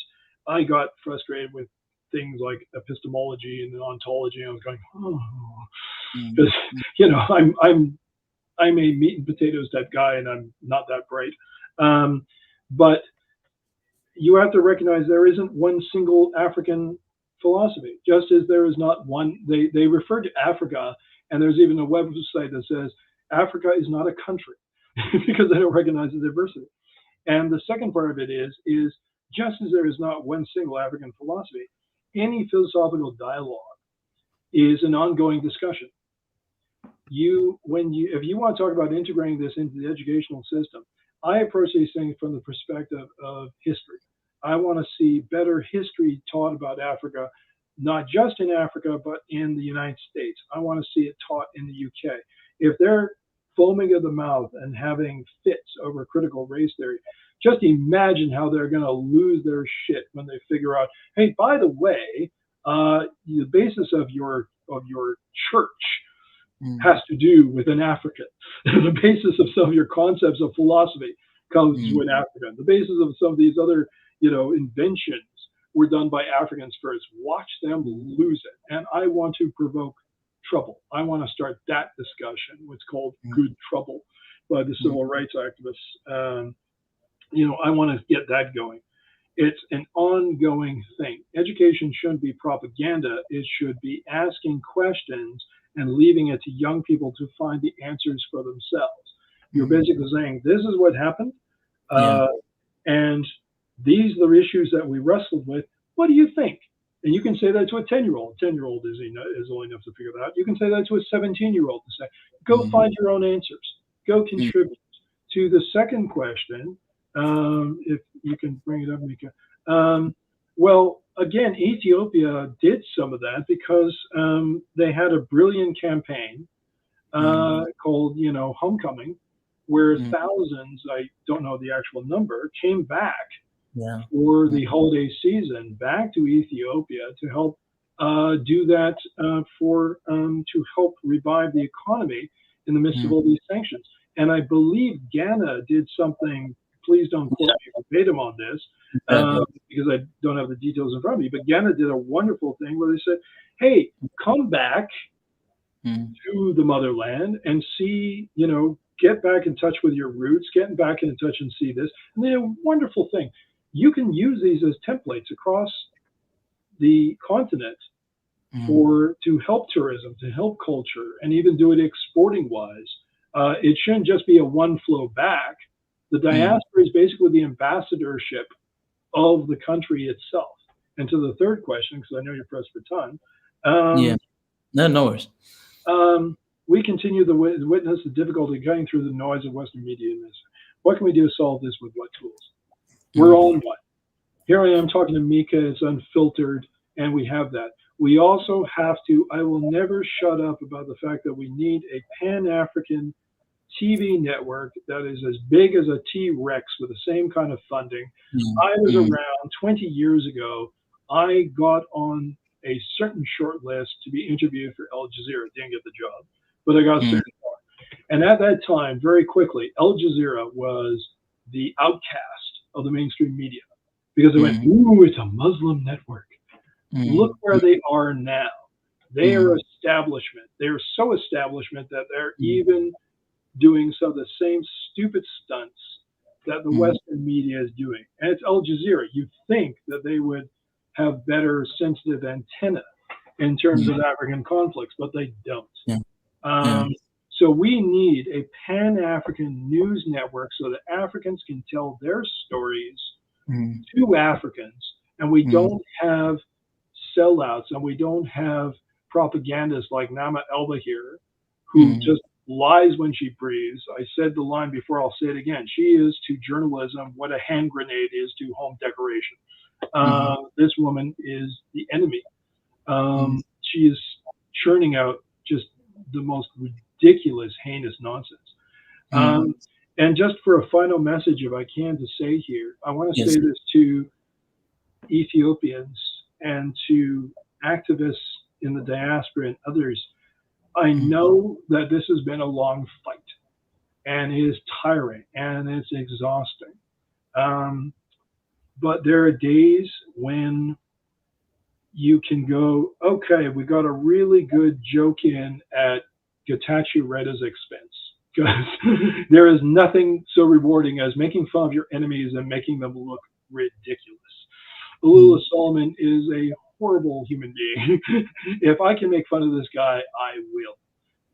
I got frustrated with things like epistemology and ontology. I was going, because I'm a meat and potatoes type guy, and I'm not that bright. But you have to recognize there isn't one single African philosophy, just as there is not one. They refer to Africa, and there's even a website that says Africa is not a country because they don't recognize the diversity. And the second part of it is just as there is not one single African philosophy, any philosophical dialogue is an ongoing discussion. If you want to talk about integrating this into the educational system, I approach these things from the perspective of history. I want to see better history taught about Africa, not just in Africa, but in the United States. I want to see it taught in the UK. If they're foaming at the mouth and having fits over critical race theory, just imagine how they're going to lose their shit when they figure out, hey, by the way, the basis of your church has to do with an African. The basis of some of your concepts of philosophy comes to an African. The basis of some of these other, inventions were done by Africans first. Watch them lose it. And I want to provoke trouble. I want to start that discussion, what's called good trouble by the civil rights activists. I want to get that going. It's an ongoing thing. Education shouldn't be propaganda. It should be asking questions and leaving it to young people to find the answers for themselves. You're basically saying, this is what happened, and these are the issues that we wrestled with. What do you think? And you can say that to a 10-year-old. 10-year-old is old enough to figure that out. You can say that to a 17-year-old to say, go find your own answers. Go contribute. To the second question, if you can bring it up, Mika. Well, again, Ethiopia did some of that because they had a brilliant campaign called, Homecoming, where thousands, I don't know the actual number, came back for the holiday season back to Ethiopia to help do that to help revive the economy in the midst of all these sanctions. And I believe Ghana did something. Please don't quote me verbatim on this because I don't have the details in front of me. But Ghana did a wonderful thing where they said, hey, come back to the motherland and see, get back in touch with your roots, get back in touch and see this. And they did a wonderful thing. You can use these as templates across the continent to help tourism, to help culture, and even do it exporting wise. It shouldn't just be a one flow back. The diaspora is basically the ambassadorship of the country itself. And to the third question, because I know you're pressed for time. No worries. We continue to witness the difficulty cutting through the noise of Western media. What can we do to solve this with what tools? We're on one. Here I am talking to Mika. It's unfiltered, and we have that. We also have to, I will never shut up about the fact that we need a Pan-African TV network that is as big as a T-Rex with the same kind of funding. I was around 20 years ago. I got on a certain short list to be interviewed for Al Jazeera. Didn't get the job, but I got certain far. And at that time, very quickly, Al Jazeera was the outcast of the mainstream media because they went, ooh, it's a Muslim network. Look where they are now. They are establishment. They're so establishment that they're even doing some of the same stupid stunts that the Western media is doing. And it's Al Jazeera. You'd think that they would have better sensitive antenna in terms of African conflicts, but they don't. So we need a Pan-African news network so that Africans can tell their stories to Africans, and we don't have sellouts, and we don't have propagandists like Nama Elba here, who just lies when she breathes. I said the line before, I'll say it again. She is to journalism what a hand grenade is to home decoration. This woman is the enemy. She is churning out just the most ridiculous, heinous nonsense. And just for a final message, if I can, to say here, I want to say this to Ethiopians and to activists in the diaspora and others. I know that this has been a long fight, and it is tiring, and it's exhausting. But there are days when you can go, okay, we got a really good joke in at Getachew Reda's expense. Because there is nothing so rewarding as making fun of your enemies and making them look ridiculous. Alula Solomon is a horrible human being. If I can make fun of this guy, I will.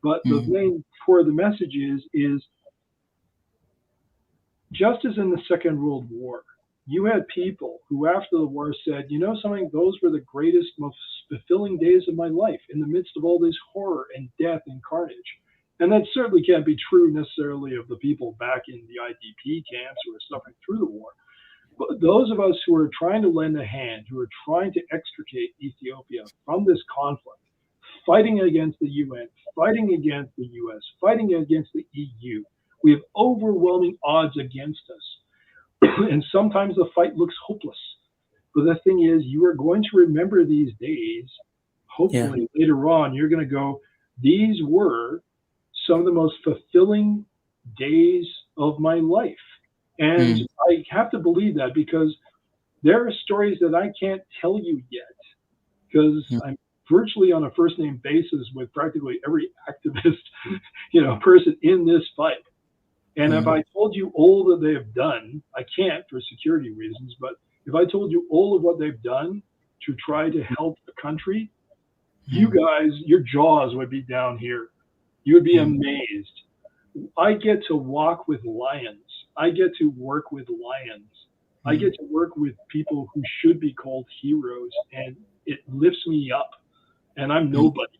But the main core of the message is just as in the Second World War, you had people who after the war said, you know something, those were the greatest, most fulfilling days of my life in the midst of all this horror and death and carnage. And that certainly can't be true necessarily of the people back in the IDP camps who are suffering through the war. But those of us who are trying to lend a hand, who are trying to extricate Ethiopia from this conflict, fighting against the UN, fighting against the US, fighting against the EU, we have overwhelming odds against us. And sometimes the fight looks hopeless. But the thing is, you are going to remember these days. Hopefully later on, you're going to go, these were some of the most fulfilling days of my life. And I have to believe that because there are stories that I can't tell you yet because I'm virtually on a first name basis with practically every activist, person in this fight. And if I told you all that they have done, I can't for security reasons, but if I told you all of what they've done to try to help the country, you guys, your jaws would be down here. You would be amazed. I get to walk with lions. I get to work with lions. I get to work with people who should be called heroes, and it lifts me up, and I'm nobody.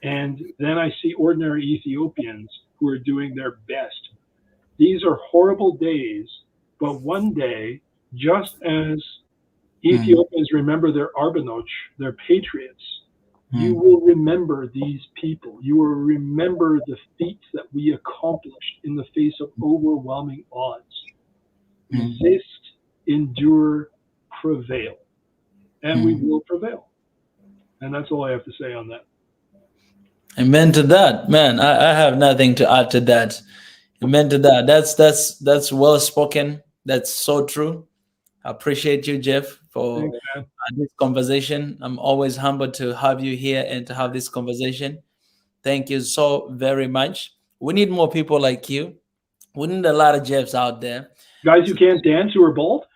And then I see ordinary Ethiopians who are doing their best. These are horrible days, but one day, just as Ethiopians remember their Arbanoch, their patriots, you will remember these people. You will remember the feats that we accomplished in the face of overwhelming odds. Resist, endure, prevail. And we will prevail. And that's all I have to say on that. Amen to that, man. I have nothing to add to that. Amen to that. That's well spoken. That's so true. I appreciate you, Jeff, for this conversation. I'm always humbled to have you here and to have this conversation. Thank you so very much. We need more people like you. We need a lot of Jeffs out there. Guys who can't dance, who are bald?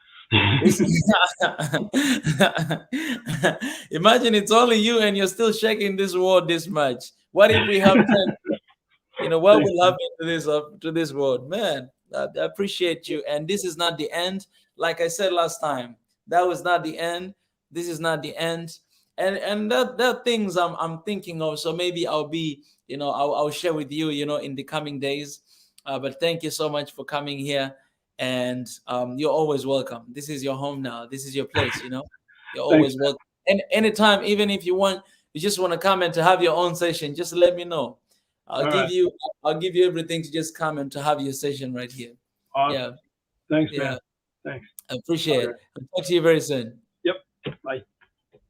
Imagine it's only you and you're still shaking this world this much. What if we have 10? What will happen to this world? Man, I appreciate you. And this is not the end. Like I said last time, that was not the end. This is not the end. And that are things I'm thinking of. So maybe I'll be, I'll share with you, in the coming days. But thank you so much for coming here. And you're always welcome. This is your home now. This is your place, You're always welcome. And anytime, even if you just want to come and to have your own session, just let me know. I'll give you everything to just come and to have your session right here. Awesome. Yeah. Thanks, man. Thanks. I appreciate it. I'll talk to you very soon. Yep. Bye.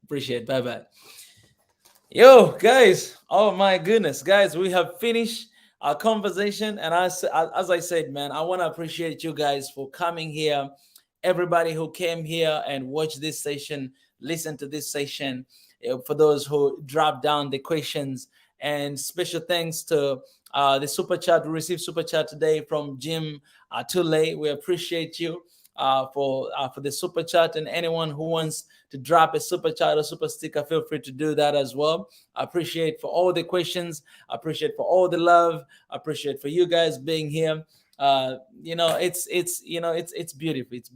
Appreciate it. Bye-bye. Yo, guys. Oh, my goodness. Guys, we have finished our conversation. And as I said, man, I want to appreciate you guys for coming here. Everybody who came here and watched this session, listen to this session. For those who dropped down the questions. And special thanks to the super chat. We received super chat today from Jim Tule. We appreciate you for the super chat, and anyone who wants to drop a super chat or super sticker, feel free to do that as well. I appreciate for all the questions. I appreciate for all the love. I appreciate for you guys being here. It's beautiful. It's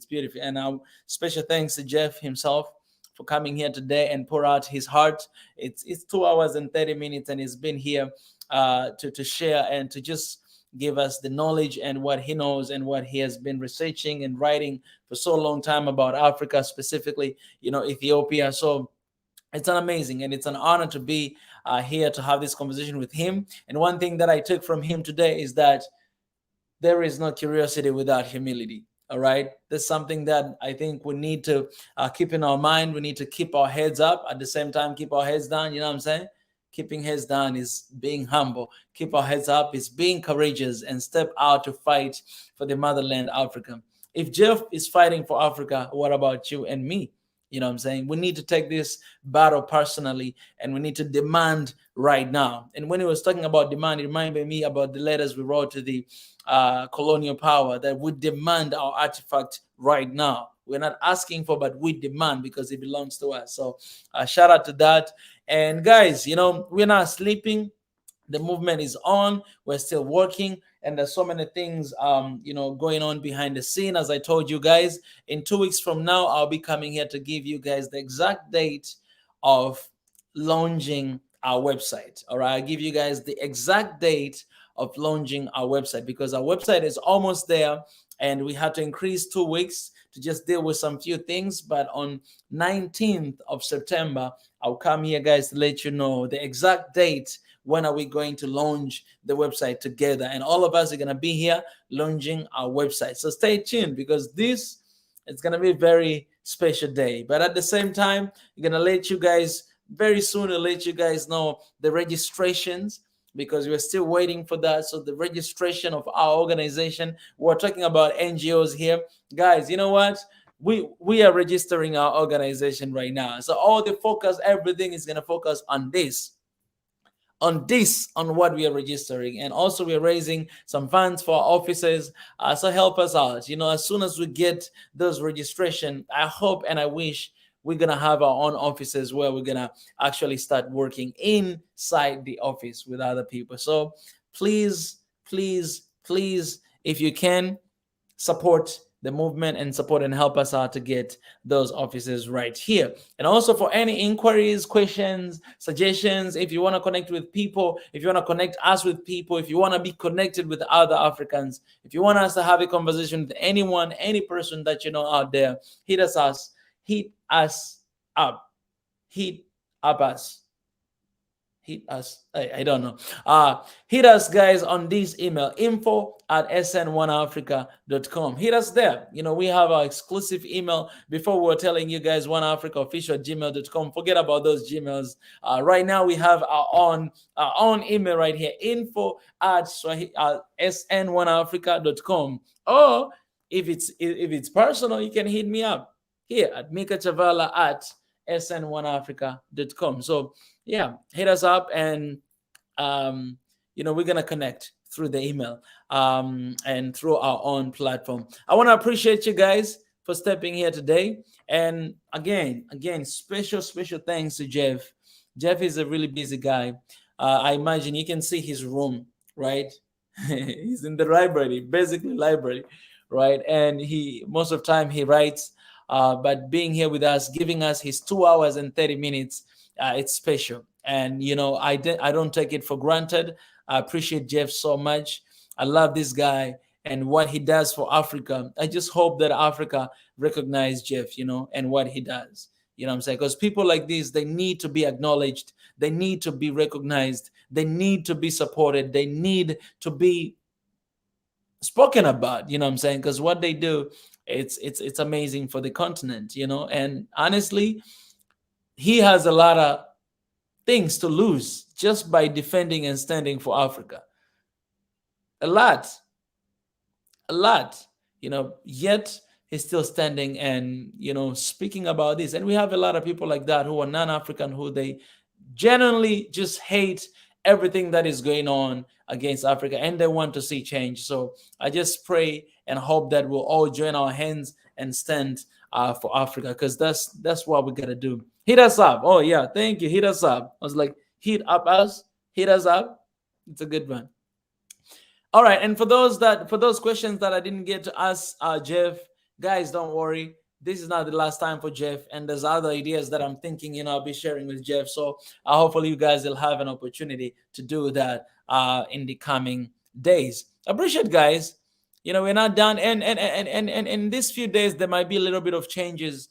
beautiful. And special thanks to Jeff himself for coming here today and pour out his heart. It's 2 hours and 30 minutes, and he's been here to share and to just give us the knowledge and what he knows and what he has been researching and writing for so long time about Africa, specifically, Ethiopia. So it's an amazing and it's an honor to be here to have this conversation with him. And one thing that I took from him today is that there is no curiosity without humility. All right. That's something that I think we need to keep in our mind. We need to keep our heads up, at the same time, keep our heads down. You know what I'm saying? Keeping heads down is being humble. Keep our heads up is being courageous and step out to fight for the motherland, Africa. If Jeff is fighting for Africa, what about you and me? You know what I'm saying? We need to take this battle personally, and we need to demand right now. And when he was talking about demand, it reminded me about the letters we wrote to the colonial power, that we demand our artifact right now. We're not asking for, but we demand, because it belongs to us. So shout out to that. And guys, you know, we're not sleeping. The movement is on. We're still working, and there's so many things you know, going on behind the scene. As I told you guys, in 2 weeks from now, I'll be coming here to give you guys the exact date of launching our website. All right, I'll give you guys the exact date of launching our website, because our website is almost there, and we had to increase 2 weeks to just deal with some few things. But on 19th of September, I'll come here, guys, to let you know the exact date. When are we going to launch the website together? And all of us are going to be here launching our website. So stay tuned, because this is going to be a very special day. But at the same time, we're going to let you guys very soon, to let you guys know the registrations, because we're still waiting for that. So the registration of our organization, we're talking about NGOs here. Guys, you know what? We are registering our organization right now. So all the focus, everything is going to focus on this. On what we are registering. And also we're raising some funds for our offices, so help us out. You know, as soon as we get those registration, I hope and I wish we're gonna have our own offices, where we're gonna actually start working inside the office with other people. So please, if you can, support the movement and support and help us out to get those offices right here. And also, for any inquiries, questions, suggestions, if you want to connect with people, if you want to connect us with people, if you want to be connected with other Africans, if you want us to have a conversation with anyone, any person that you know out there, hit us up. Hit us. I don't know. Hit us, guys, on this email, info@sn1africa.com. Hit us there. You know, we have our exclusive email. Before we were telling you guys, oneafricaofficial@gmail.com. Forget about those Gmails. Right now we have our own email right here, info@sn1africa.com. Or if it's personal, you can hit me up here at mikachavala@sn1africa.com. So yeah, hit us up, and you know, we're gonna connect through the email and through our own platform. I want to appreciate you guys for stepping here today. And again, special thanks to Jeff. Jeff is a really busy guy. I imagine you can see his room, right? He's in the library, basically library, right? And he most of the time he writes, but being here with us, giving us his 2 hours and 30 minutes, it's special. And you know, I don't take it for granted. I appreciate Jeff so much. I love this guy and what he does for Africa. I just hope that Africa recognize Jeff, you know, and what he does. You know what I'm saying? Because people like this, they need to be acknowledged. They need to be recognized. They need to be supported. They need to be spoken about. You know what I'm saying? Because what they do, it's amazing for the continent, you know. And honestly, he has a lot of things to lose just by defending and standing for Africa. A lot, you know, yet he's still standing and, you know, speaking about this. And we have a lot of people like that who are non-African, who they genuinely just hate everything that is going on against Africa, and they want to see change. So I just pray and hope that we'll all join our hands and stand for Africa, because that's what we gotta do. Hit us up. Oh yeah, thank you. Hit us up. I was like, hit us up. It's a good one. All right, and for those questions that I didn't get to ask Jeff, guys, don't worry. This is not the last time for Jeff, and there's other ideas that I'm thinking, you know, I'll be sharing with Jeff. So hopefully you guys will have an opportunity to do that in the coming days. Appreciate, guys. You know, we're not done, and in these few days there might be a little bit of changes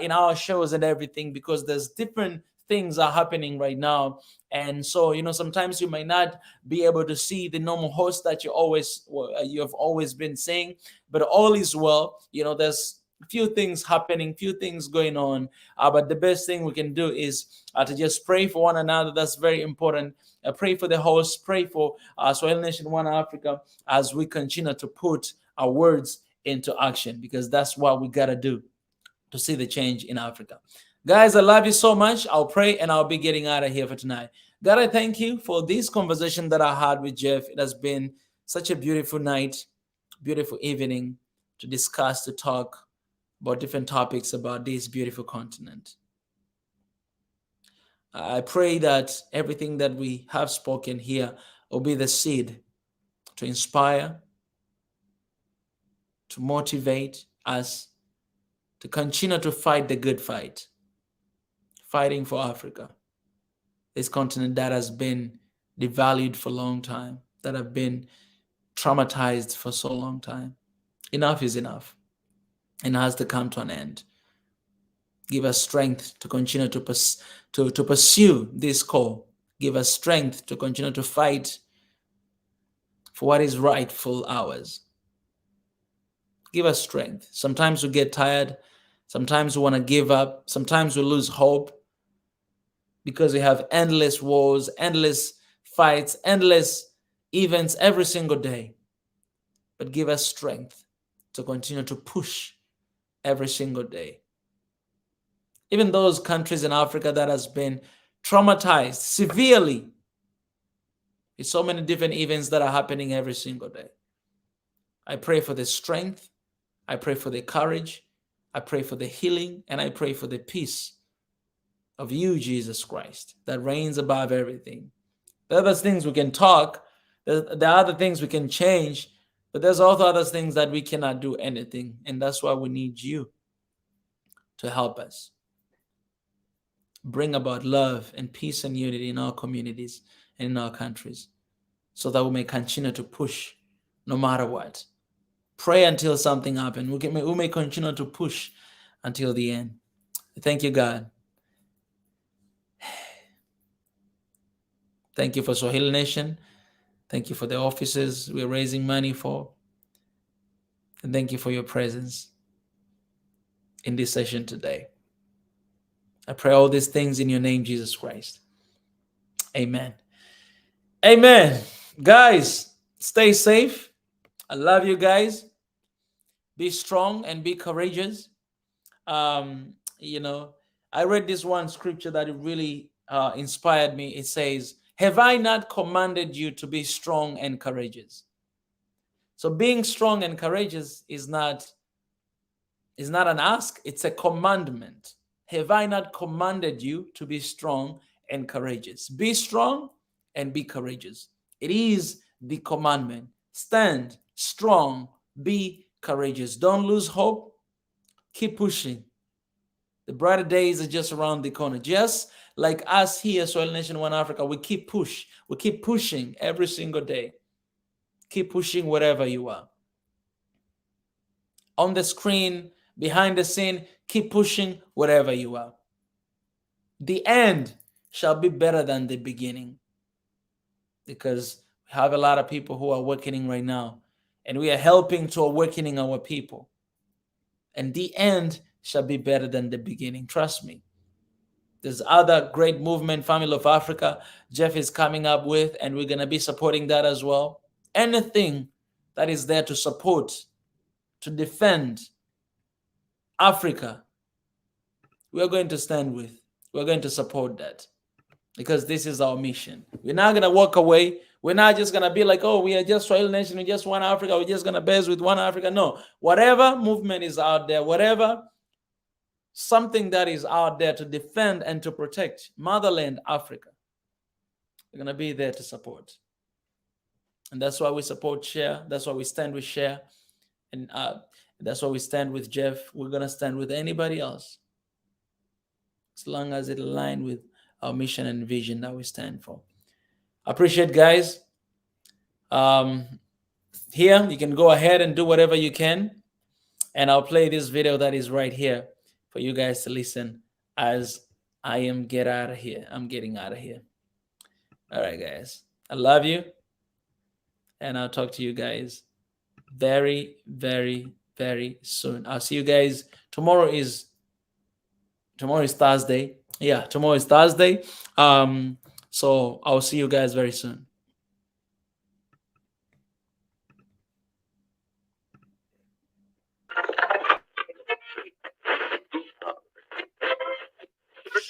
in our shows and everything, because there's different things are happening right now. And so, sometimes you might not be able to see the normal host that you have always been saying, but all is well. There's a few things happening, few things going on. But the best thing we can do is to just pray for one another. That's very important. Pray for the host, pray for Swahili Nation One Africa as we continue to put our words into action, because that's what we got to do to see the change in Africa. Guys, I love you so much. I'll pray and I'll be getting out of here for tonight. God, I thank you for this conversation that I had with Jeff. It has been such a beautiful night, beautiful evening to discuss, to talk about different topics about this beautiful continent. I pray that everything that we have spoken here will be the seed to inspire, to motivate us to continue to fight the good fight, fighting for Africa, this continent that has been devalued for a long time, that have been traumatized for so long time. Enough is enough, and has to come to an end. Give us strength to continue to pursue this call. Give us strength to continue to fight for what is rightful ours. Give us strength. Sometimes we get tired. Sometimes we want to give up. Sometimes we lose hope because we have endless wars, endless fights, endless events every single day. But give us strength to continue to push every single day. Even those countries in Africa that has been traumatized severely with so many different events that are happening every single day. I pray for the strength. I pray for the courage. I pray for the healing, and I pray for the peace of you, Jesus Christ, that reigns above everything. There are other things we can talk. There are other things we can change, but there's also other things that we cannot do anything. And that's why we need you to help us bring about love and peace and unity in our communities and in our countries, so that we may continue to push no matter what. Pray until something happens. We may continue to push until the end. Thank you, God. Thank you for Swahili Nation. Thank you for the offices we're raising money for. And thank you for your presence in this session today. I pray all these things in your name, Jesus Christ. Amen. Amen. Guys, stay safe. I love you guys. Be strong and be courageous. I read this one scripture that it really inspired me. It says, "Have I not commanded you to be strong and courageous?" So being strong and courageous is not an ask, it's a commandment. Have I not commanded you to be strong and courageous? Be strong and be courageous. It is the commandment. Stand strong, be courageous. Don't lose hope. Keep pushing. The brighter days are just around the corner. Just like us here, Swahili Nation One Africa, we keep pushing every single day. Keep pushing wherever you are. On the screen, behind the scene, keep pushing wherever you are. The end shall be better than the beginning, because we have a lot of people who are awakening right now, and we are helping to awakening our people. And the end shall be better than the beginning. Trust me. There's other great movement, Family of Africa, Jeff is coming up with, and we're going to be supporting that as well. Anything that is there to support, to defend Africa, we're going to stand with. We're going to support that, because this is our mission. We're not going to walk away. We're not just going to be like, oh, we are just Swahili Nation, we just one Africa, we're just going to base with one Africa. No, whatever movement is out there, whatever something that is out there to defend and to protect motherland Africa, we're going to be there to support. And that's why we support Share. That's why we stand with Share. And that's why we stand with Jeff. We're going to stand with anybody else, as long as it aligns with our mission and vision that we stand for. I appreciate, guys. Here, you can go ahead and do whatever you can. And I'll play this video that is right here for you guys to listen as I am get out of here. I'm getting out of here. All right, guys. I love you. And I'll talk to you guys very, very, very soon. I'll see you guys. Tomorrow is Thursday. Yeah, tomorrow is Thursday. So I'll see you guys very soon.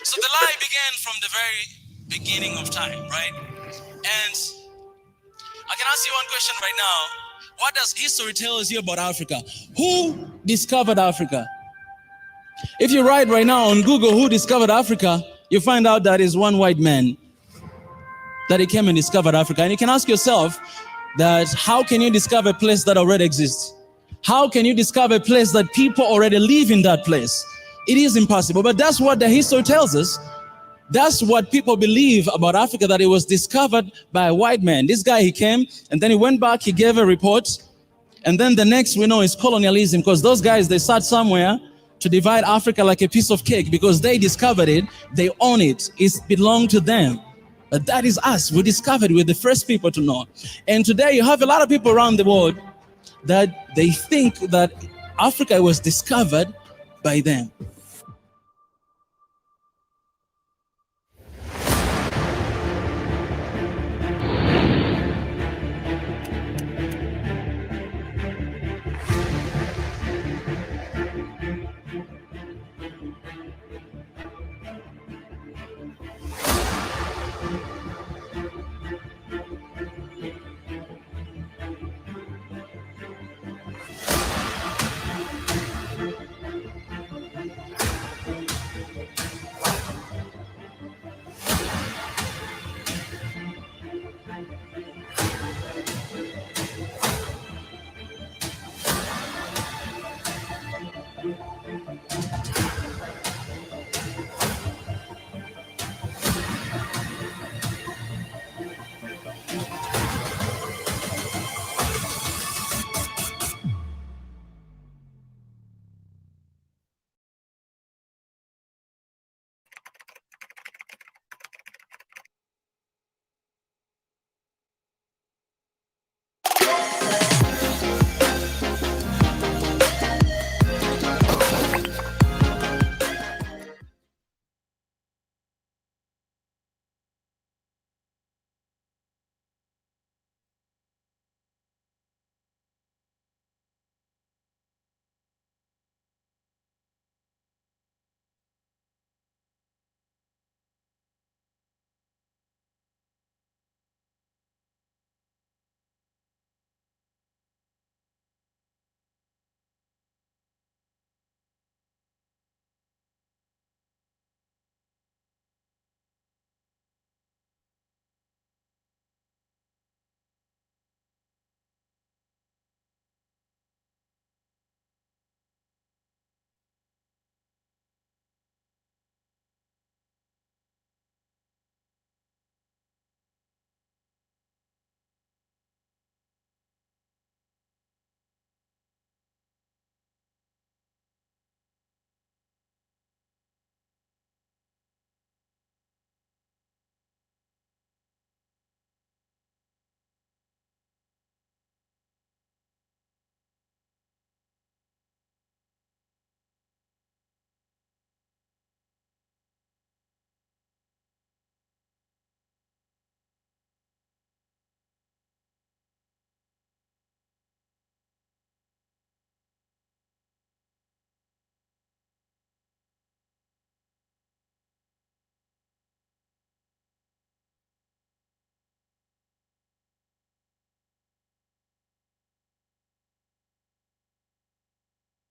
So the lie began from the very beginning of time, right? And I can ask you one question right now. What does history tell us here about Africa? Who discovered Africa? If you write right now on Google who discovered Africa, you find out that is one white man that he came and discovered Africa. And you can ask yourself that how can you discover a place that already exists? How can you discover a place that people already live in that place? It is impossible, but that's what the history tells us. That's what people believe about Africa, that it was discovered by a white man. This guy, he came and then he went back, he gave a report. And then the next we know is colonialism, because those guys, they sat somewhere to divide Africa like a piece of cake because they discovered it, they own it, it belonged to them. But that is us. We discovered it. We're the first people to know. And today you have a lot of people around the world that they think that Africa was discovered by them.